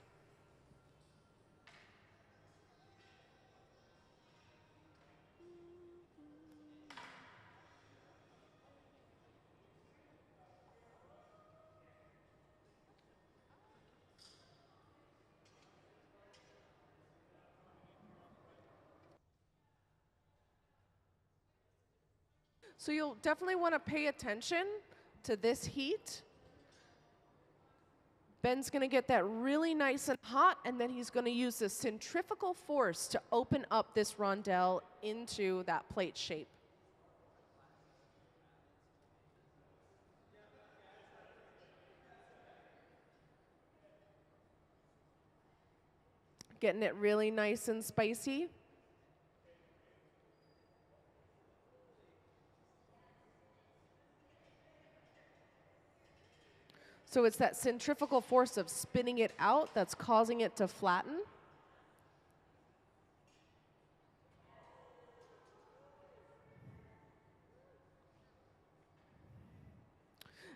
So you'll definitely want to pay attention to this heat. Ben's going to get that really nice and hot, and then he's going to use the centrifugal force to open up this rondelle into that plate shape. Getting it really nice and spicy. So it's that centrifugal force of spinning it out that's causing it to flatten.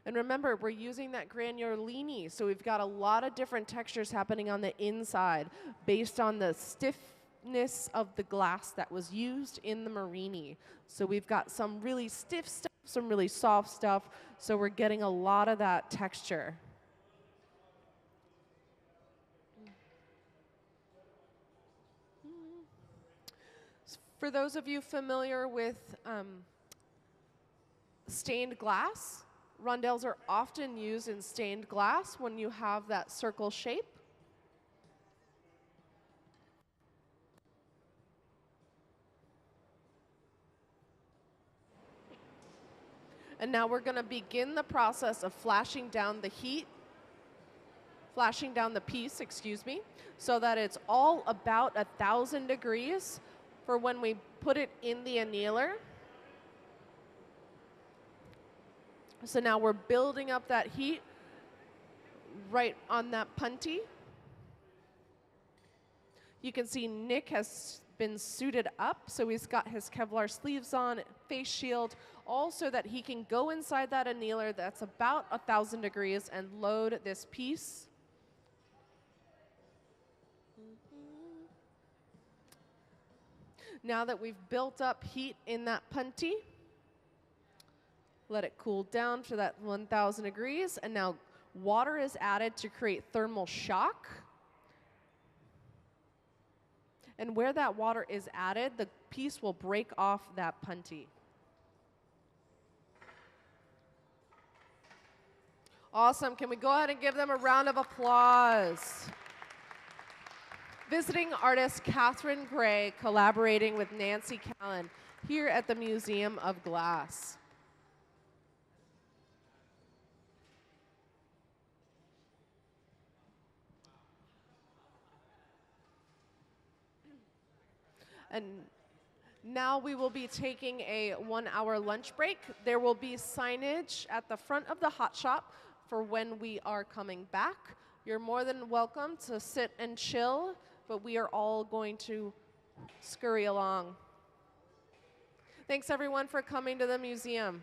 And remember, we're using that granulini, so we've got a lot of different textures happening on the inside based on the stiffness of the glass that was used in the marini. So we've got some really stiff stuff, some really soft stuff, so we're getting a lot of that texture. For those of you familiar with stained glass, rondelles are often used in stained glass when you have that circle shape. And now we're going to begin the process of flashing down the piece, excuse me, so that it's all about 1,000 degrees for when we put it in the annealer. So now we're building up that heat right on that punty. You can see Nick has been suited up, so he's got his Kevlar sleeves on, face shield, all so that he can go inside that annealer that's about 1,000 degrees and load this piece. Now that we've built up heat in that punty, let it cool down to that 1,000 degrees, and now water is added to create thermal shock. And where that water is added, the piece will break off that punty. Awesome. Can we go ahead and give them a round of applause? Visiting artist Katherine Gray collaborating with Nancy Callan here at the Museum of Glass. And now we will be taking a 1-hour lunch break. There will be signage at the front of the hot shop for when we are coming back. You're more than welcome to sit and chill, but we are all going to scurry along. Thanks everyone for coming to the museum.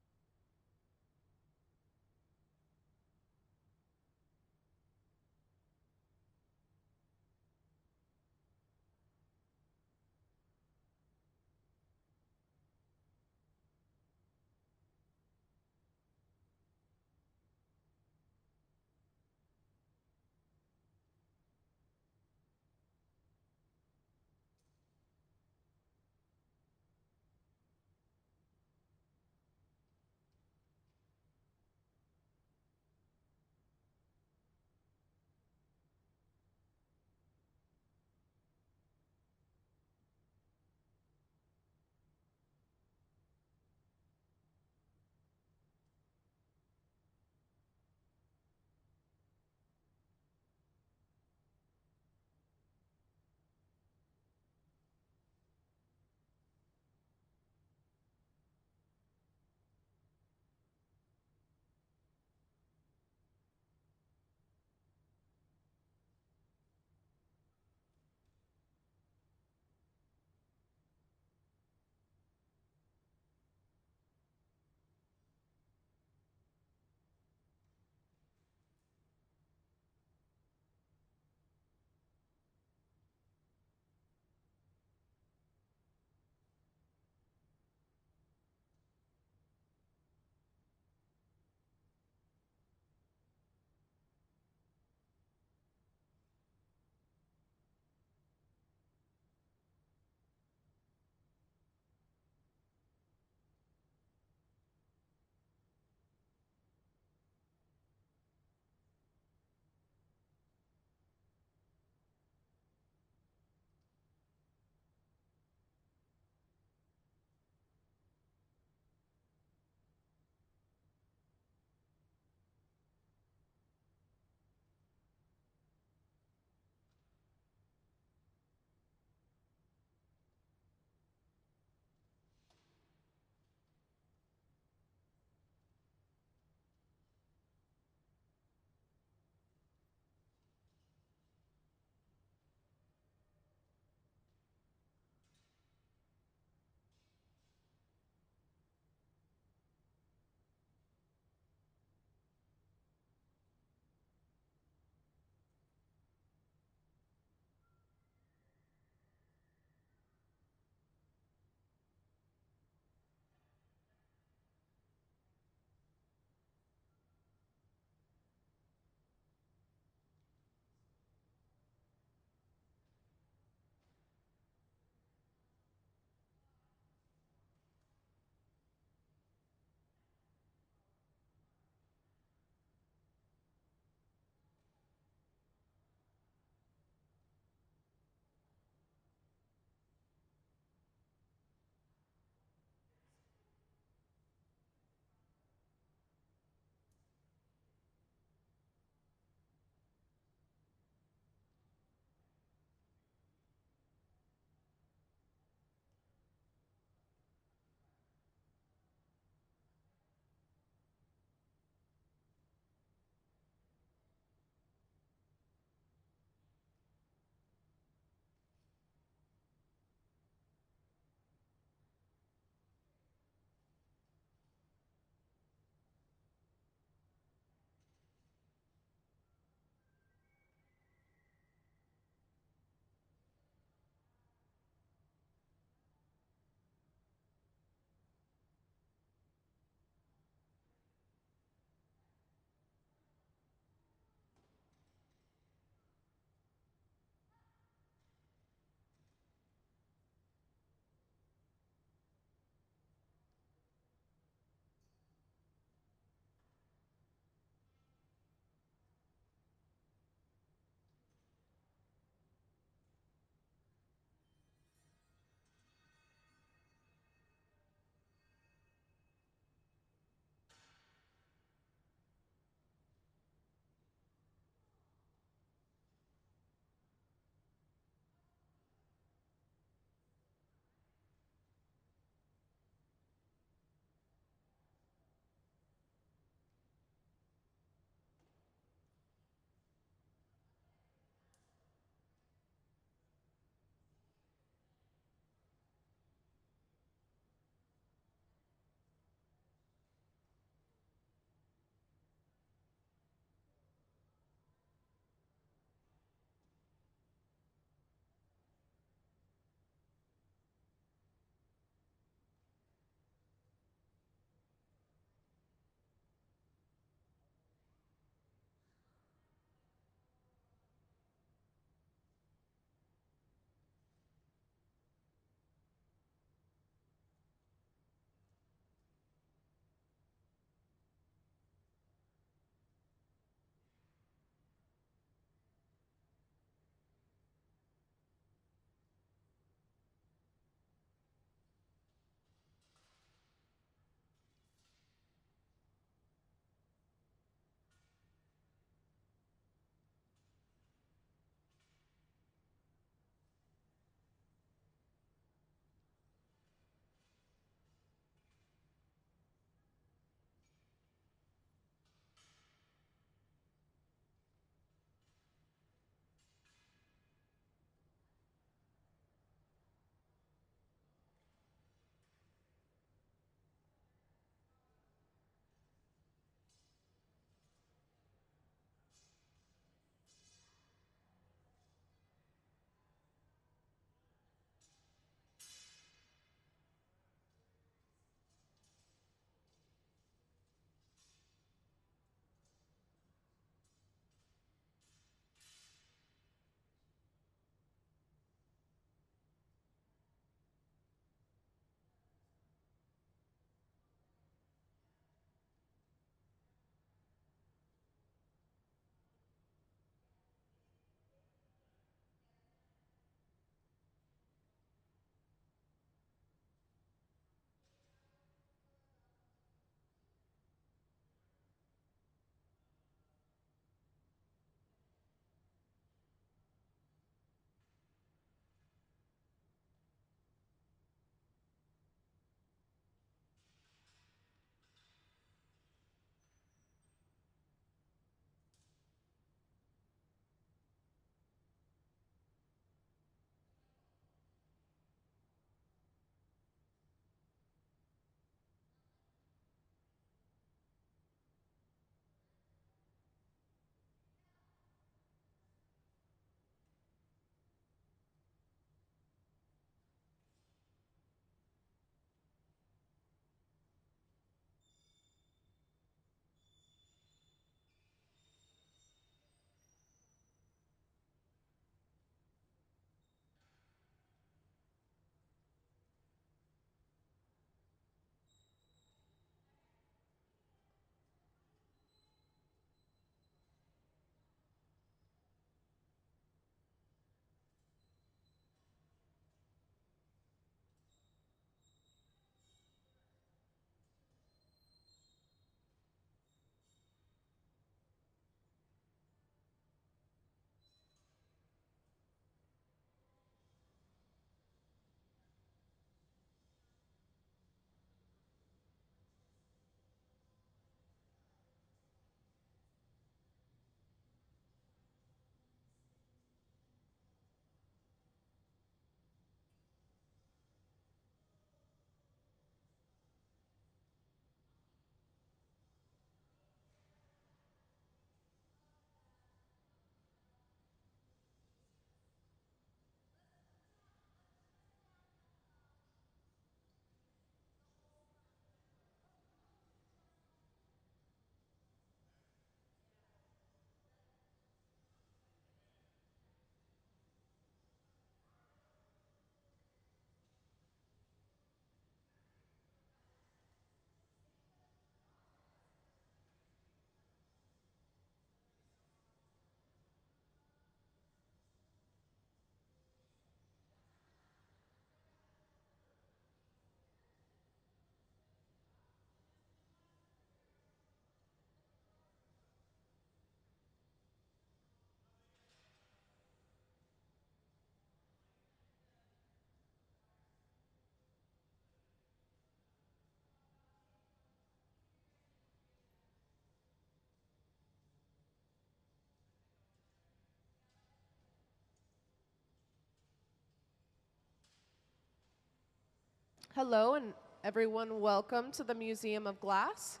Hello, and everyone, welcome to the Museum of Glass.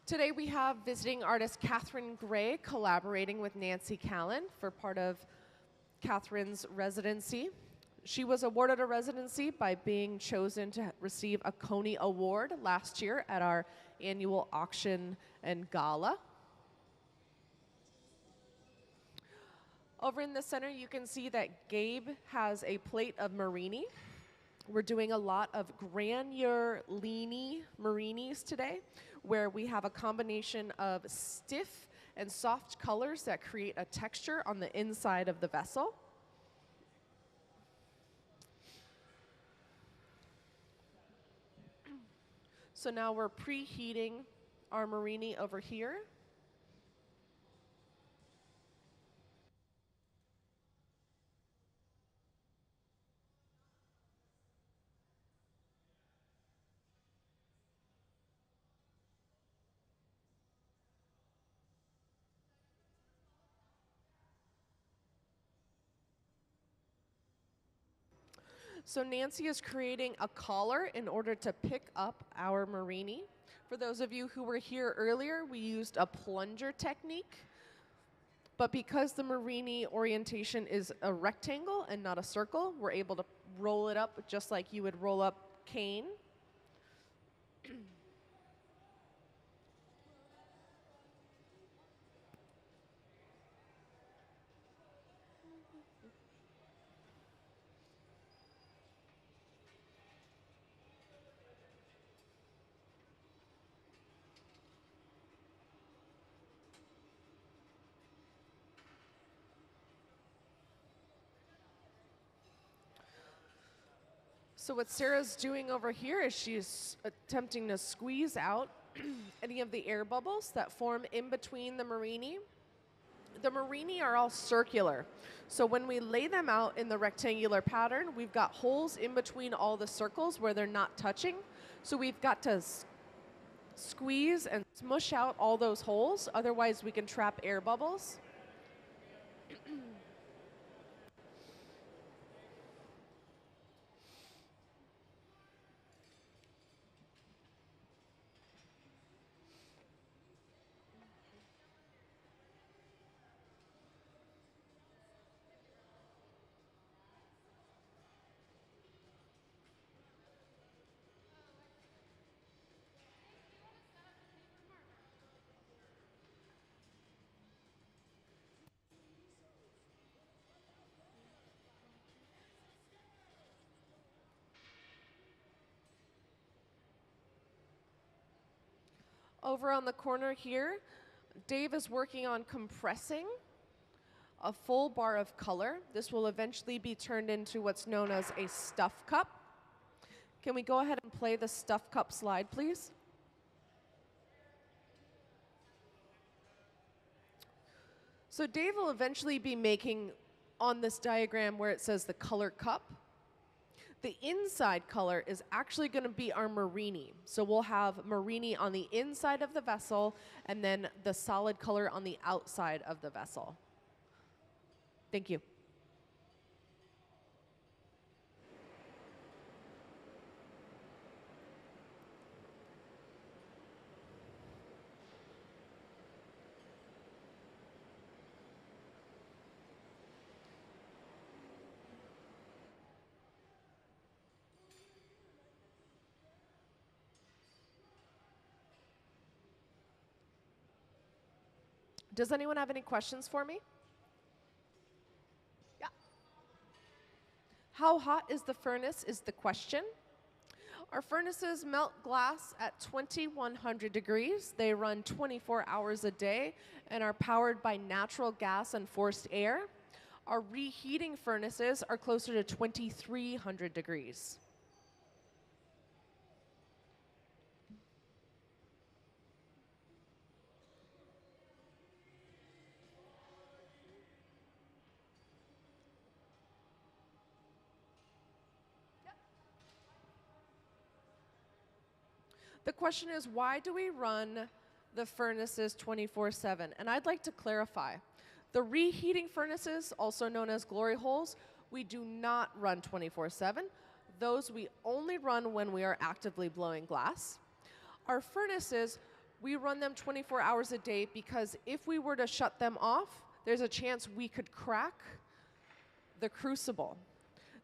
Today we have visiting artist Katherine Gray collaborating with Nancy Callan for part of Katherine's residency. She was awarded a residency by being chosen to receive a Coney Award last year at our annual auction and gala. Over in the center, you can see that Gabe has a plate of Marini. We're doing a lot of granular leany Marinis today, where we have a combination of stiff and soft colors that create a texture on the inside of the vessel. So now we're preheating our Marini over here. So Nancy is creating a collar in order to pick up our Marini. For those of you who were here earlier, we used a plunger technique. But because the Marini orientation is a rectangle and not a circle, we're able to roll it up just like you would roll up cane. So what Sarah's doing over here is she's attempting to squeeze out any of the air bubbles that form in between the Marini. The Marini are all circular. So when we lay them out in the rectangular pattern, we've got holes in between all the circles where they're not touching. So we've got to squeeze and smush out all those holes. Otherwise, we can trap air bubbles. Over on the corner here, Dave is working on compressing a full bar of color. This will eventually be turned into what's known as a stuff cup. Can we go ahead and play the stuff cup slide, please? So Dave will eventually be making, on this diagram where it says the color cup, the inside color is actually going to be our Marini. So we'll have Marini on the inside of the vessel and then the solid color on the outside of the vessel. Thank you. Does anyone have any questions for me? Yeah. How hot is the furnace is the question. Our furnaces melt glass at 2100 degrees. They run 24 hours a day and are powered by natural gas and forced air. Our reheating furnaces are closer to 2300 degrees. The question is, why do we run the furnaces 24/7? And I'd like to clarify. The reheating furnaces, also known as glory holes, we do not run 24/7. those we only run when we are actively blowing glass. Our furnaces, we run them 24 hours a day because if we were to shut them off, there's a chance we could crack the crucible.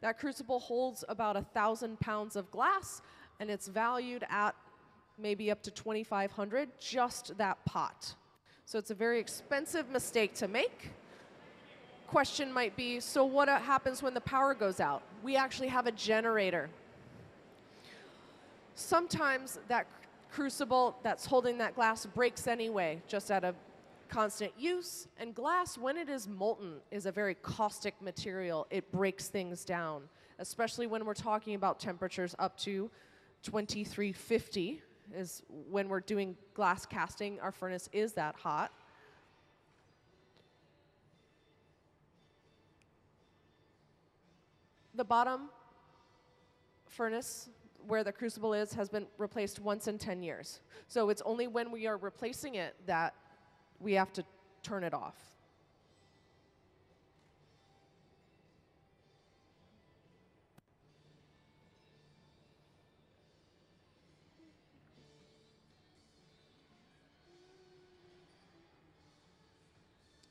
That crucible holds about 1,000 pounds of glass, and it's valued at maybe up to $2,500, just that pot. So it's a very expensive mistake to make. Question might be, so what happens when the power goes out? We actually have a generator. Sometimes that crucible that's holding that glass breaks anyway, just out of constant use. And glass, when it is molten, is a very caustic material. It breaks things down, especially when we're talking about temperatures up to 2350 is when we're doing glass casting. Our furnace is that hot. The bottom furnace where the crucible is has been replaced once in 10 years. So it's only when we are replacing it that we have to turn it off.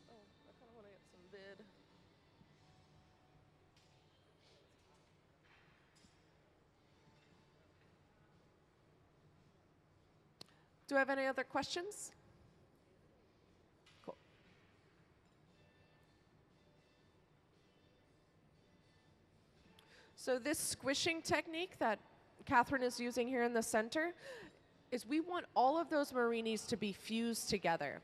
Oh, I kind of want to get some vid. Do I have any other questions? Cool. So this squishing technique that Katherine is using here in the center is we want all of those marinis to be fused together.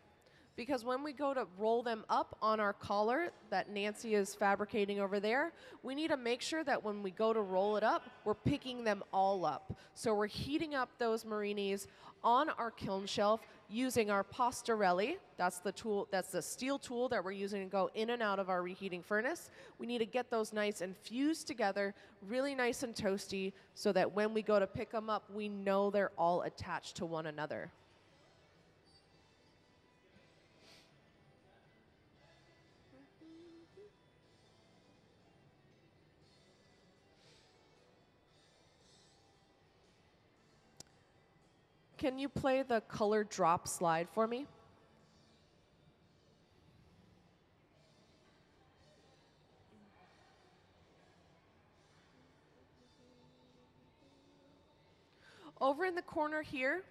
Because when we go to roll them up on our collar that Nancy is fabricating over there, we need to make sure that when we go to roll it up, we're picking them all up. So we're heating up those marinis on our kiln shelf using our pastorelli. That's the tool, that's the steel tool that we're using to go in and out of our reheating furnace. We need to get those nice and fused together, really nice and toasty, so that when we go to pick them up, we know they're all attached to one another. Can you play the color drop slide for me? Over in the corner here,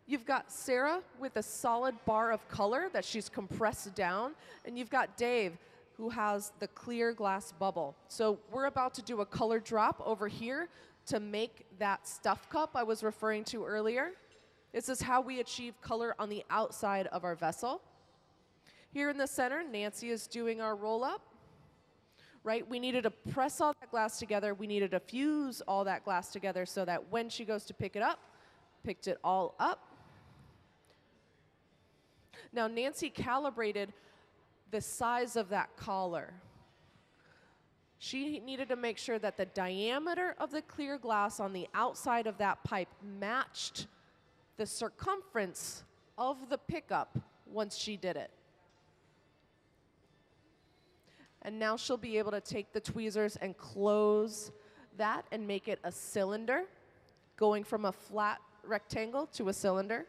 you've got Sarah with a solid bar of color that she's compressed down, and you've got Dave who has the clear glass bubble. So we're about to do a color drop over here to make that stuff cup I was referring to earlier. This is how we achieve color on the outside of our vessel. Here in the center, Nancy is doing our roll up. Right? We needed to press all that glass together. We needed to fuse all that glass together so that when she goes to pick it up, picked it all up. Now Nancy calibrated the size of that collar. She needed to make sure that the diameter of the clear glass on the outside of that pipe matched the circumference of the pickup once she did it. And now she'll be able to take the tweezers and close that and make it a cylinder, going from a flat rectangle to a cylinder.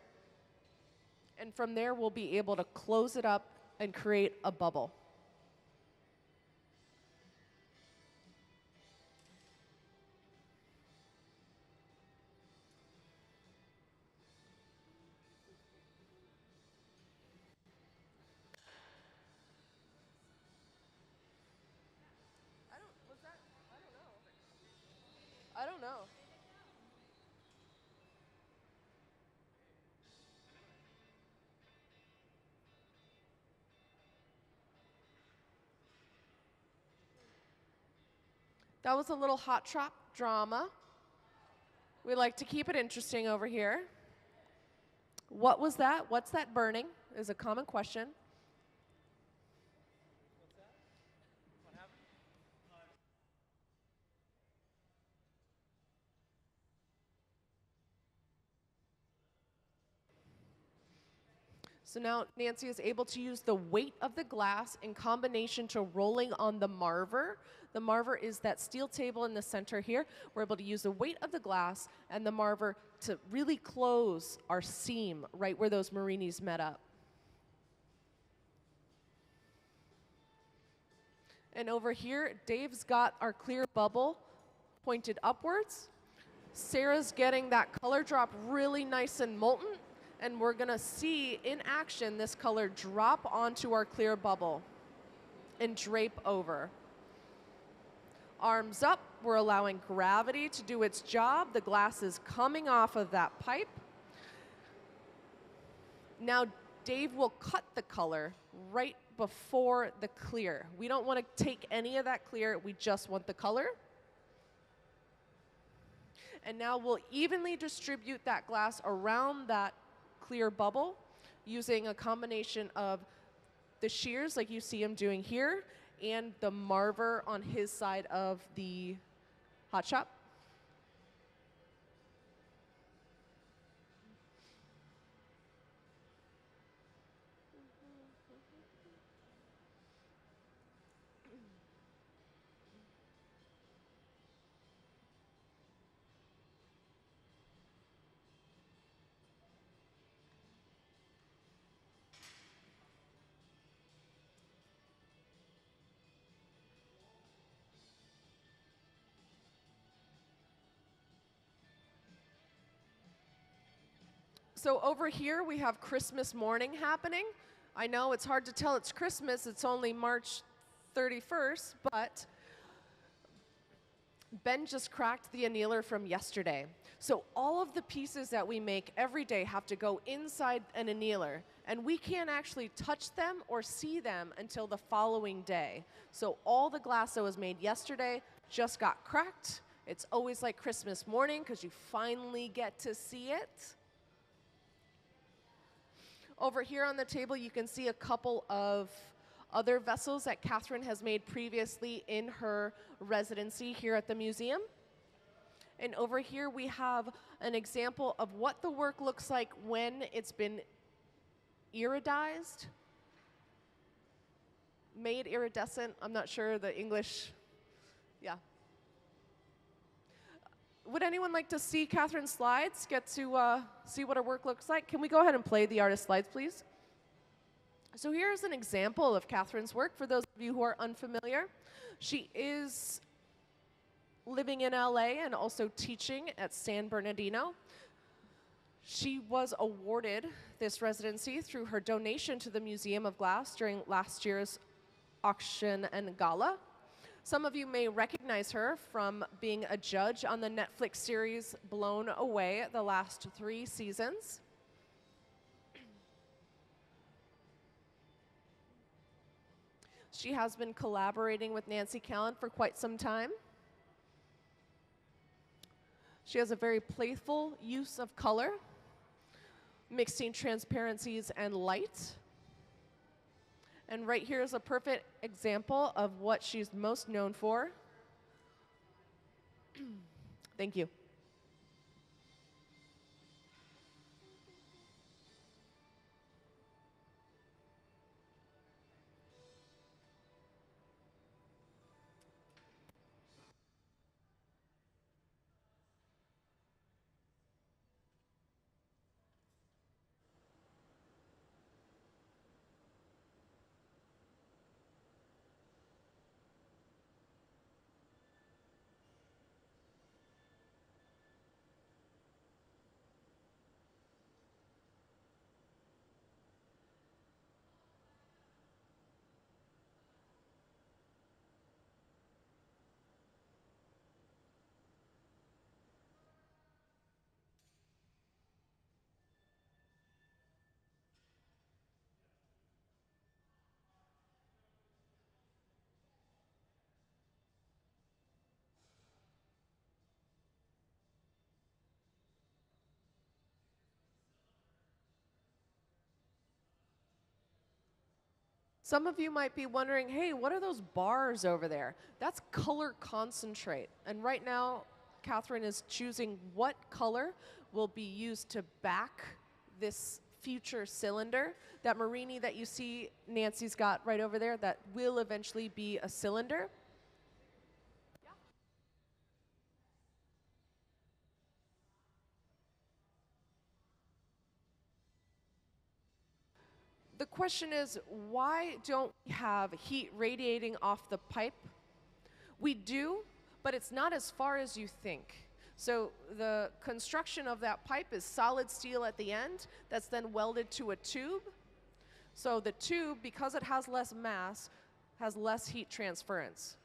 And from there, we'll be able to close it up and create a bubble. I don't know. That was a little hot trap drama. We like to keep it interesting over here. What was that? What's that burning? Is a common question. So now Nancy is able to use the weight of the glass in combination to rolling on the marver The marver is that steel table in the center here. We're able to use the weight of the glass and the marver to really close our seam right where those Marinis met up. And over here, Dave's got our clear bubble pointed upwards. Sarah's getting that color drop really nice and molten, and we're gonna see in action this color drop onto our clear bubble and drape over. Arms up, we're allowing gravity to do its job. The glass is coming off of that pipe. Now Dave will cut the color right before the clear. We don't want to take any of that clear, we just want the color. And now we'll evenly distribute that glass around that clear bubble using a combination of the shears like you see him doing here and the marver on his side of the hot shop. So over here we have Christmas morning happening. I know it's hard to tell it's Christmas, it's only March 31st, but Ben just cracked the annealer from yesterday. So all of the pieces that we make every day have to go inside an annealer, and we can't actually touch them or see them until the following day. So all the glass that was made yesterday just got cracked. It's always like Christmas morning because you finally get to see it. Over here on the table, you can see a couple of other vessels that Katherine has made previously in her residency here at the museum. And over here, we have an example of what the work looks like when it's been iridized, made iridescent. I'm not sure the English, yeah. Would anyone like to see Katherine's slides, get to see what her work looks like? Can we go ahead and play the artist slides, please? So here's an example of Katherine's work for those of you who are unfamiliar. She is living in LA and also teaching at San Bernardino. She was awarded this residency through her donation to the Museum of Glass during last year's auction and gala. Some of you may recognize her from being a judge on the Netflix series Blown Away the last 3 seasons. She has been collaborating with Nancy Callan for quite some time. She has a very playful use of color, mixing transparencies and light. And right here is a perfect example of what she's most known for. Thank you. Some of you might be wondering, hey, what are those bars over there? That's color concentrate. And right now, Katherine is choosing what color will be used to back this future cylinder. That Marini that you see Nancy's got right over there, that will eventually be a cylinder. The question is, why don't we have heat radiating off the pipe? We do, but it's not as far as you think. So the construction of that pipe is solid steel at the end that's then welded to a tube. So the tube, because it has less mass, has less heat transference.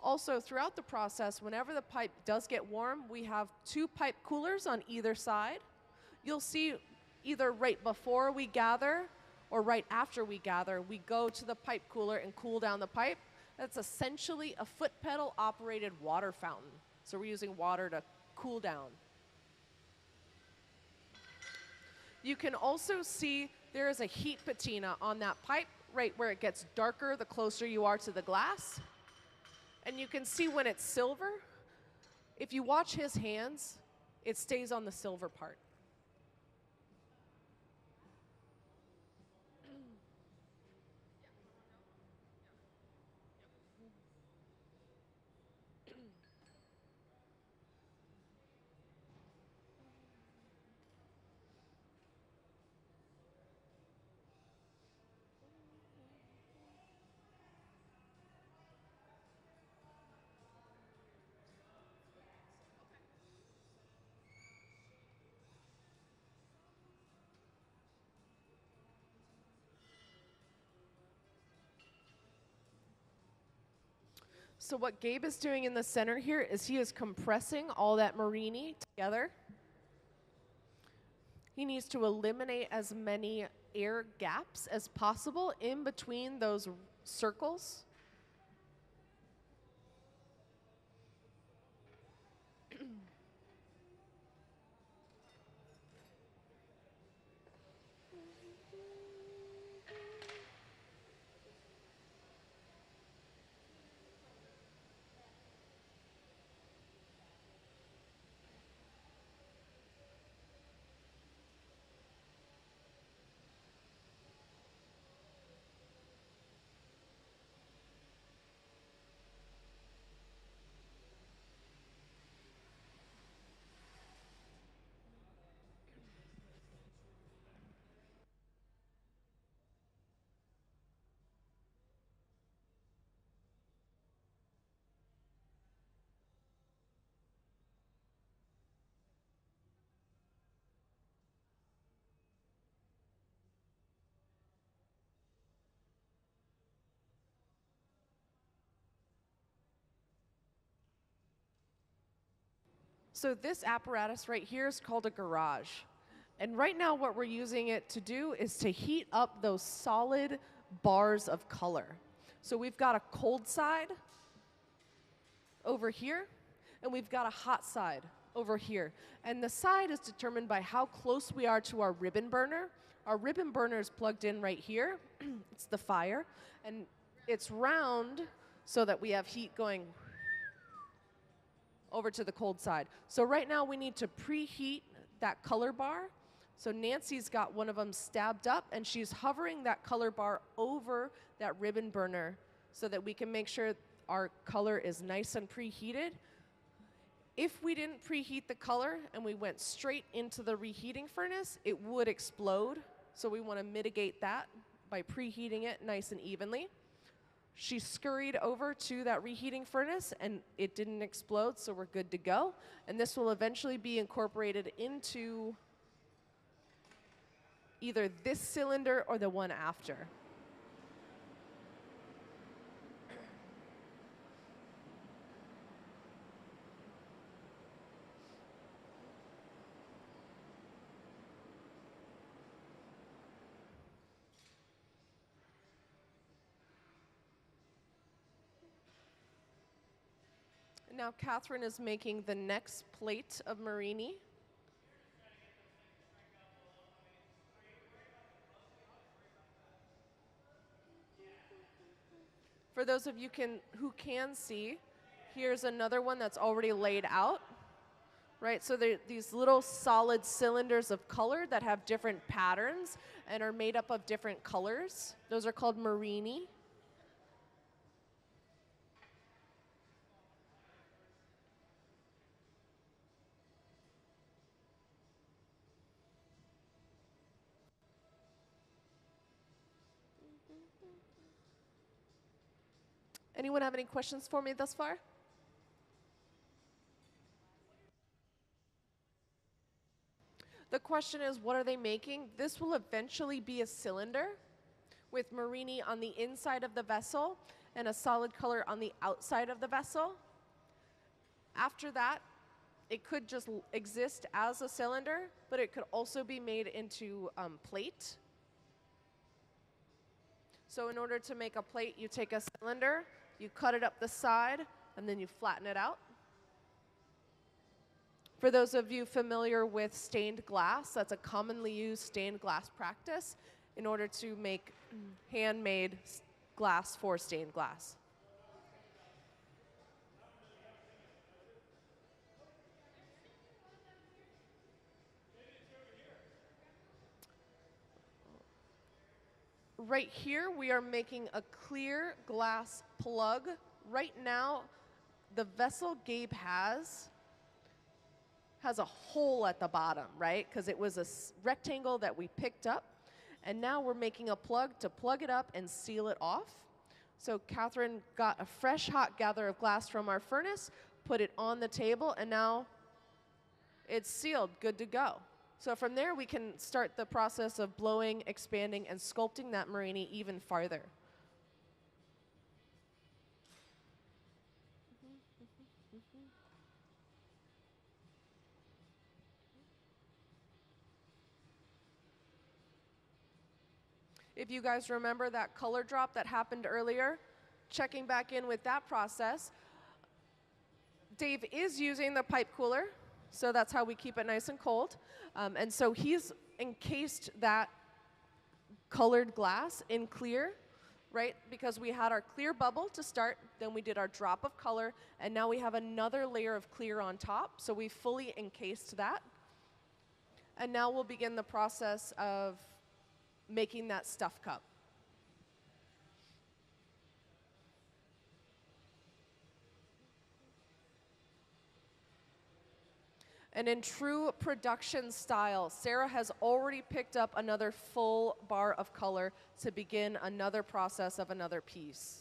Also, throughout the process, whenever the pipe does get warm, we have 2 pipe coolers on either side. You'll see either right before we gather or right after we gather, we go to the pipe cooler and cool down the pipe. That's essentially a foot pedal operated water fountain. So we're using water to cool down. You can also see there is a heat patina on that pipe right where it gets darker the closer you are to the glass. And you can see when it's silver, if you watch his hands, it stays on the silver part. So what Gabe is doing in the center here is he is compressing all that marini together. He needs to eliminate as many air gaps as possible in between those circles. So this apparatus right here is called a garage. And right now what we're using it to do is to heat up those solid bars of color. So we've got a cold side over here, and we've got a hot side over here. And the side is determined by how close we are to our ribbon burner. Our ribbon burner is plugged in right here. It's the fire. And it's round so that we have heat going over to the cold side. So right now we need to preheat that color bar. So Nancy's got one of them stabbed up, and she's hovering that color bar over that ribbon burner so that we can make sure our color is nice and preheated. If we didn't preheat the color and we went straight into the reheating furnace, it would explode. So we want to mitigate that by preheating it nice and evenly. She scurried over to that reheating furnace and it didn't explode, so we're good to go. And this will eventually be incorporated into either this cylinder or the one after. Now Katherine is making the next plate of marini. For those of you who can see, here's another one that's already laid out. Right, so these little solid cylinders of color that have different patterns and are made up of different colors. Those are called marini. Anyone have any questions for me thus far? The question is, what are they making? This will eventually be a cylinder with Marini on the inside of the vessel and a solid color on the outside of the vessel. After that, it could just exist as a cylinder, but it could also be made into plate. So in order to make a plate, you take a cylinder, you cut it up the side, and then you flatten it out. For those of you familiar with stained glass, that's a commonly used stained glass practice in order to make handmade glass for stained glass. Right here, we are making a clear glass plug. Right now, the vessel Gabe has a hole at the bottom, right? Because it was a rectangle that we picked up. And now we're making a plug to plug it up and seal it off. So Katherine got a fresh hot gather of glass from our furnace, put it on the table, and now it's sealed, good to go. So from there, we can start the process of blowing, expanding, and sculpting that Marini even farther. If you guys remember that color drop that happened earlier, checking back in with that process, Dave is using the pipe cooler, so that's how we keep it nice and cold. And so he's encased that colored glass in clear, right? Because we had our clear bubble to start, then we did our drop of color, and now we have another layer of clear on top, so we fully encased that. And now we'll begin the process of making that stuff cup. And in true production style, Sarah has already picked up another full bar of color to begin another process of another piece.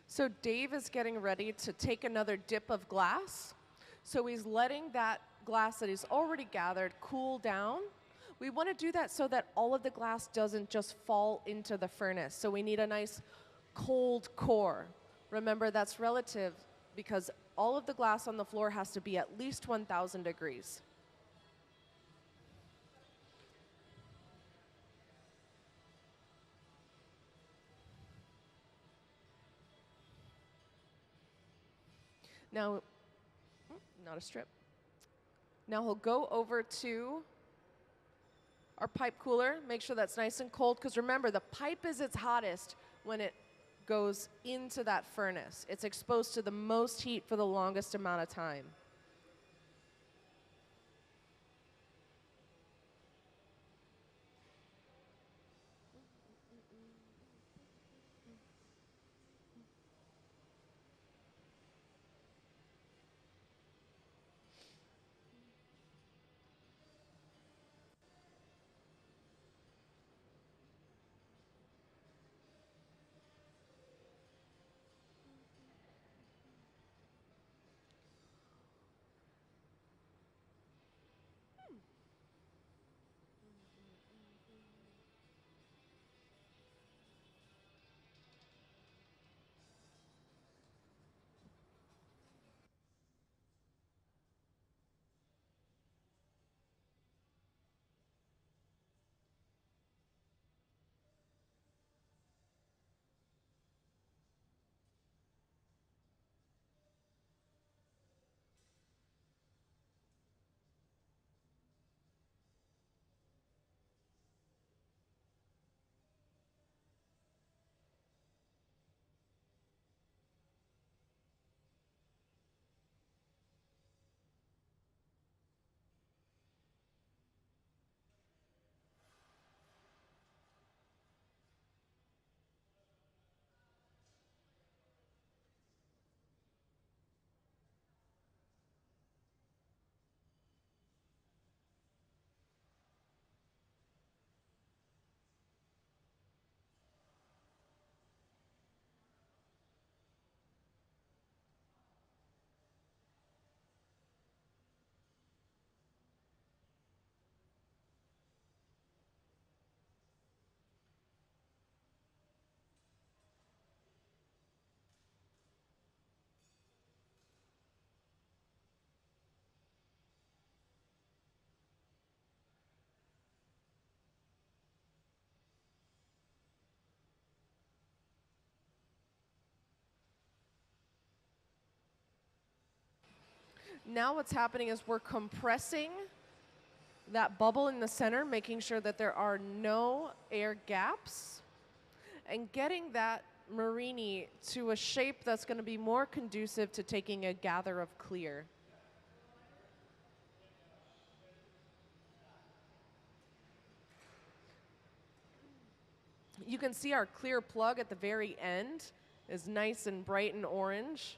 So Dave is getting ready to take another dip of glass. So he's letting that glass that he's already gathered cool down. We want to do that so that all of the glass doesn't just fall into the furnace. So we need a nice cold core. Remember, that's relative because all of the glass on the floor has to be at least 1,000 degrees. Now, not a strip. Now he'll go over to our pipe cooler, make sure that's nice and cold, because remember, the pipe is its hottest when it goes into that furnace. It's exposed to the most heat for the longest amount of time. Now what's happening is we're compressing that bubble in the center, making sure that there are no air gaps, and getting that Marini to a shape that's going to be more conducive to taking a gather of clear. You can see our clear plug at the very end is nice and bright and orange.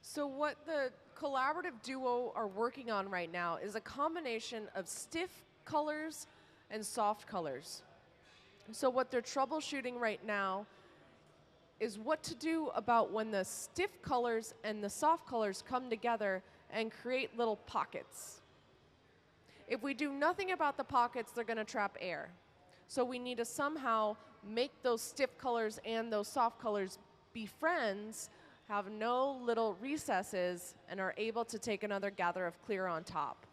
So what the collaborative duo are working on right now is a combination of stiff colors and soft colors. So what they're troubleshooting right now is what to do about when the stiff colors and the soft colors come together and create little pockets. If we do nothing about the pockets, they're going to trap air. So we need to somehow make those stiff colors and those soft colors be friends, have no little recesses, and are able to take another gather of clear on top.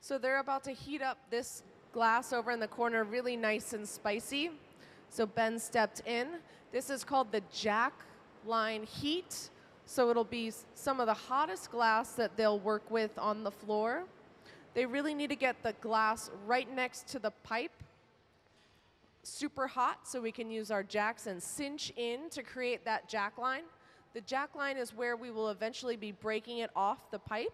So they're about to heat up this glass over in the corner really nice and spicy. So Ben stepped in. This is called the jack line heat. So it'll be some of the hottest glass that they'll work with on the floor. They really need to get the glass right next to the pipe, super hot, so we can use our jacks and cinch in to create that jack line. The jack line is where we will eventually be breaking it off the pipe.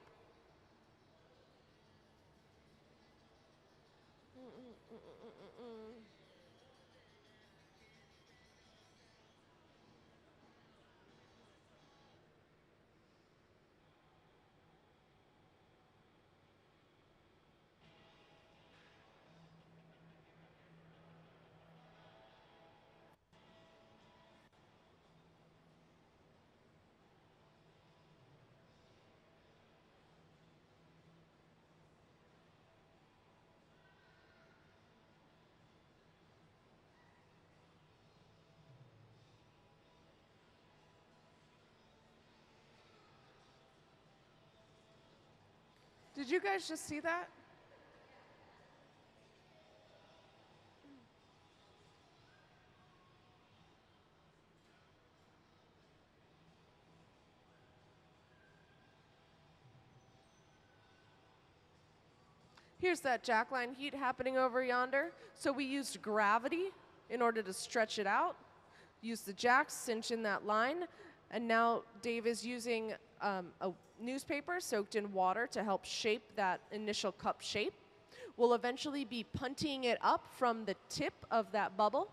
Did you guys just see that? Here's that jackline heat happening over yonder. So we used gravity in order to stretch it out. Use the jacks, cinch in that line. And now Dave is using a newspaper soaked in water to help shape that initial cup shape. We'll eventually be punting it up from the tip of that bubble.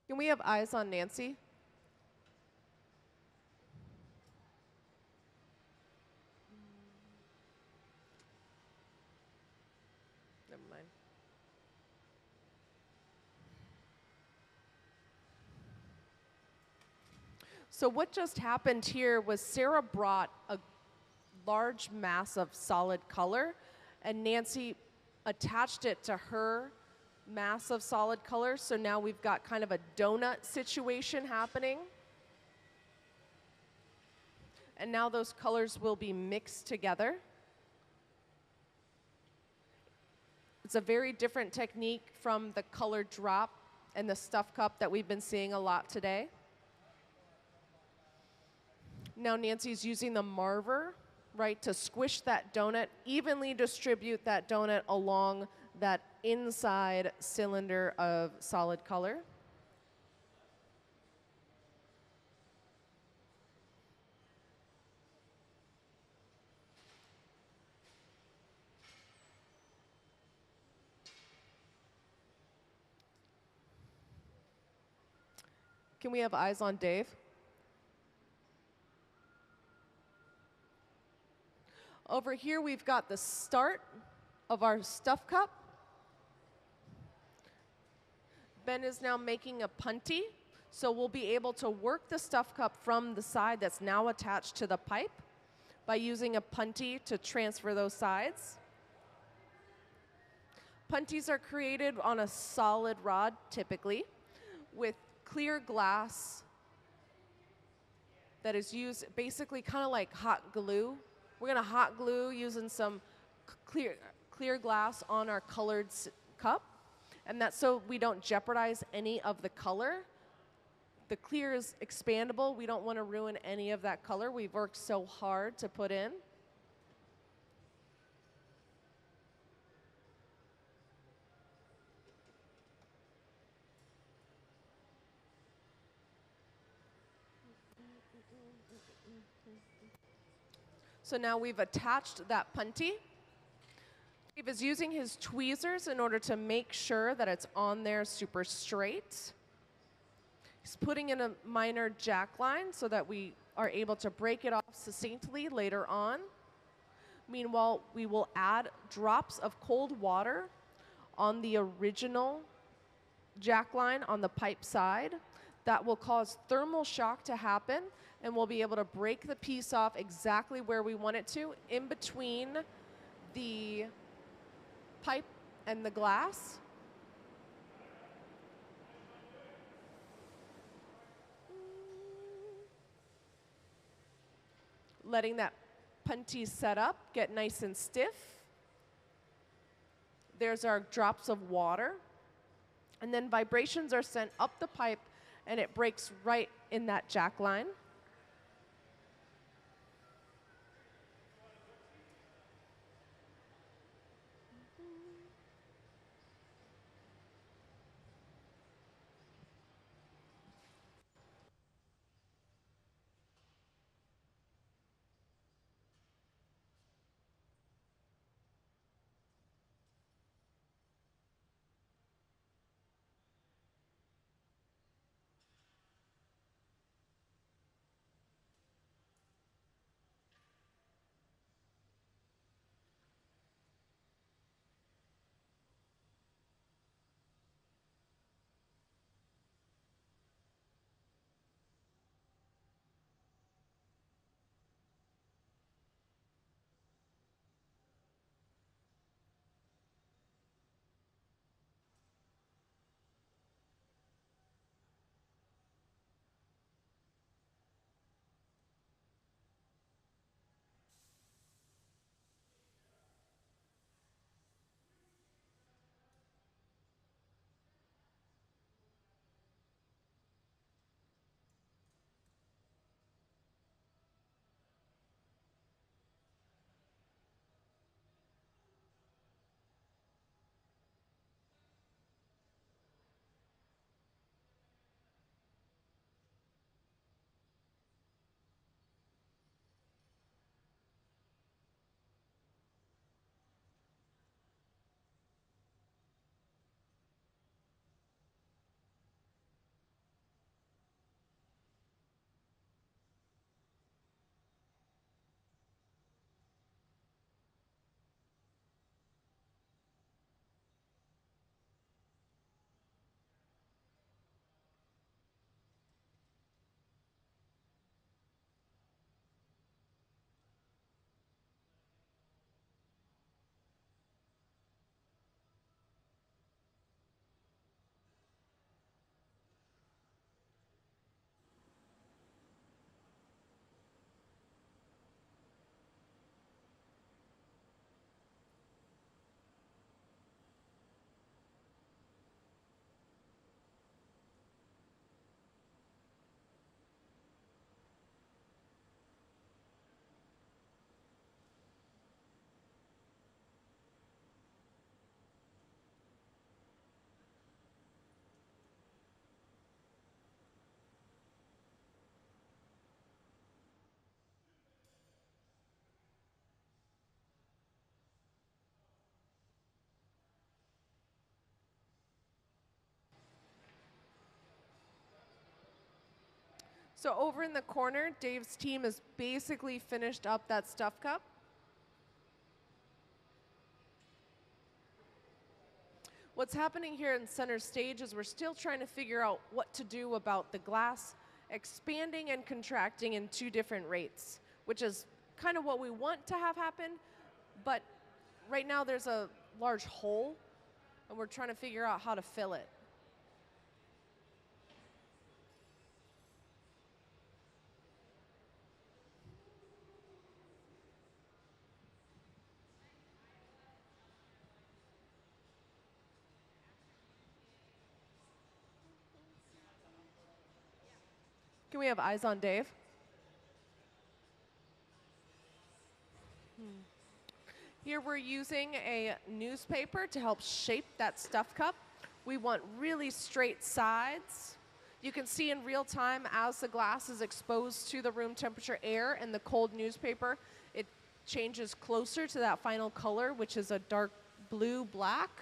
Can we have eyes on Nancy? Never mind. So what just happened here was Sarah brought a large mass of solid color, and Nancy attached it to her mass of solid color. So now we've got kind of a donut situation happening. And now those colors will be mixed together. It's a very different technique from the color drop and the stuff cup that we've been seeing a lot today. Now Nancy's using the marver, right, to squish that donut, evenly distribute that donut along that inside cylinder of solid color. Can we have eyes on Dave? Over here, we've got the start of our stuff cup. Ben is now making a punty, so we'll be able to work the stuff cup from the side that's now attached to the pipe by using a punty to transfer those sides. Punties are created on a solid rod, typically, with clear glass that is used basically kind of like hot glue. We're going to hot glue using some clear glass on our colored cup, and that's so we don't jeopardize any of the color The clear is expandable. We don't want to ruin any of that color we've worked so hard to put in. So now we've attached that punty. Dave is using his tweezers in order to make sure that it's on there super straight. He's putting in a minor jack line so that we are able to break it off succinctly later on. Meanwhile, we will add drops of cold water on the original jack line on the pipe side. That will cause thermal shock to happen, and we'll be able to break the piece off exactly where we want it to, in between the pipe and the glass. Letting that punty set up, get nice and stiff. There's our drops of water. And then vibrations are sent up the pipe, and it breaks right in that jack line. So over in the corner, Dave's team has basically finished up that stuff cup. What's happening here in center stage is we're still trying to figure out what to do about the glass expanding and contracting in two different rates, which is kind of what we want to have happen, but right now there's a large hole, and we're trying to figure out how to fill it. Can we have eyes on Dave? Here we're using a newspaper to help shape that stuff cup. We want really straight sides. You can see in real time as the glass is exposed to the room temperature air and the cold newspaper, it changes closer to that final color, which is a dark blue black.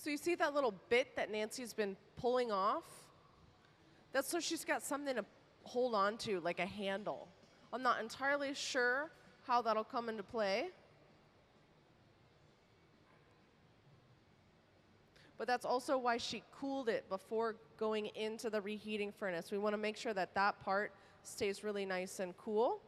So you see that little bit that Nancy's been pulling off? That's so she's got something to hold on to, like a handle. I'm not entirely sure how that'll come into play. But that's also why she cooled it before going into the reheating furnace. We want to make sure that that part stays really nice and cool.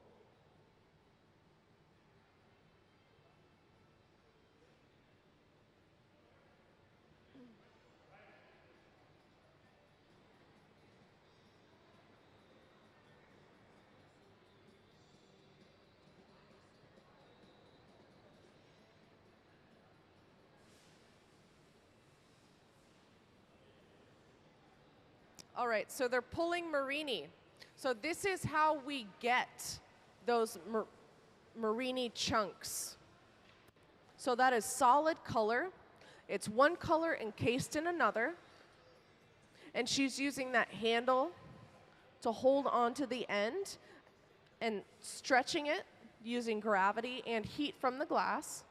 All right, so they're pulling Marini. So this is how we get those Marini chunks. So that is solid color. It's one color encased in another. And she's using that handle to hold on to the end and stretching it using gravity and heat from the glass.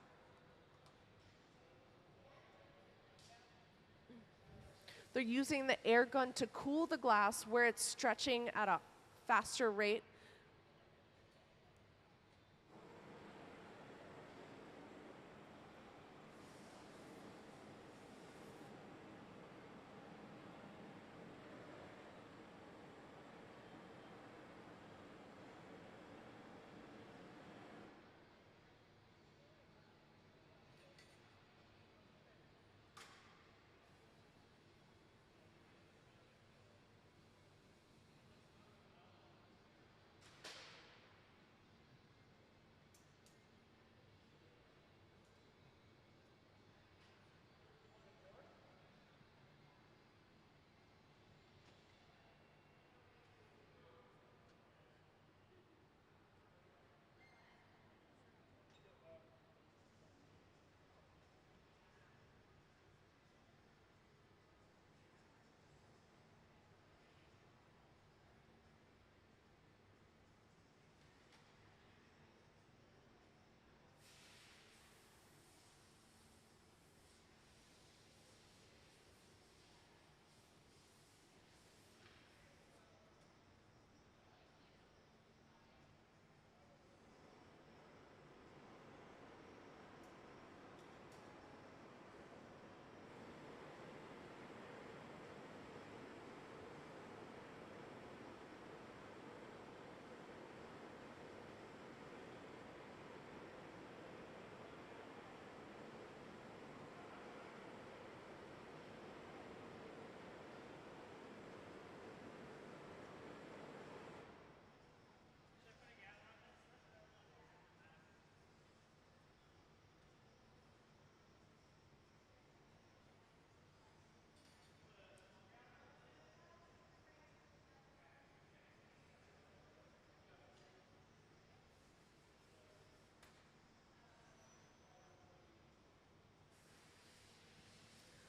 They're using the air gun to cool the glass where it's stretching at a faster rate.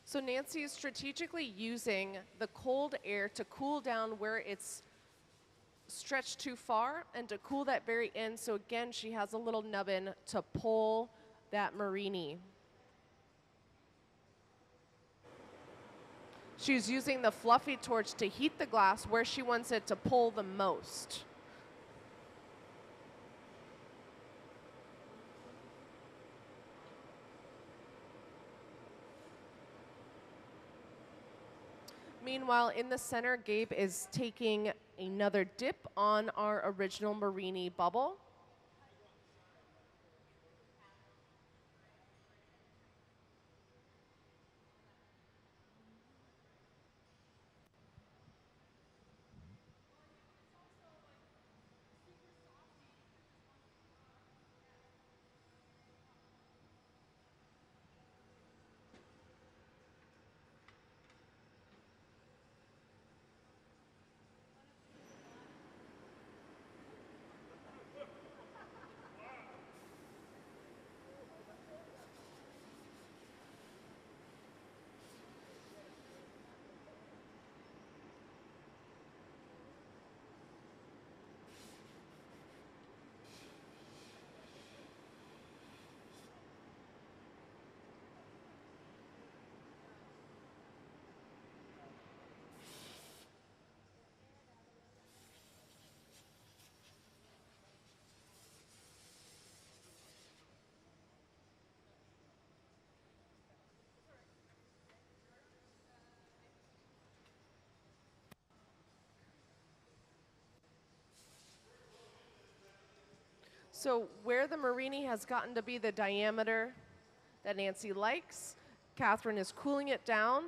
So Nancy is strategically using the cold air to cool down where it's stretched too far and to cool that very end. So again, she has a little nubbin to pull that marini. She's using the fluffy torch to heat the glass where she wants it to pull the most. Meanwhile, in the center, Gabe is taking another dip on our original marini bubble. So where the marini has gotten to be the diameter that Nancy likes, Katherine is cooling it down.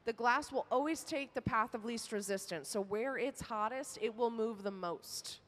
The glass will always take the path of least resistance. So where it's hottest, it will move the most.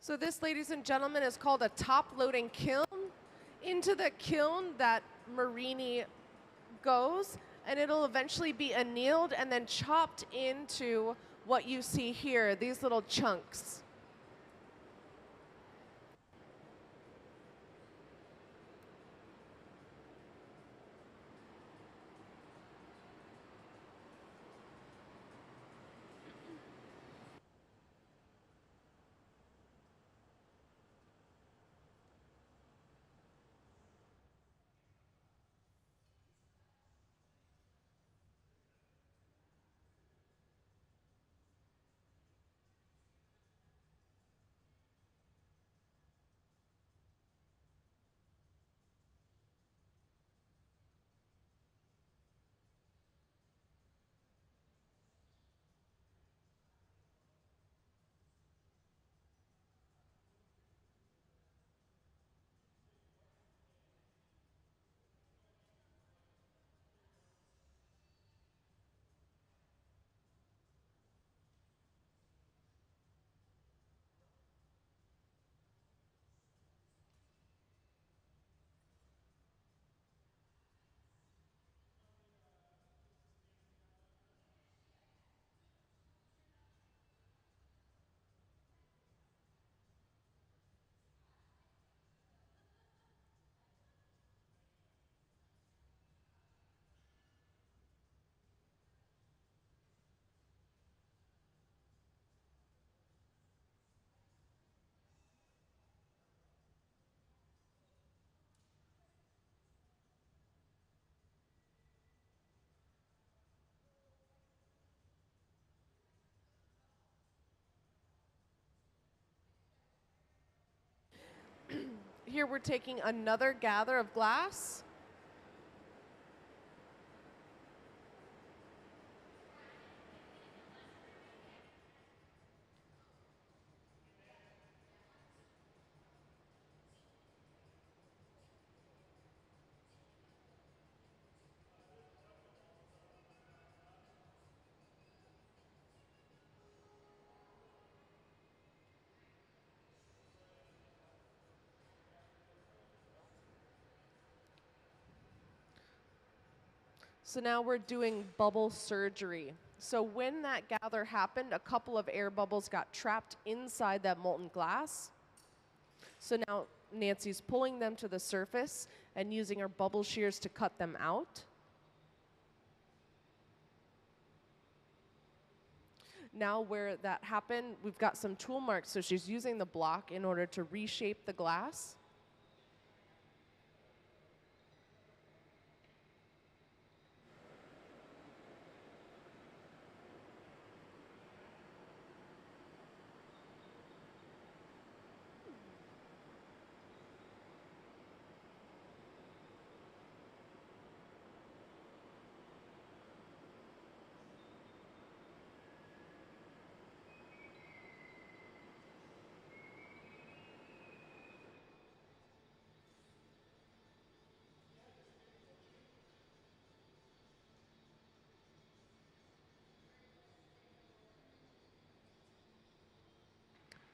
So this, ladies and gentlemen, is called a top-loading kiln. Into the kiln, that marini goes, and it'll eventually be annealed and then chopped into what you see here, these little chunks. here we're taking another gather of glass. So now we're doing bubble surgery. So when that gather happened, a couple of air bubbles got trapped inside that molten glass. So now Nancy's pulling them to the surface and using her bubble shears to cut them out. Now where that happened, we've got some tool marks, so she's using the block in order to reshape the glass.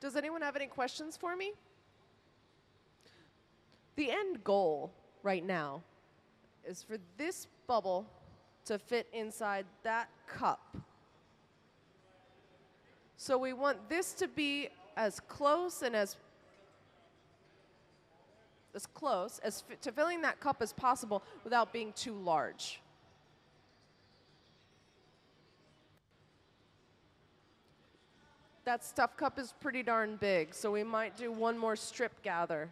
Does anyone have any questions for me? The end goal right now is for this bubble to fit inside that cup. So we want this to be as close and as close as to filling that cup as possible without being too large. That stuff cup is pretty darn big, so we might do one more strip gather.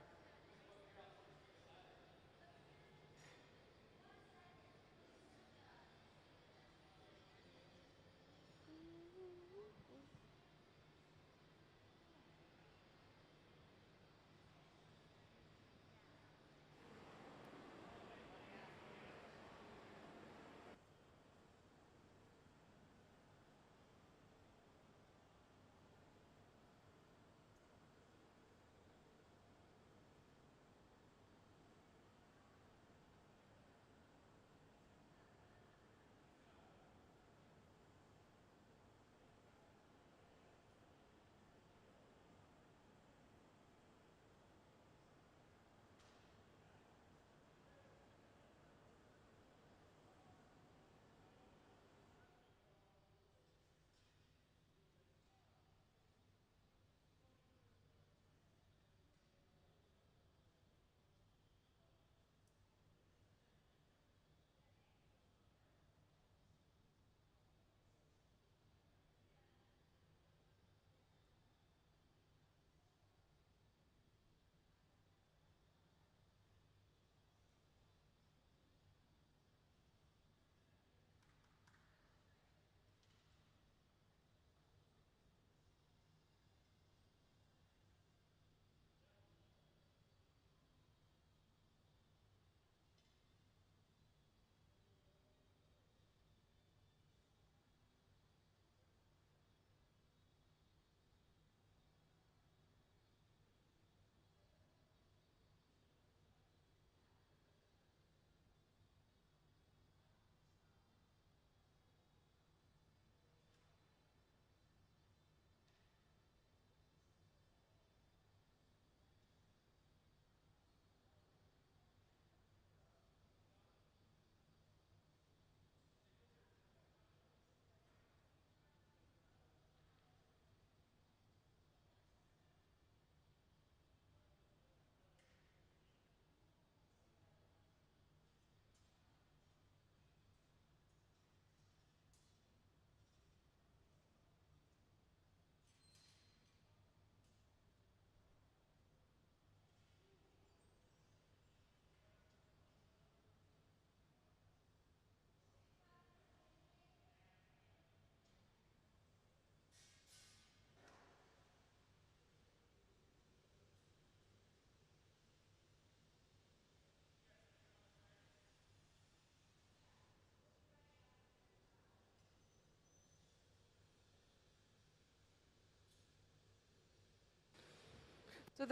So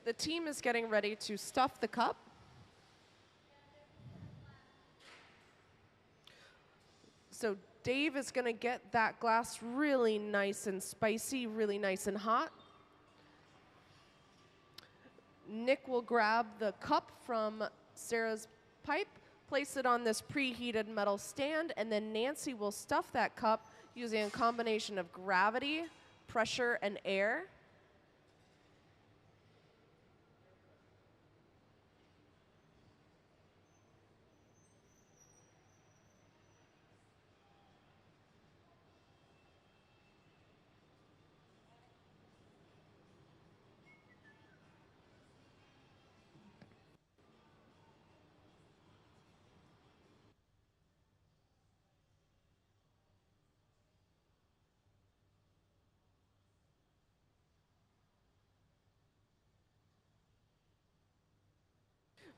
the team is getting ready to stuff the cup. So Dave is going to get that glass really nice and spicy, really nice and hot. Nick will grab the cup from Sarah's pipe, place it on this preheated metal stand, and then Nancy will stuff that cup using a combination of gravity, pressure, and air.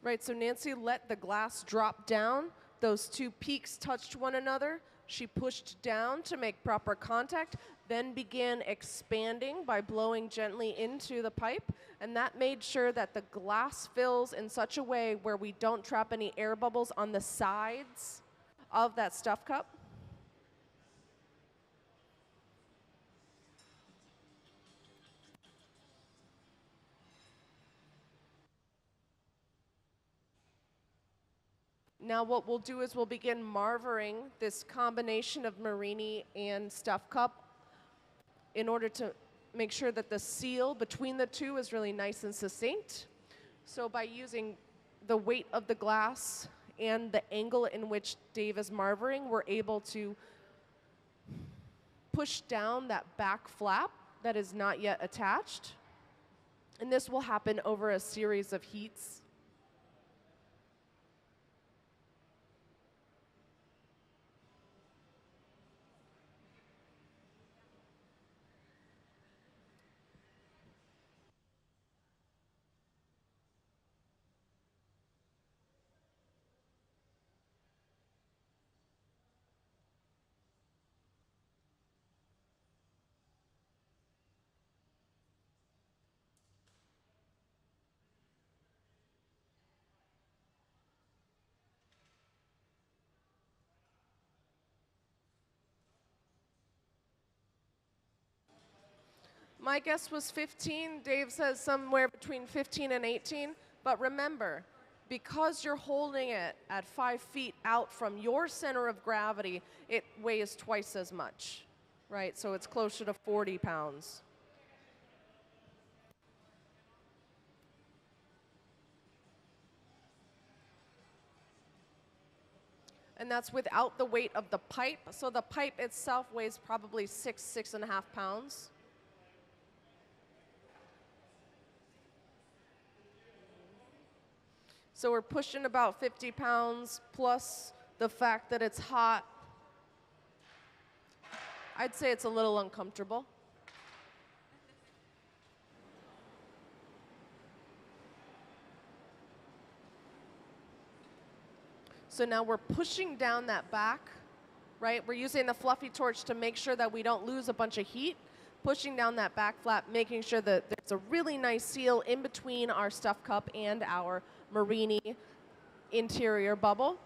Right, so Nancy let the glass drop down. Those two peaks touched one another. She pushed down to make proper contact, then began expanding by blowing gently into the pipe. And that made sure that the glass fills in such a way where we don't trap any air bubbles on the sides of that stuff cup. Now what we'll do is we'll begin marvering this combination of Marini and stuff cup in order to make sure that the seal between the two is really nice and succinct. So by using the weight of the glass and the angle in which Dave is marvering, we're able to push down that back flap that is not yet attached. And this will happen over a series of heats. My guess was 15. Dave says somewhere between 15 and 18. But remember, because you're holding it at 5 feet out from your center of gravity, it weighs twice as much, right? So it's closer to 40 pounds. And that's without the weight of the pipe. So the pipe itself weighs probably 6.5 pounds. So we're pushing about 50 pounds plus the fact that it's hot. I'd say it's a little uncomfortable. So now we're pushing down that back, right? We're using the fluffy torch to make sure that we don't lose a bunch of heat. Pushing down that back flap, making sure that there's a really nice seal in between our stuff cup and our Marini interior bubble.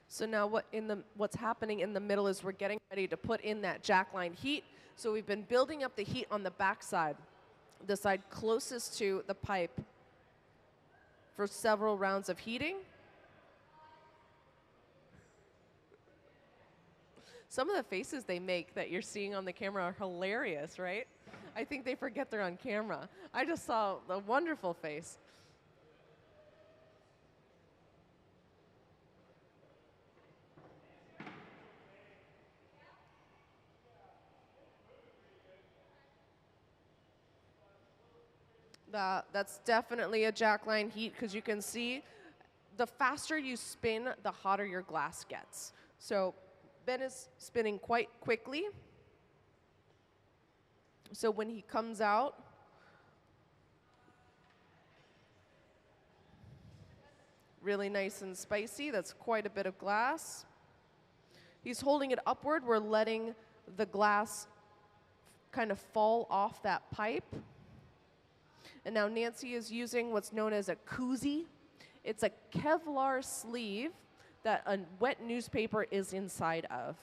So now what's happening in the middle is we're getting ready to put in that jackline heat. So we've been building up the heat on the back side, the side closest to the pipe, for several rounds of heating. Some of the faces they make that you're seeing on the camera are hilarious, right? I think they forget they're on camera. I just saw a wonderful face. That's definitely a jackline heat, because you can see the faster you spin, the hotter your glass gets. So Ben is spinning quite quickly. So when he comes out, really nice and spicy. That's quite a bit of glass. He's holding it upward. We're letting the glass kind of fall off that pipe. And now Nancy is using what's known as a koozie. It's a Kevlar sleeve that a wet newspaper is inside of.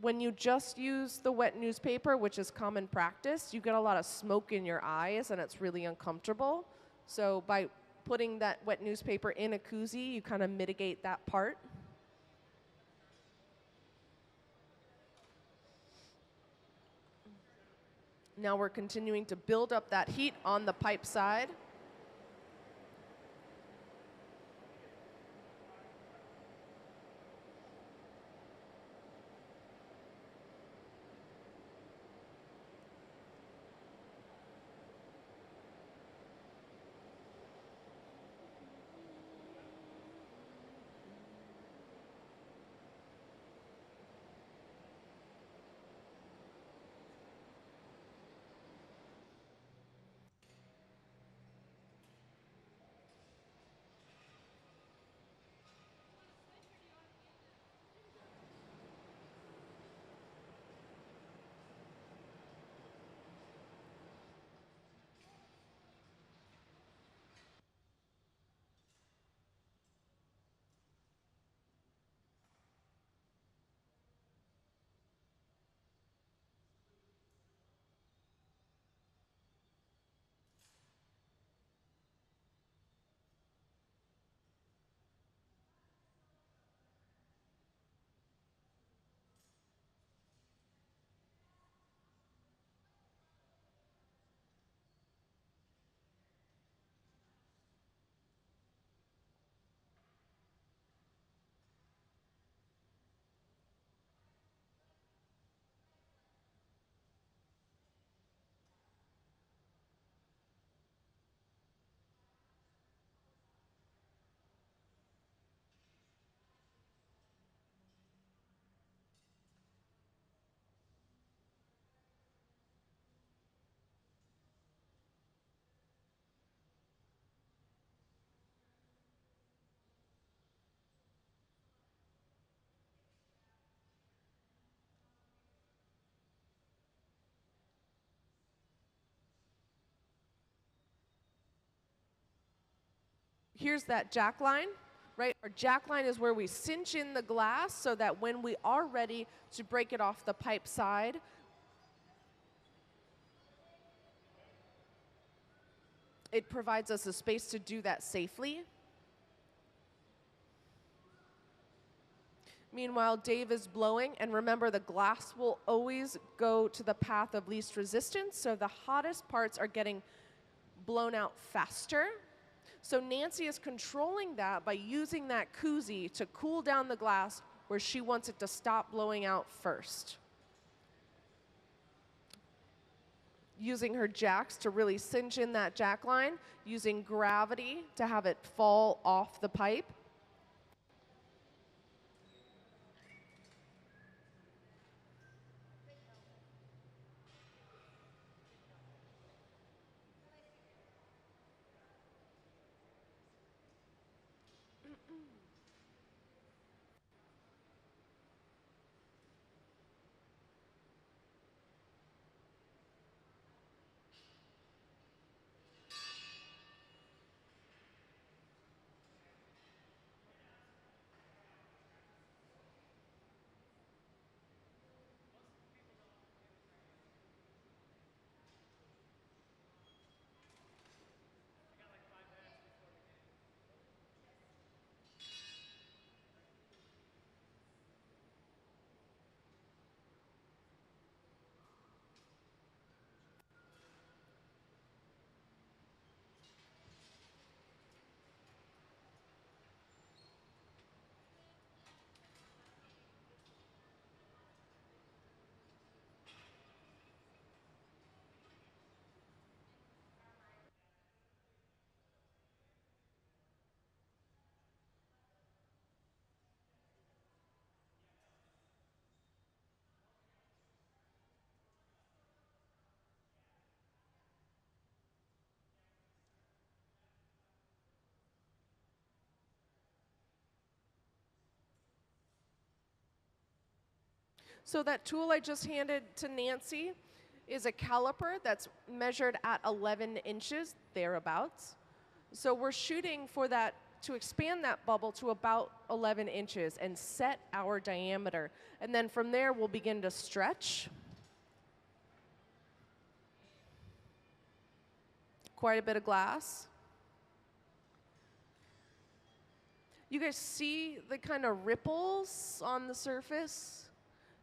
When you just use the wet newspaper, which is common practice, you get a lot of smoke in your eyes and it's really uncomfortable. So by putting that wet newspaper in a koozie, you kind of mitigate that part. Now we're continuing to build up that heat on the pipe side. Here's that jack line, right? Our jack line is where we cinch in the glass so that when we are ready to break it off the pipe side, it provides us a space to do that safely. Meanwhile, Dave is blowing, and remember, the glass will always go to the path of least resistance, so the hottest parts are getting blown out faster. So Nancy is controlling that by using that koozie to cool down the glass where she wants it to stop blowing out first. Using her jacks to really cinch in that jack line, using gravity to have it fall off the pipe. So that tool I just handed to Nancy is a caliper that's measured at 11 inches, thereabouts. So we're shooting for that to expand that bubble to about 11 inches and set our diameter. And then from there, we'll begin to stretch. Quite a bit of glass. You guys see the kind of ripples on the surface?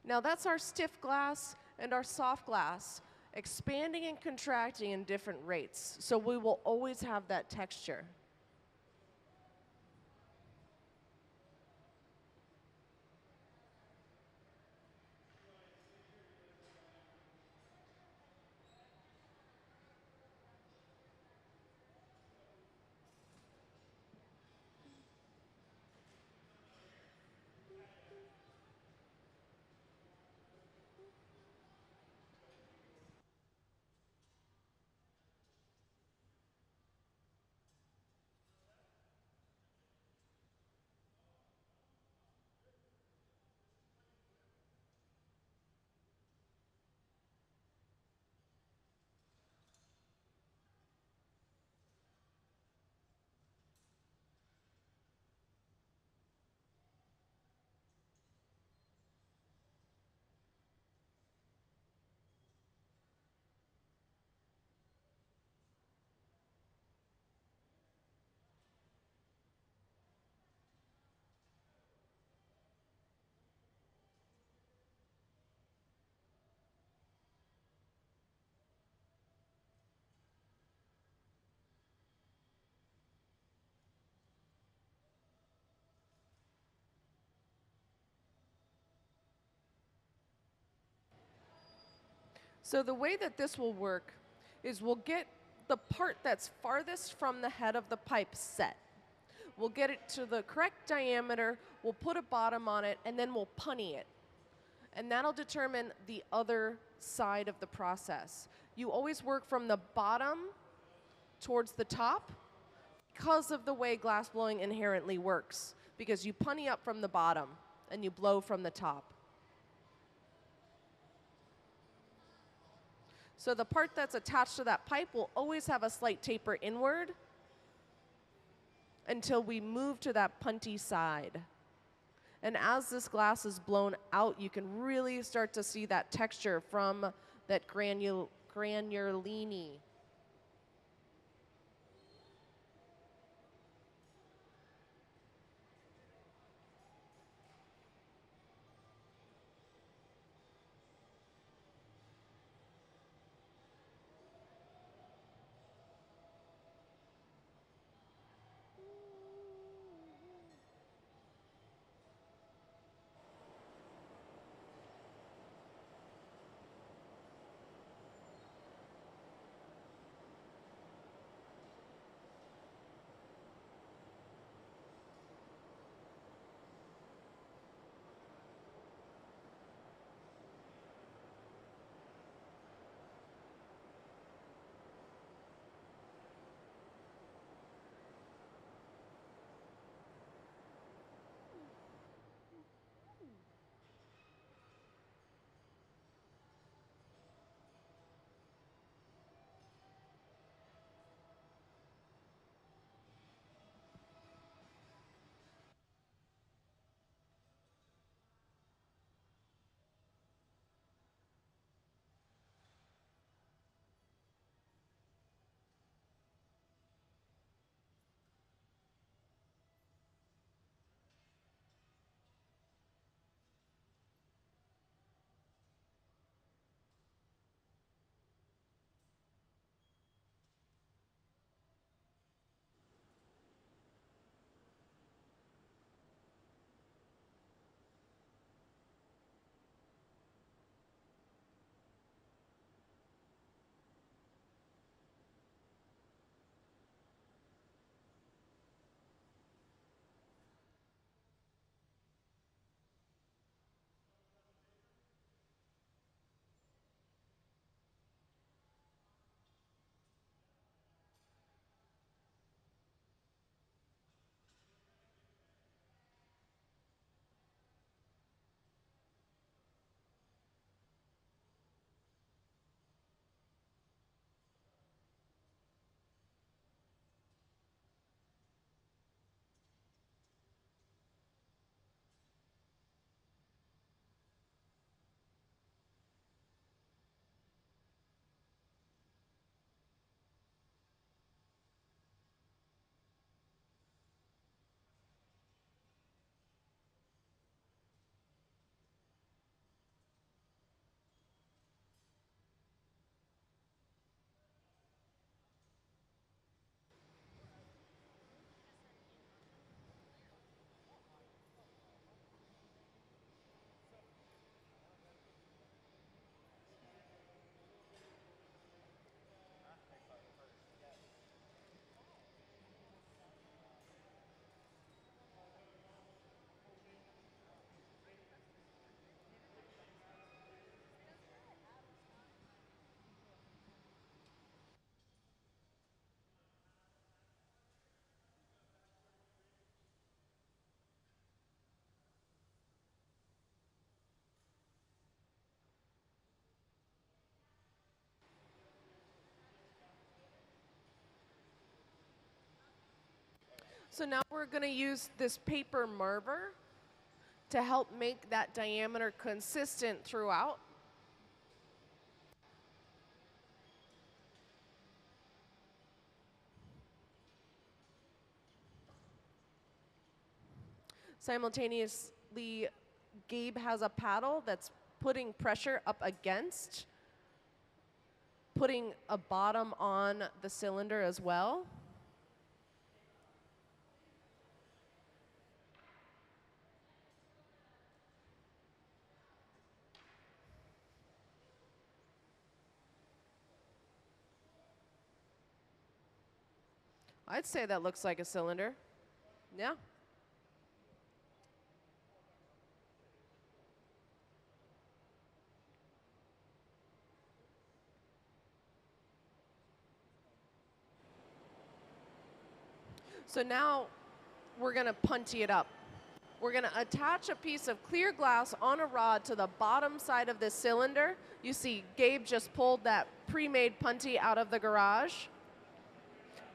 Now that's our stiff glass and our soft glass, expanding and contracting in different rates. So we will always have that texture. So the way that this will work is we'll get the part that's farthest from the head of the pipe set. We'll get it to the correct diameter, we'll put a bottom on it, and then we'll punny it. And that'll determine the other side of the process. You always work from the bottom towards the top because of the way glass blowing inherently works, because you punny up from the bottom and you blow from the top. So the part that's attached to that pipe will always have a slight taper inward until we move to that punty side. And as this glass is blown out, you can really start to see that texture from that granulini. So now we're going to use this paper marver to help make that diameter consistent throughout. Simultaneously, Gabe has a paddle that's putting pressure up against, putting a bottom on the cylinder as well. I'd say that looks like a cylinder. Yeah. So now we're going to punty it up. We're going to attach a piece of clear glass on a rod to the bottom side of this cylinder. You see Gabe just pulled that pre-made punty out of the garage.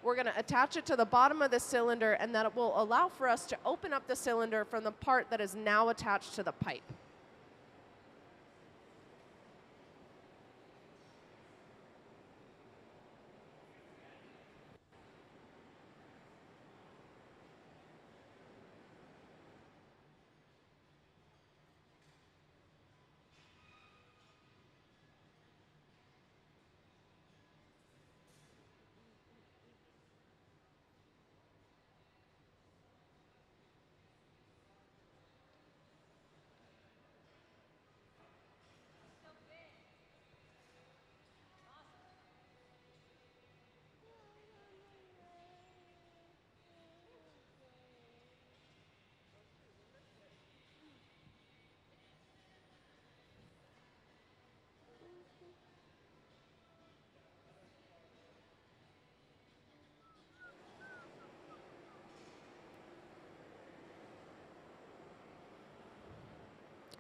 We're going to attach it to the bottom of the cylinder, and that will allow for us to open up the cylinder from the part that is now attached to the pipe.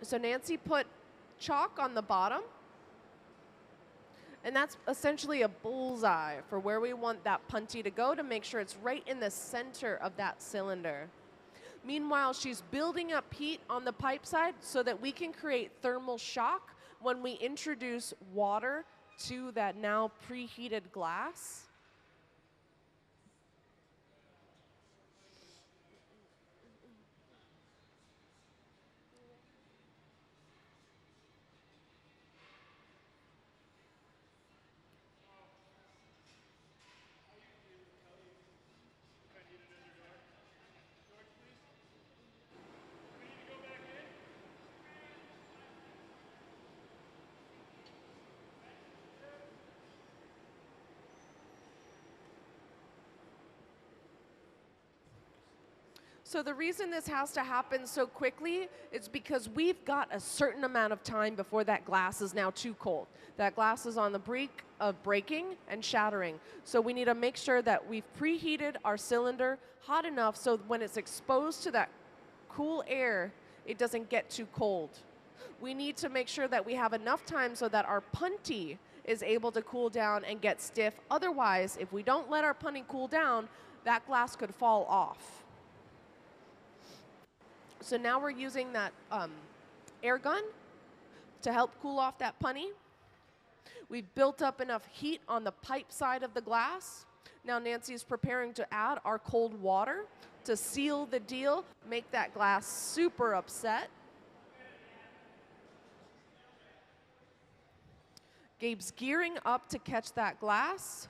So Nancy put chalk on the bottom, and that's essentially a bullseye for where we want that punty to go to make sure it's right in the center of that cylinder. Meanwhile, she's building up heat on the pipe side so that we can create thermal shock when we introduce water to that now preheated glass. So the reason this has to happen so quickly is because we've got a certain amount of time before that glass is now too cold. That glass is on the brink of breaking and shattering. So we need to make sure that we've preheated our cylinder hot enough so when it's exposed to that cool air, it doesn't get too cold. We need to make sure that we have enough time so that our punty is able to cool down and get stiff. Otherwise, if we don't let our punty cool down, that glass could fall off. So now we're using that air gun to help cool off that punty. We've built up enough heat on the pipe side of the glass. Now Nancy's preparing to add our cold water to seal the deal, make that glass super upset. Gabe's gearing up to catch that glass.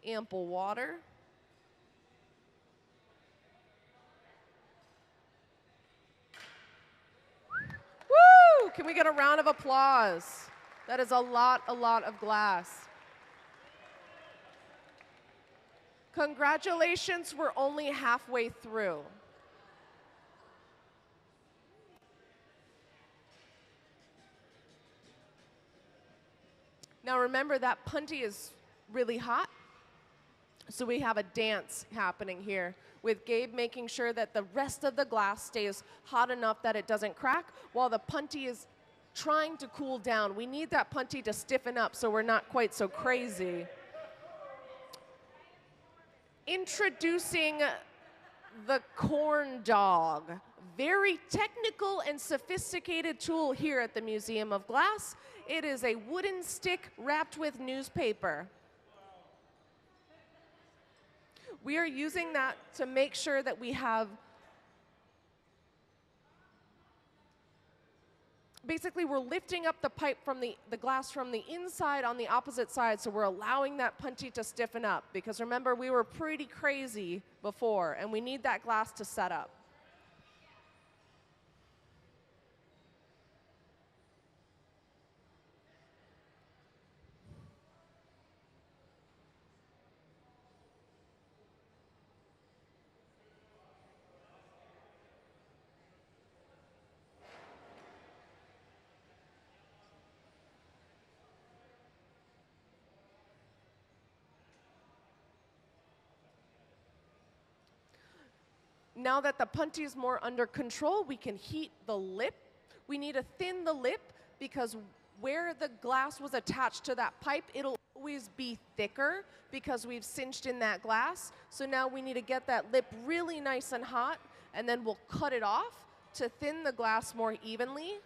Ample water. Woo! Can we get a round of applause? That is a lot of glass. Congratulations, we're only halfway through. Now remember that punty is really hot, so we have a dance happening here with Gabe making sure that the rest of the glass stays hot enough that it doesn't crack while the punty is trying to cool down. We need that punty to stiffen up so we're not quite so crazy. Introducing the corn dog. Very technical and sophisticated tool here at the Museum of Glass. It is a wooden stick wrapped with newspaper. We are using that to make sure that we have, basically we're lifting up the pipe from the glass from the inside on the opposite side, so we're allowing that puntee to stiffen up. Because remember, we were pretty crazy before, and we need that glass to set up. Now that the puntee is more under control, we can heat the lip. We need to thin the lip because where the glass was attached to that pipe, it'll always be thicker because we've cinched in that glass. So now we need to get that lip really nice and hot, and then we'll cut it off to thin the glass more evenly.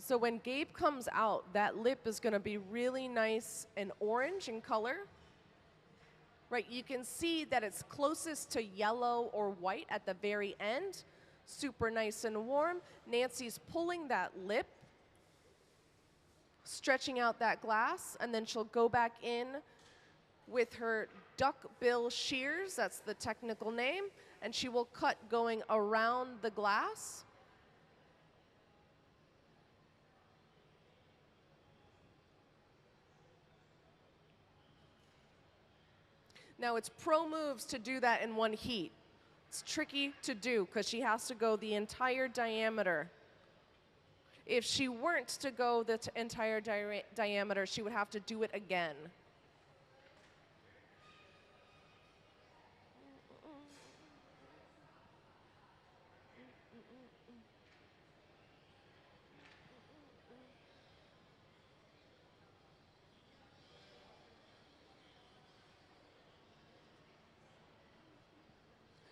So when Gabe comes out, that lip is going to be really nice and orange in color. Right, you can see that it's closest to yellow or white at the very end. Super nice and warm. Nancy's pulling that lip, stretching out that glass, and then she'll go back in with her duck bill shears, that's the technical name, and she will cut going around the glass. Now it's pro moves to do that in one heat. It's tricky to do because she has to go the entire diameter. If she weren't to go the entire diameter, she would have to do it again.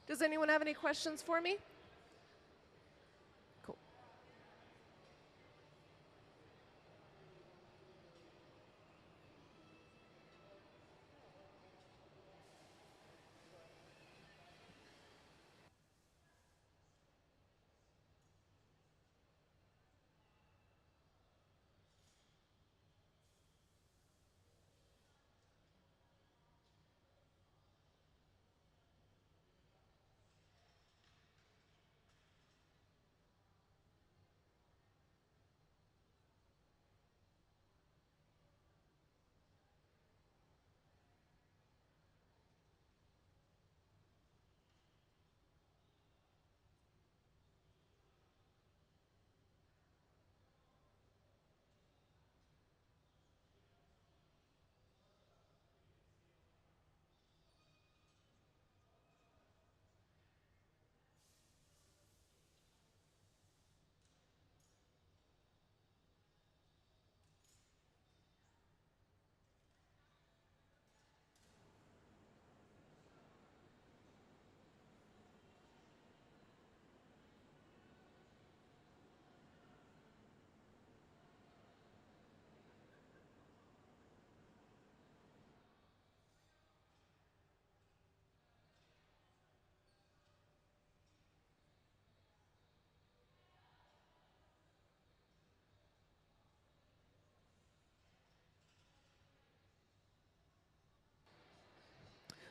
Does anyone have any questions for me? Cool.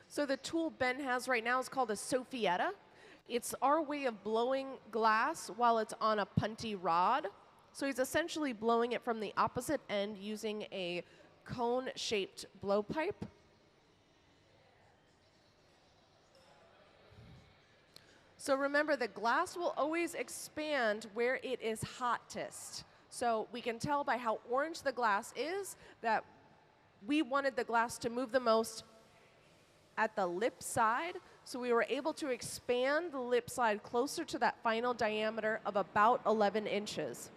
So the tool Ben has right now is called a Sophietta. It's our way of blowing glass while it's on a punty rod. So he's essentially blowing it from the opposite end using a cone-shaped blowpipe. So remember, the glass will always expand where it is hottest. So we can tell by how orange the glass is that we wanted the glass to move the most at the lip side. So we were able to expand the lip side closer to that final diameter of about 11 inches.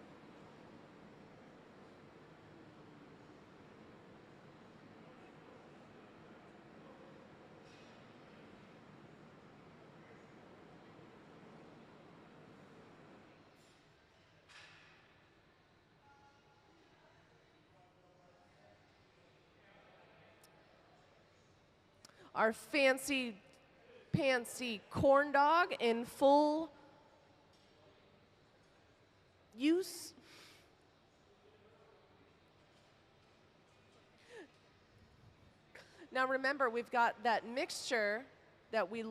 Our fancy pantsy corn dog in full use. Now remember, we've got that mixture that we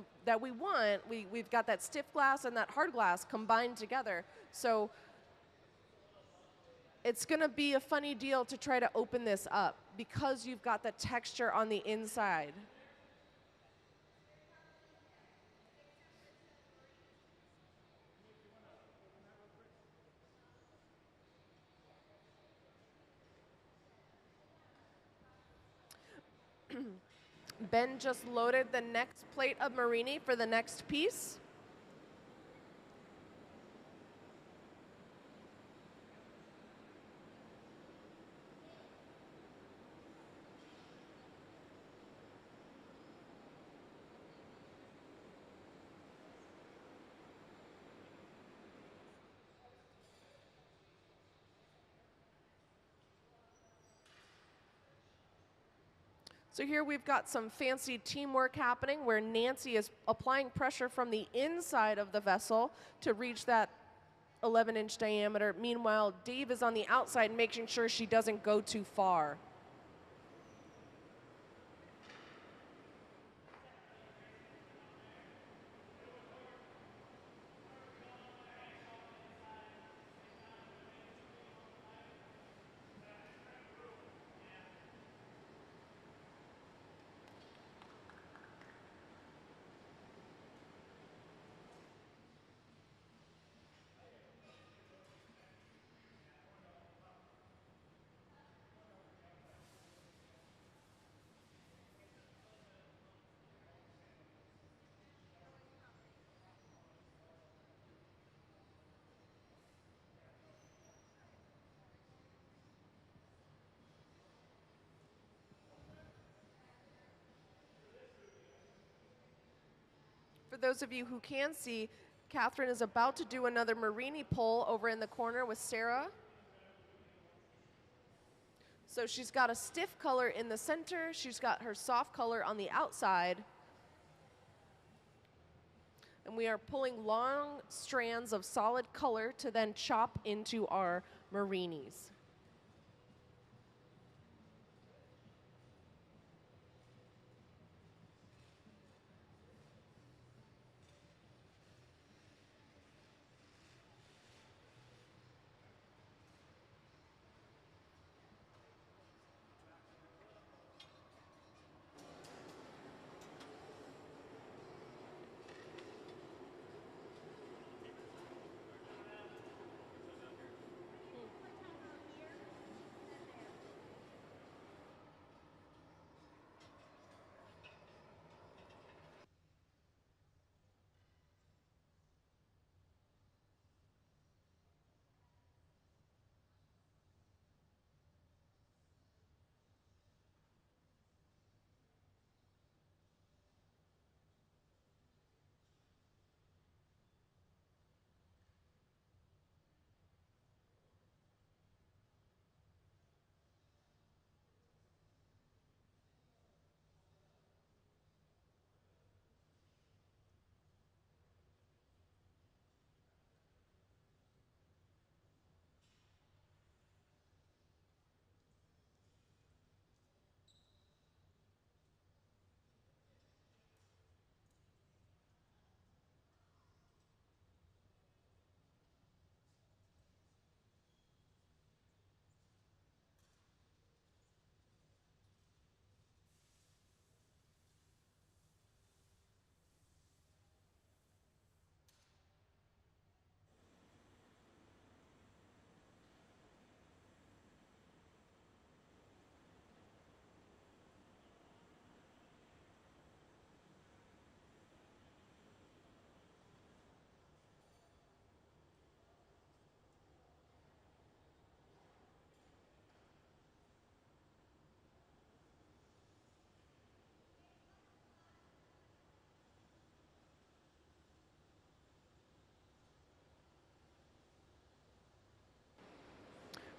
want. We've got that stiff glass and that hard glass combined together. So it's going to be a funny deal to try to open this up because you've got the texture on the inside. Ben just loaded the next plate of marini for the next piece. So here we've got some fancy teamwork happening where Nancy is applying pressure from the inside of the vessel to reach that 11-inch diameter. Meanwhile, Dave is on the outside making sure she doesn't go too far. For those of you who can see, Katherine is about to do another marini pull over in the corner with Sarah. So she's got a stiff color in the center. She's got her soft color on the outside. And we are pulling long strands of solid color to then chop into our marinis.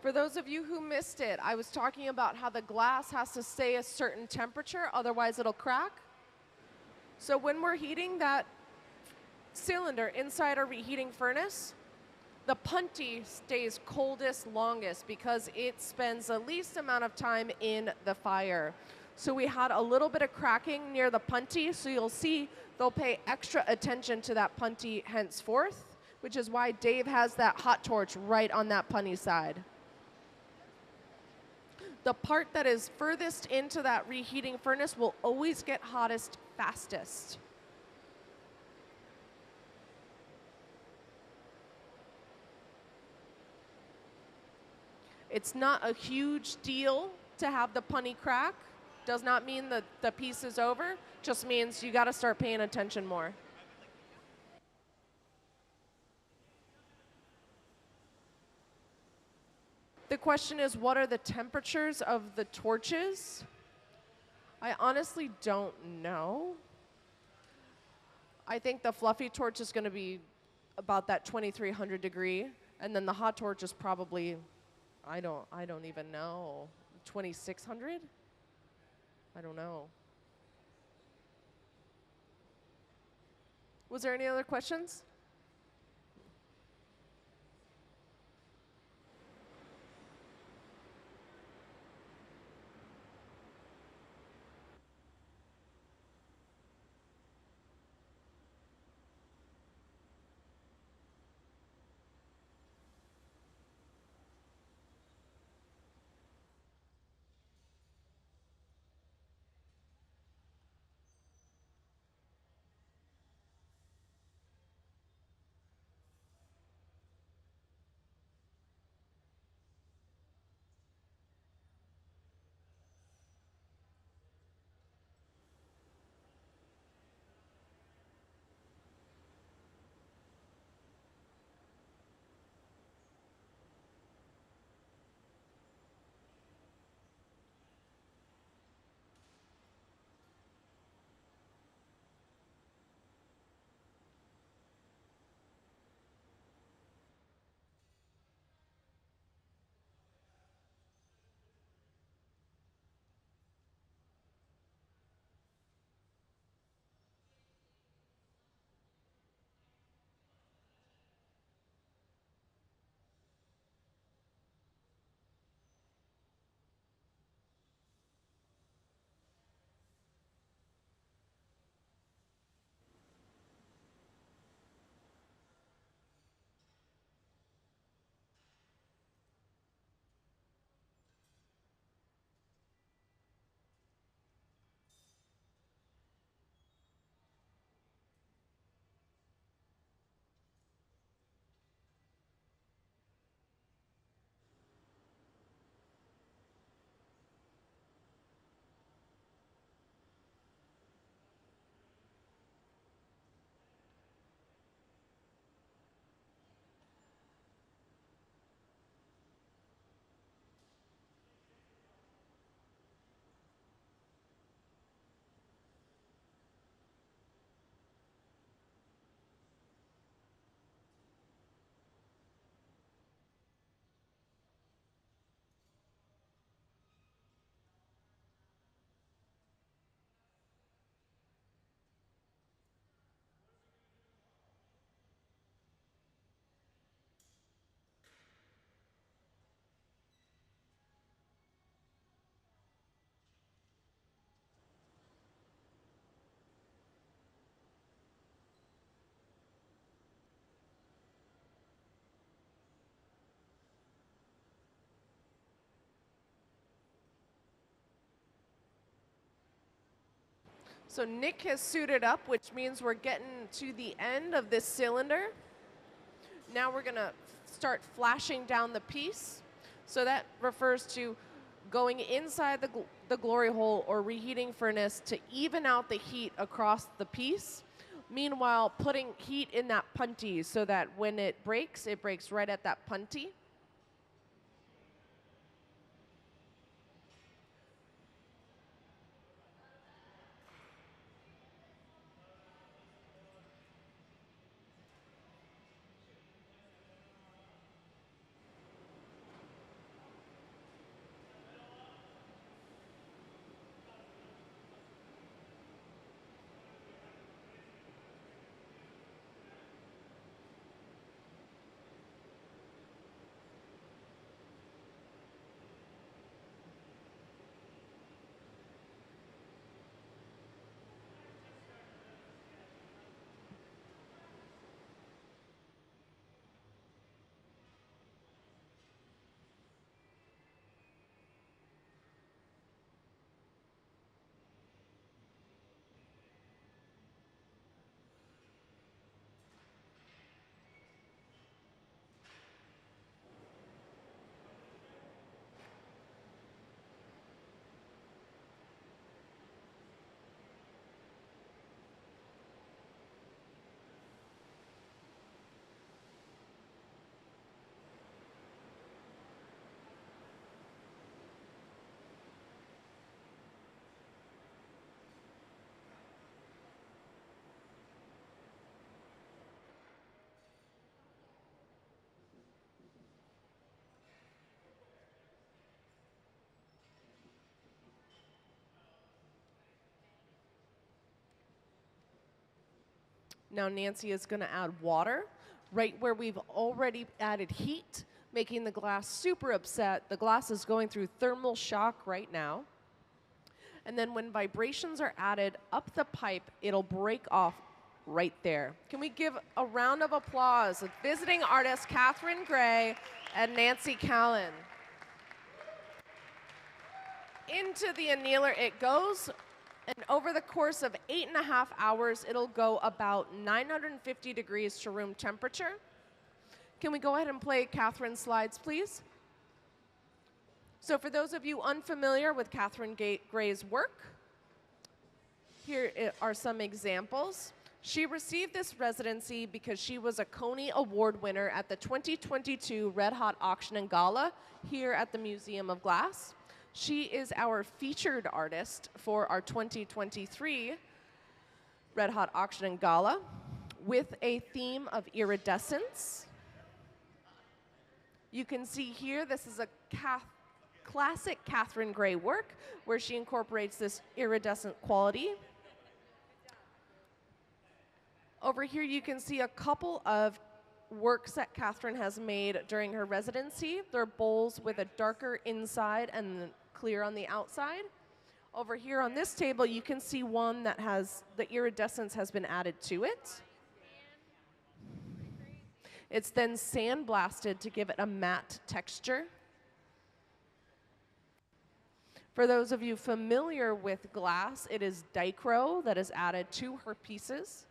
For those of you who missed it, I was talking about how the glass has to stay a certain temperature, otherwise it'll crack. So when we're heating that cylinder inside our reheating furnace, the punty stays coldest longest because it spends the least amount of time in the fire. So we had a little bit of cracking near the punty, so you'll see they'll pay extra attention to that punty henceforth, which is why Dave has that hot torch right on that punty side. The part that is furthest into that reheating furnace will always get hottest fastest. It's not a huge deal to have the punny crack. Does not mean that the piece is over, just means you gotta start paying attention more. The question is, what are the temperatures of the torches? I honestly don't know. I think the fluffy torch is gonna be about that 2300 degree, and then the hot torch is probably, I don't even know, 2600? I don't know. Was there any other questions? So Nick has suited up, which means we're getting to the end of this cylinder. Now we're gonna start flashing down the piece. So that refers to going inside the glory hole or reheating furnace to even out the heat across the piece. Meanwhile, putting heat in that punty so that when it breaks right at that punty. Now Nancy is going to add water right where we've already added heat, making the glass super upset. The glass is going through thermal shock right now. And then when vibrations are added up the pipe, it'll break off right there. Can we give a round of applause with visiting artists Katherine Gray and Nancy Callan? Into the annealer it goes, and over the course of 8.5 hours, it'll go about 950 degrees to room temperature. Can we go ahead and play Katherine's slides, please? So for those of you unfamiliar with Katherine Gray's work, here are some examples. She received this residency because she was a Coney Award winner at the 2022 Red Hot Auction and Gala here at the Museum of Glass. She is our featured artist for our 2023 Red Hot Auction and Gala with a theme of iridescence. You can see here, this is a classic Katherine Gray work where she incorporates this iridescent quality. Over here you can see a couple of works that Katherine has made during her residency. They're bowls with a darker inside and clear on the outside. Over here on this table you can see one that has the iridescence has been added to it. It's then sandblasted to give it a matte texture. For those of you familiar with glass, it is dichro that is added to her pieces.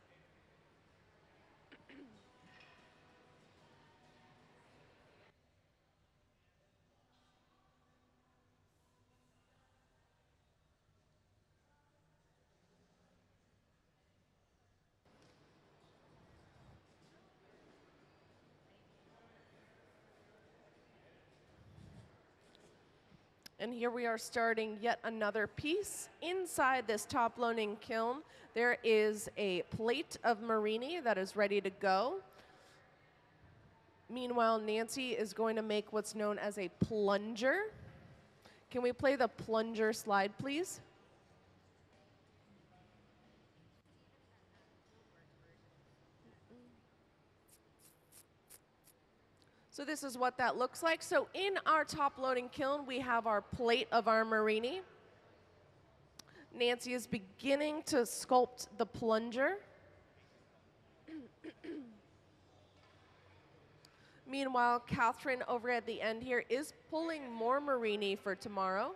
And here we are starting yet another piece. Inside this top-loading kiln, there is a plate of Marini that is ready to go. Meanwhile, Nancy is going to make what's known as a plunger. Can we play the plunger slide, please? So this is what that looks like. So in our top-loading kiln, we have our plate of our Marini. Nancy is beginning to sculpt the plunger. Meanwhile, Katherine over at the end here is pulling more Marini for tomorrow.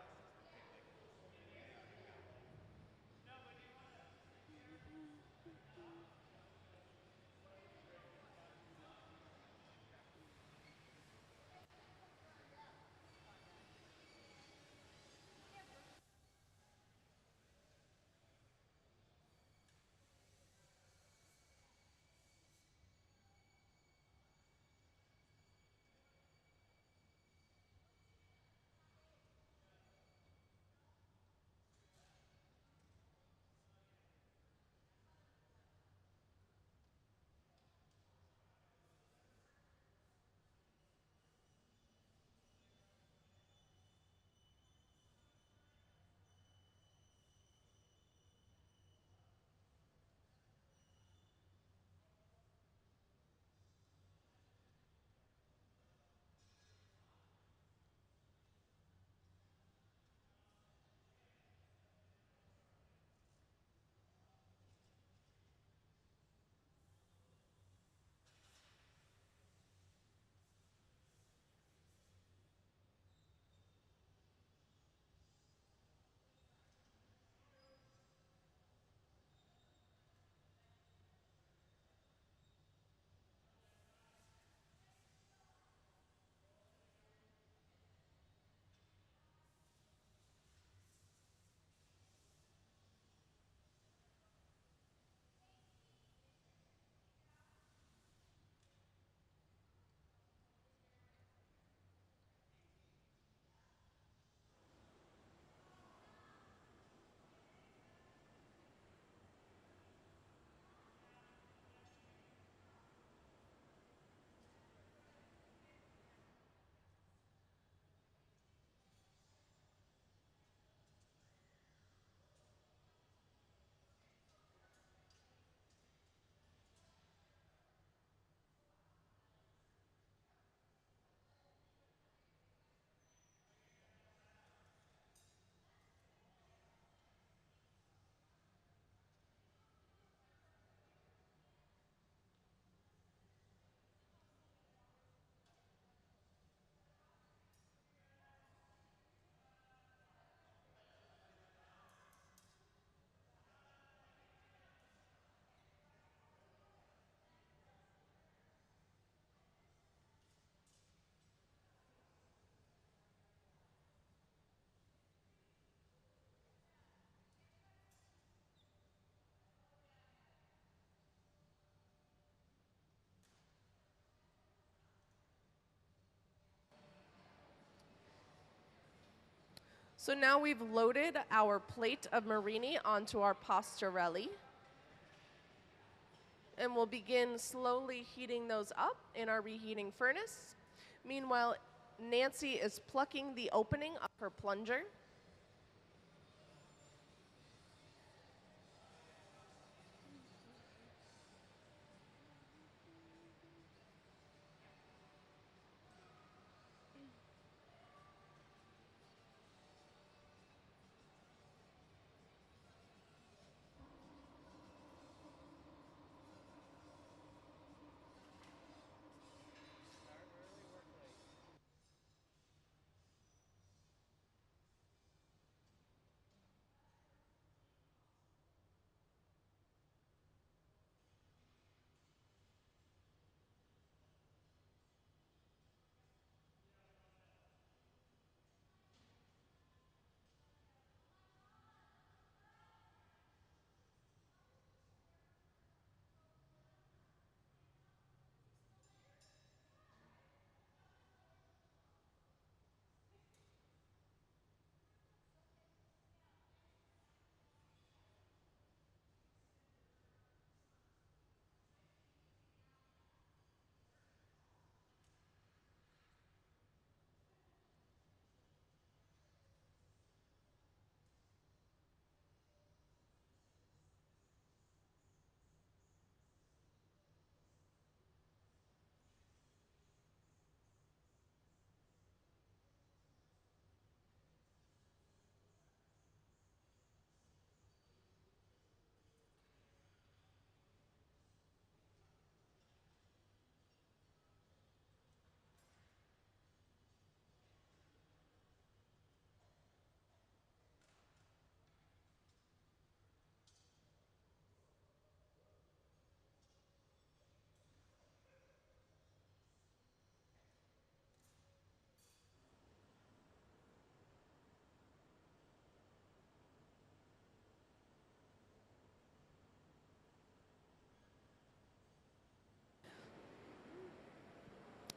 So now we've loaded our plate of marini onto our pastorelli. And we'll begin slowly heating those up in our reheating furnace. Meanwhile, Nancy is plucking the opening of her plunger.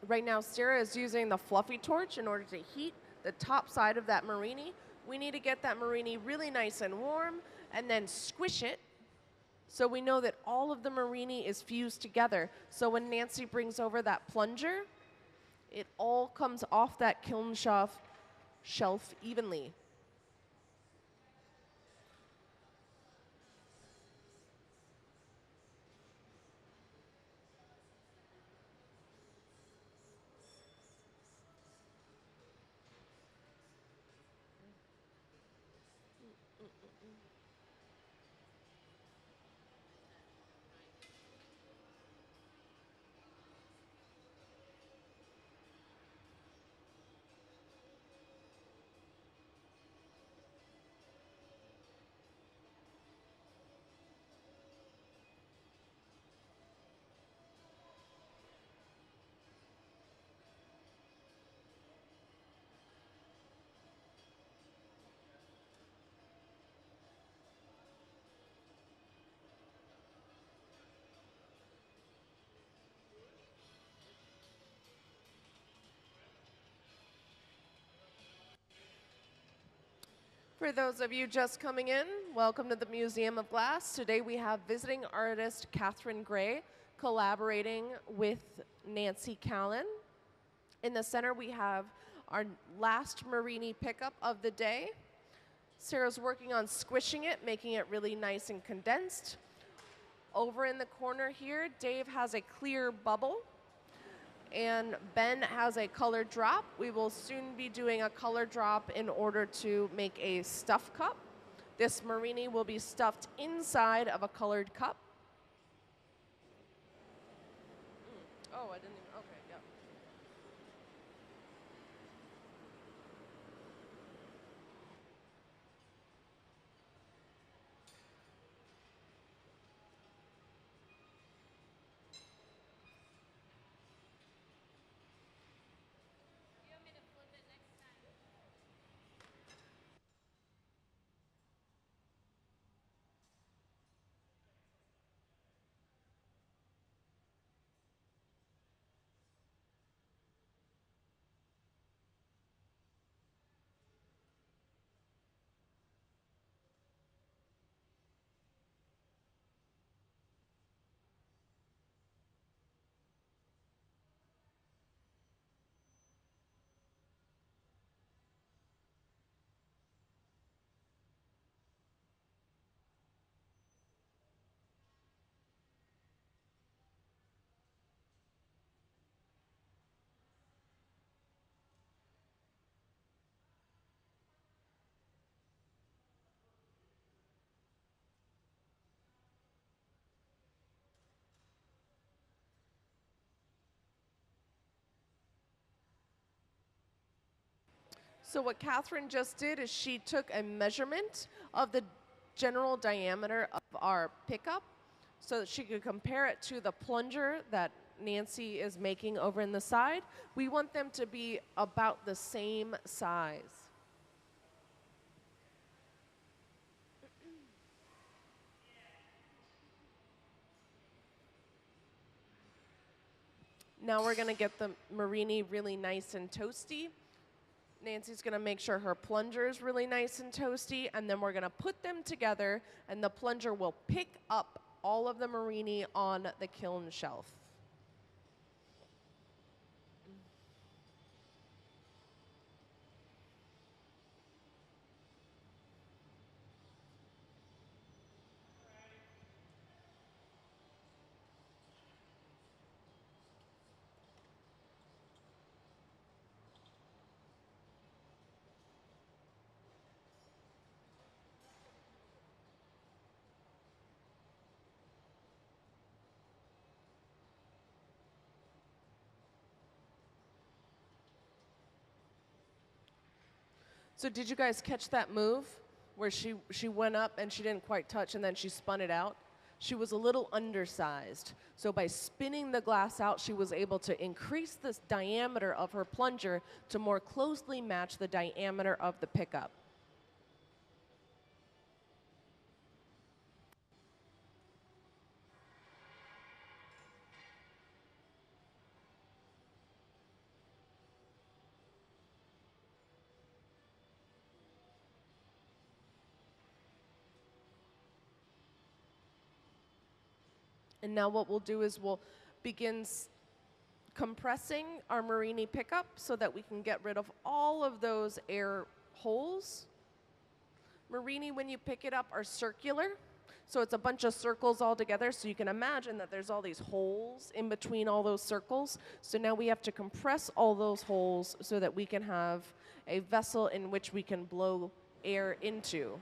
Right now, Sarah is using the fluffy torch in order to heat the top side of that marini. We need to get that marini really nice and warm and then squish it so we know that all of the marini is fused together. So when Nancy brings over that plunger, it all comes off that kiln shelf evenly. For those of you just coming in, welcome to the Museum of Glass. Today we have visiting artist Katherine Gray collaborating with Nancy Callan. In the center we have our last marini pickup of the day. Sarah's working on squishing it, making it really nice and condensed. Over in the corner here, Dave has a clear bubble, and Ben has a color drop. We will soon be doing a color drop in order to make a stuff cup. This marini will be stuffed inside of a colored cup. Oh, I didn't even, okay, yep. So what Catherine just did is she took a measurement of the general diameter of our pickup so that she could compare it to the plunger that Nancy is making over in the side. We want them to be about the same size. Now we're gonna get the Marini really nice and toasty. Nancy's gonna make sure her plunger is really nice and toasty, and then we're gonna put them together, and the plunger will pick up all of the Marini on the kiln shelf. So did you guys catch that move where she went up and she didn't quite touch and then she spun it out? She was a little undersized. So by spinning the glass out, she was able to increase the diameter of her plunger to more closely match the diameter of the pickup. And now what we'll do is we'll begin compressing our Marini pickup so that we can get rid of all of those air holes. Marini, when you pick it up, are circular. So it's a bunch of circles all together. So you can imagine that there's all these holes in between all those circles. So now we have to compress all those holes so that we can have a vessel in which we can blow air into.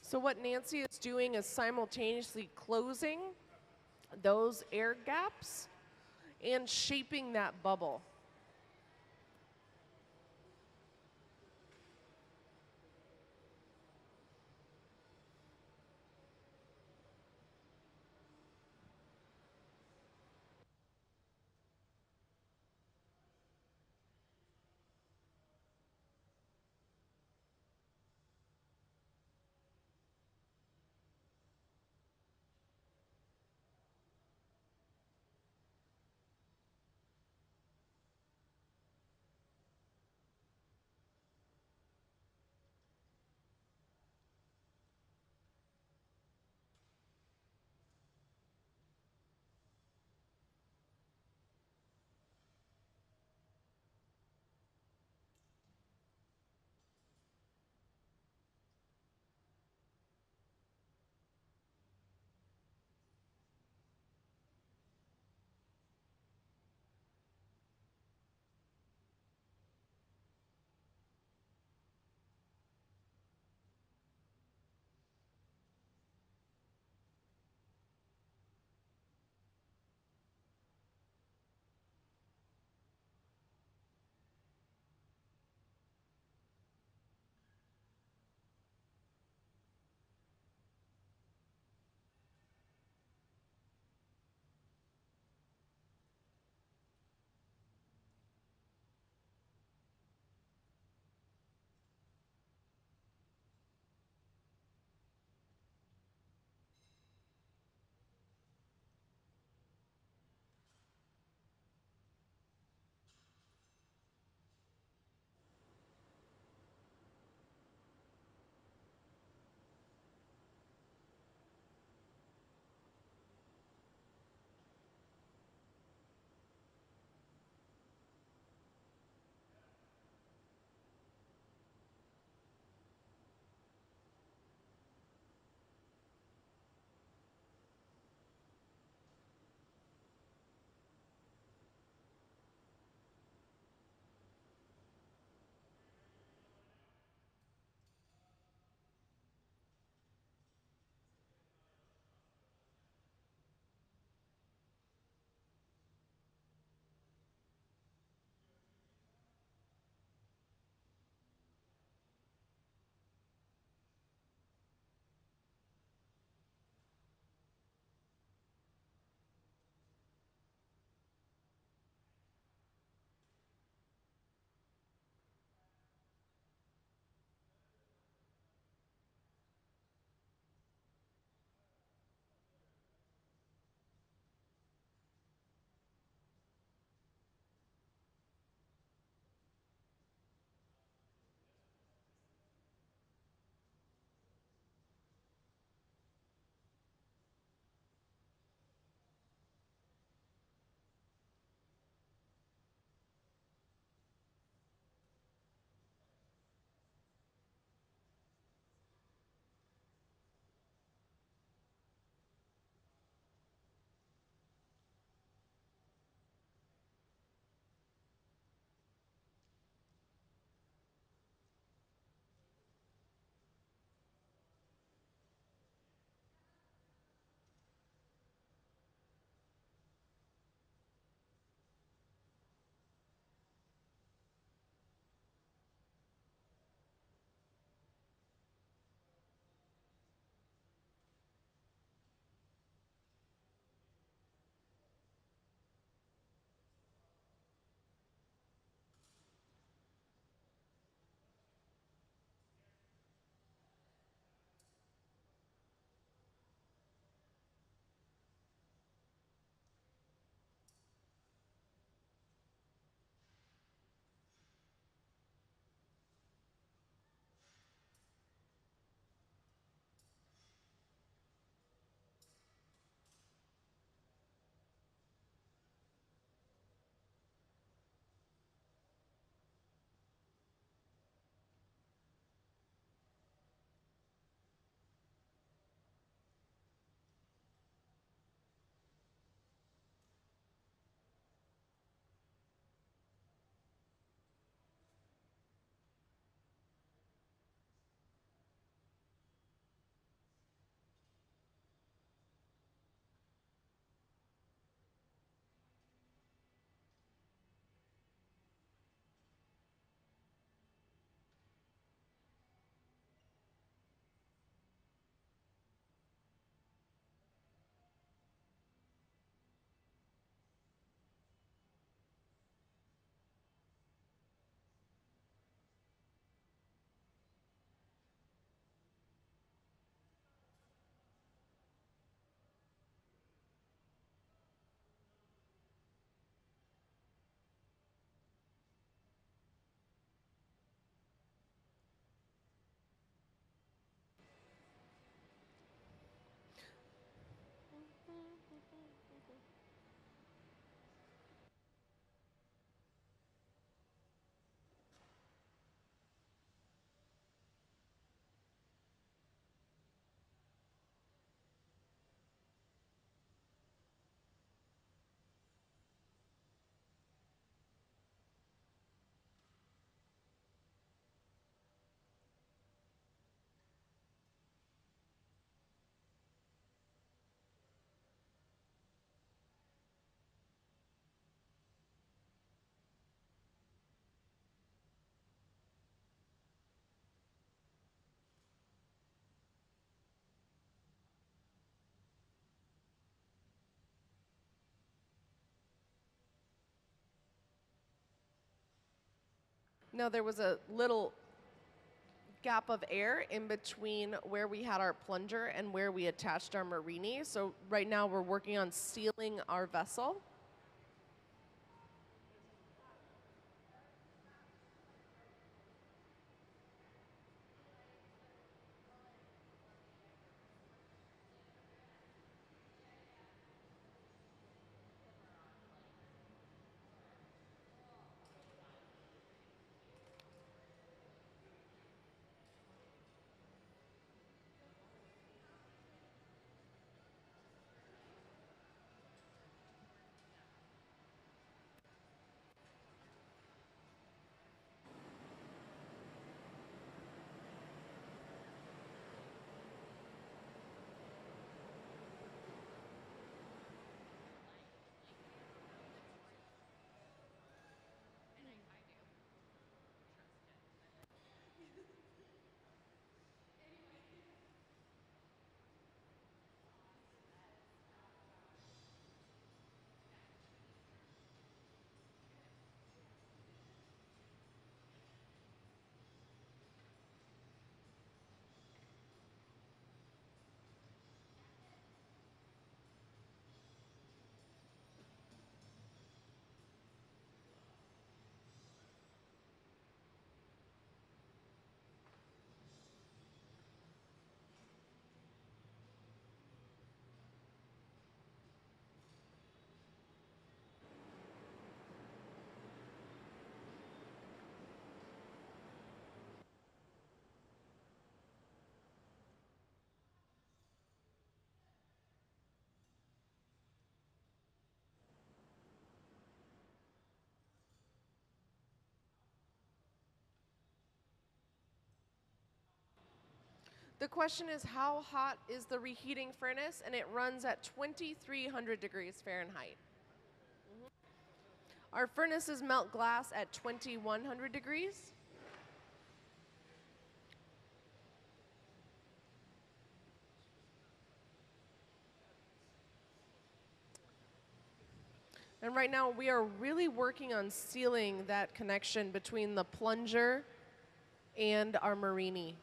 So what Nancy is doing is simultaneously closing those air gaps and shaping that bubble. Now there was a little gap of air in between where we had our plunger and where we attached our marini. So right now we're working on sealing our vessel. The question is, how hot is the reheating furnace? And it runs at 2,300 degrees Fahrenheit. Our furnaces melt glass at 2,100 degrees. And right now we are really working on sealing that connection between the plunger and our marini.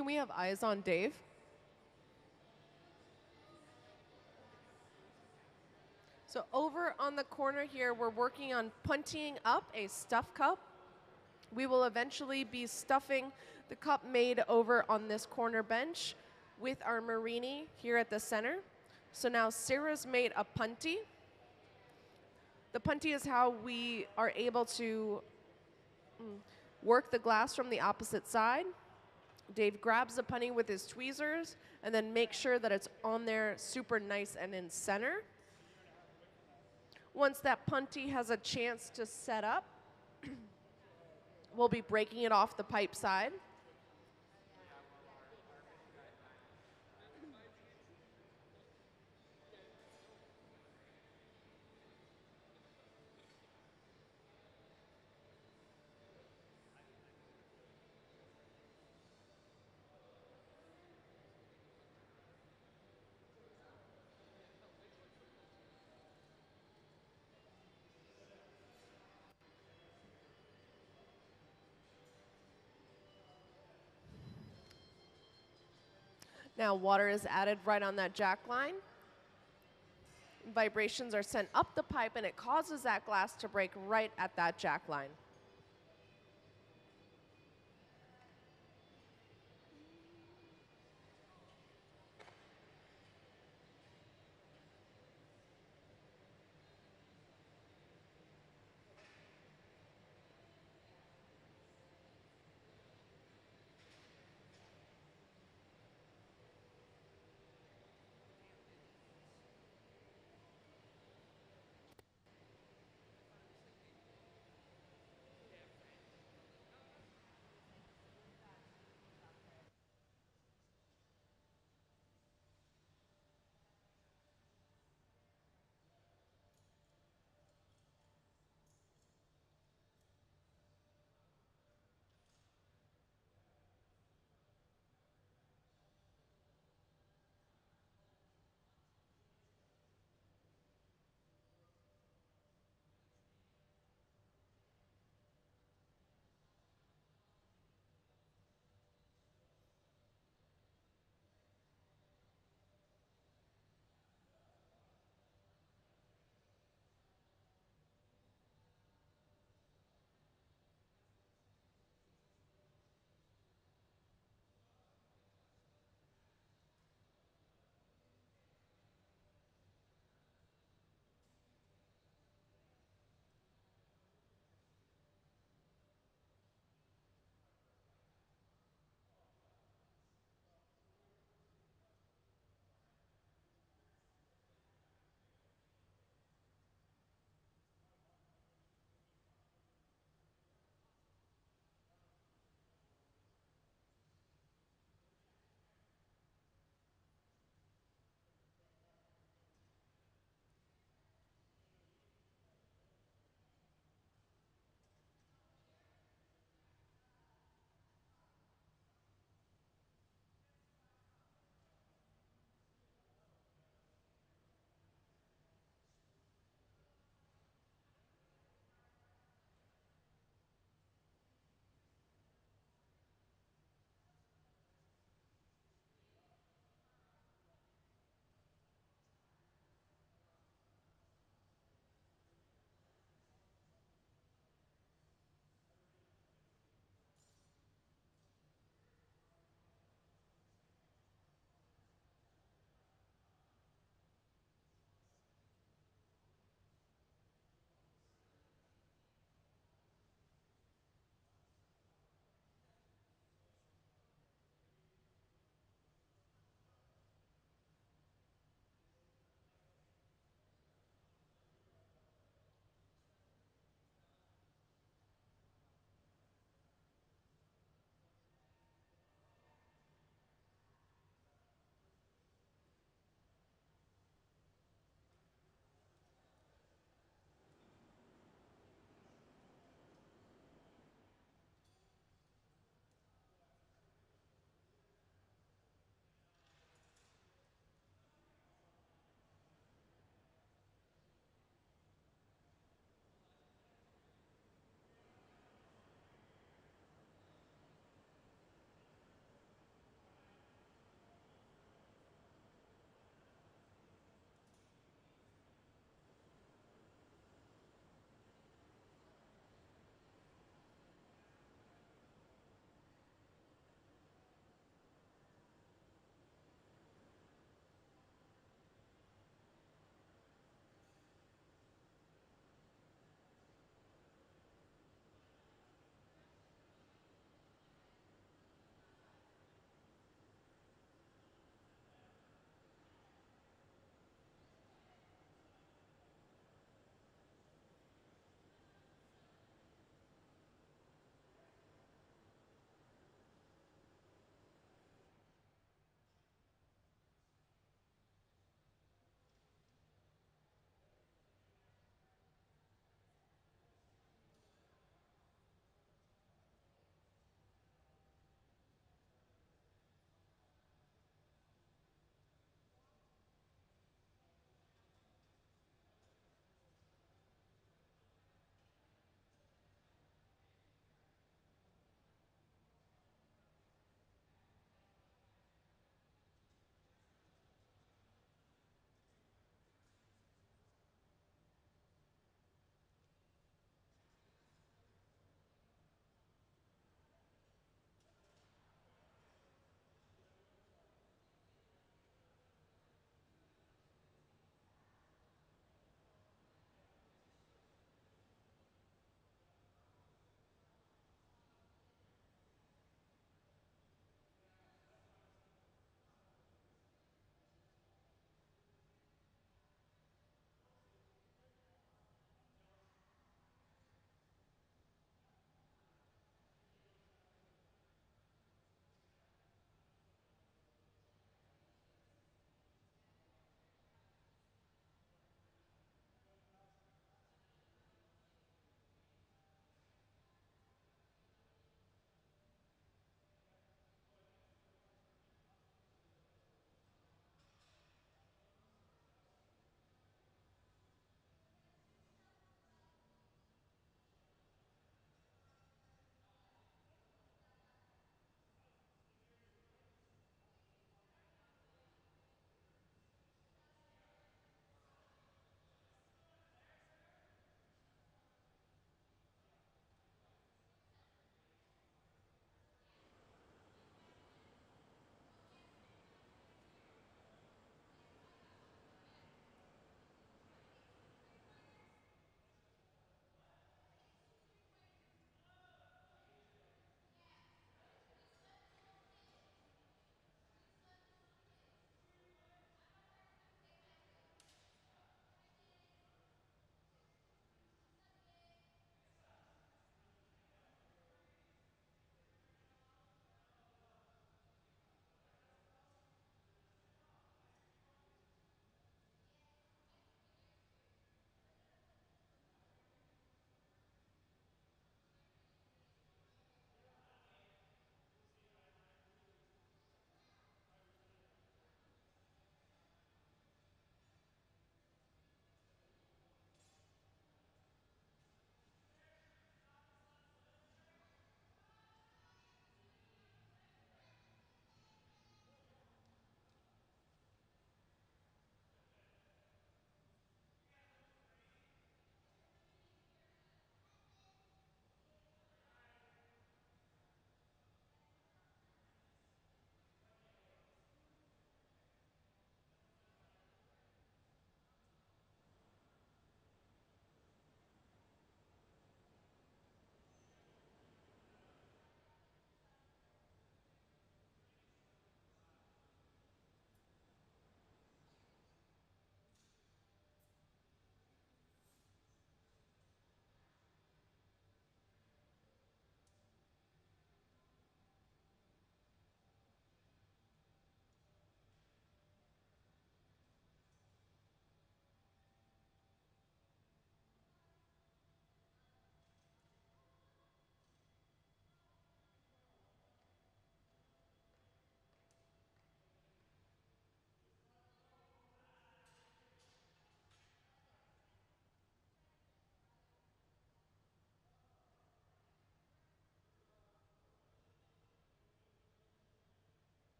Can we have eyes on Dave? So over on the corner here, we're working on puntying up a stuff cup. We will eventually be stuffing the cup made over on this corner bench with our marini here at the center. So now Sarah's made a punty. The punty is how we are able to work the glass from the opposite side. Dave grabs the punty with his tweezers and then makes sure that it's on there super nice and in center. Once that punty has a chance to set up, we'll be breaking it off the pipe side. Now water is added right on that jack line. Vibrations are sent up the pipe and it causes that glass to break right at that jack line.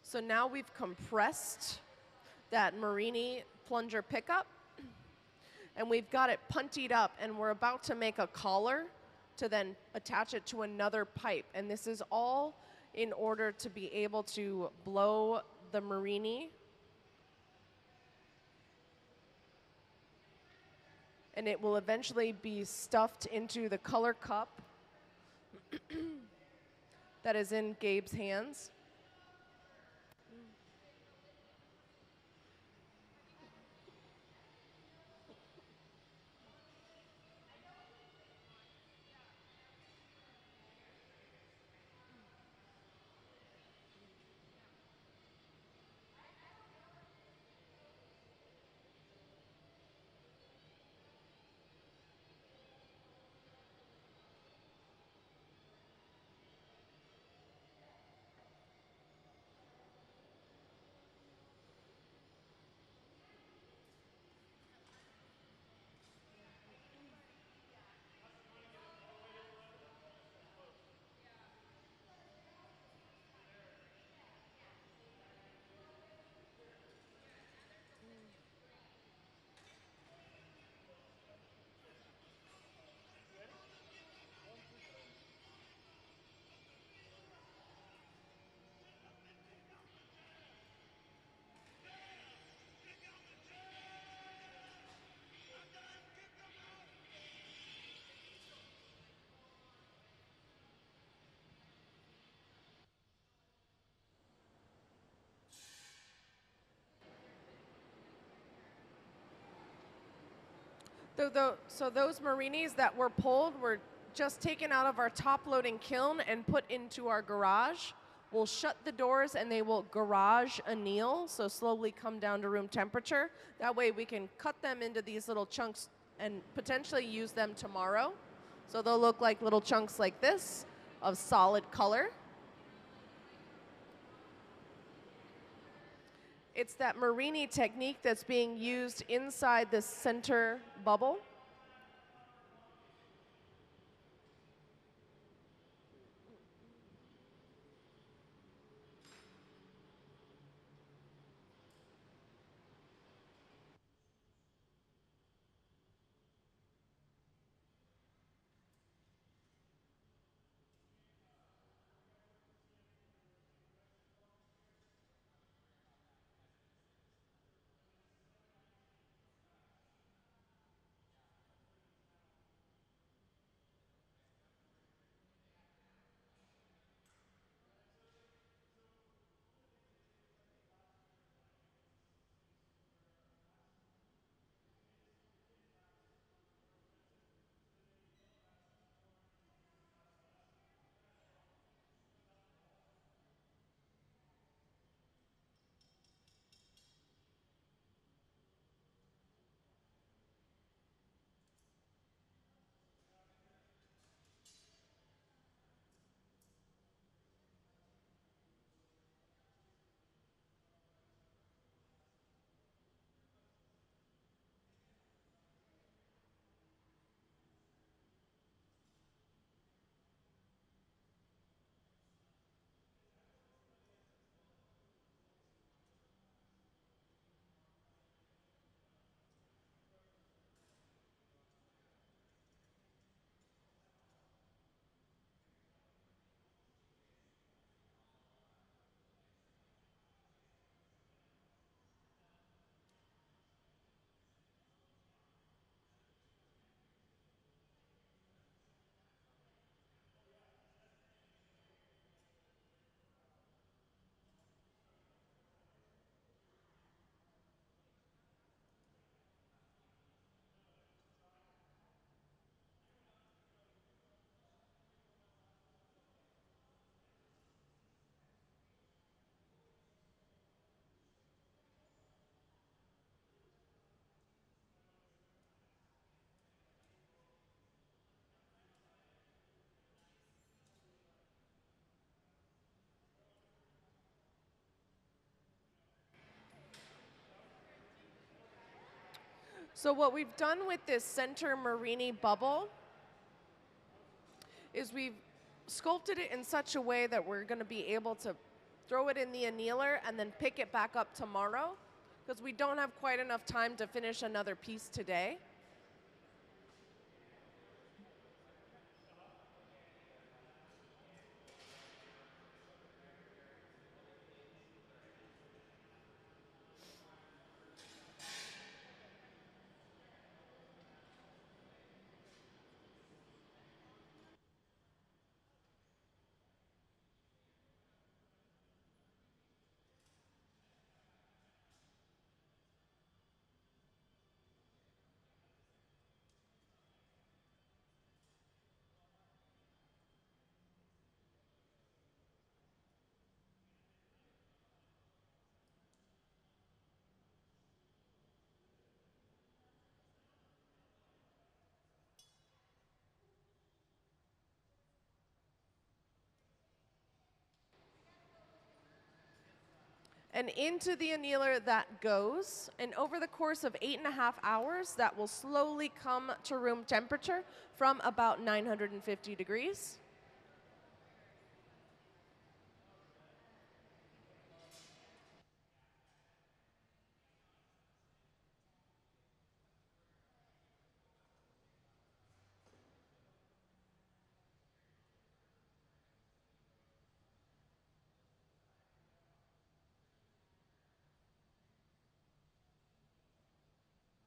So now we've compressed that Marini plunger pickup, and we've got it puntied up, and we're about to make a collar to then attach it to another pipe. And this is all in order to be able to blow the Marini. And it will eventually be stuffed into the color cup that is in Gabe's hands. So those Marinis that were pulled were just taken out of our top loading kiln and put into our garage. We'll shut the doors and they will garage anneal, so slowly come down to room temperature. That way we can cut them into these little chunks and potentially use them tomorrow. So they'll look like little chunks like this of solid color. It's that Marini technique that's being used inside the center bubble. So what we've done with this center Marini bubble is we've sculpted it in such a way that we're going to be able to throw it in the annealer, and then pick it back up tomorrow because we don't have quite enough time to finish another piece today. And into the annealer that goes, and over the course of 8.5 hours, that will slowly come to room temperature from about 950 degrees.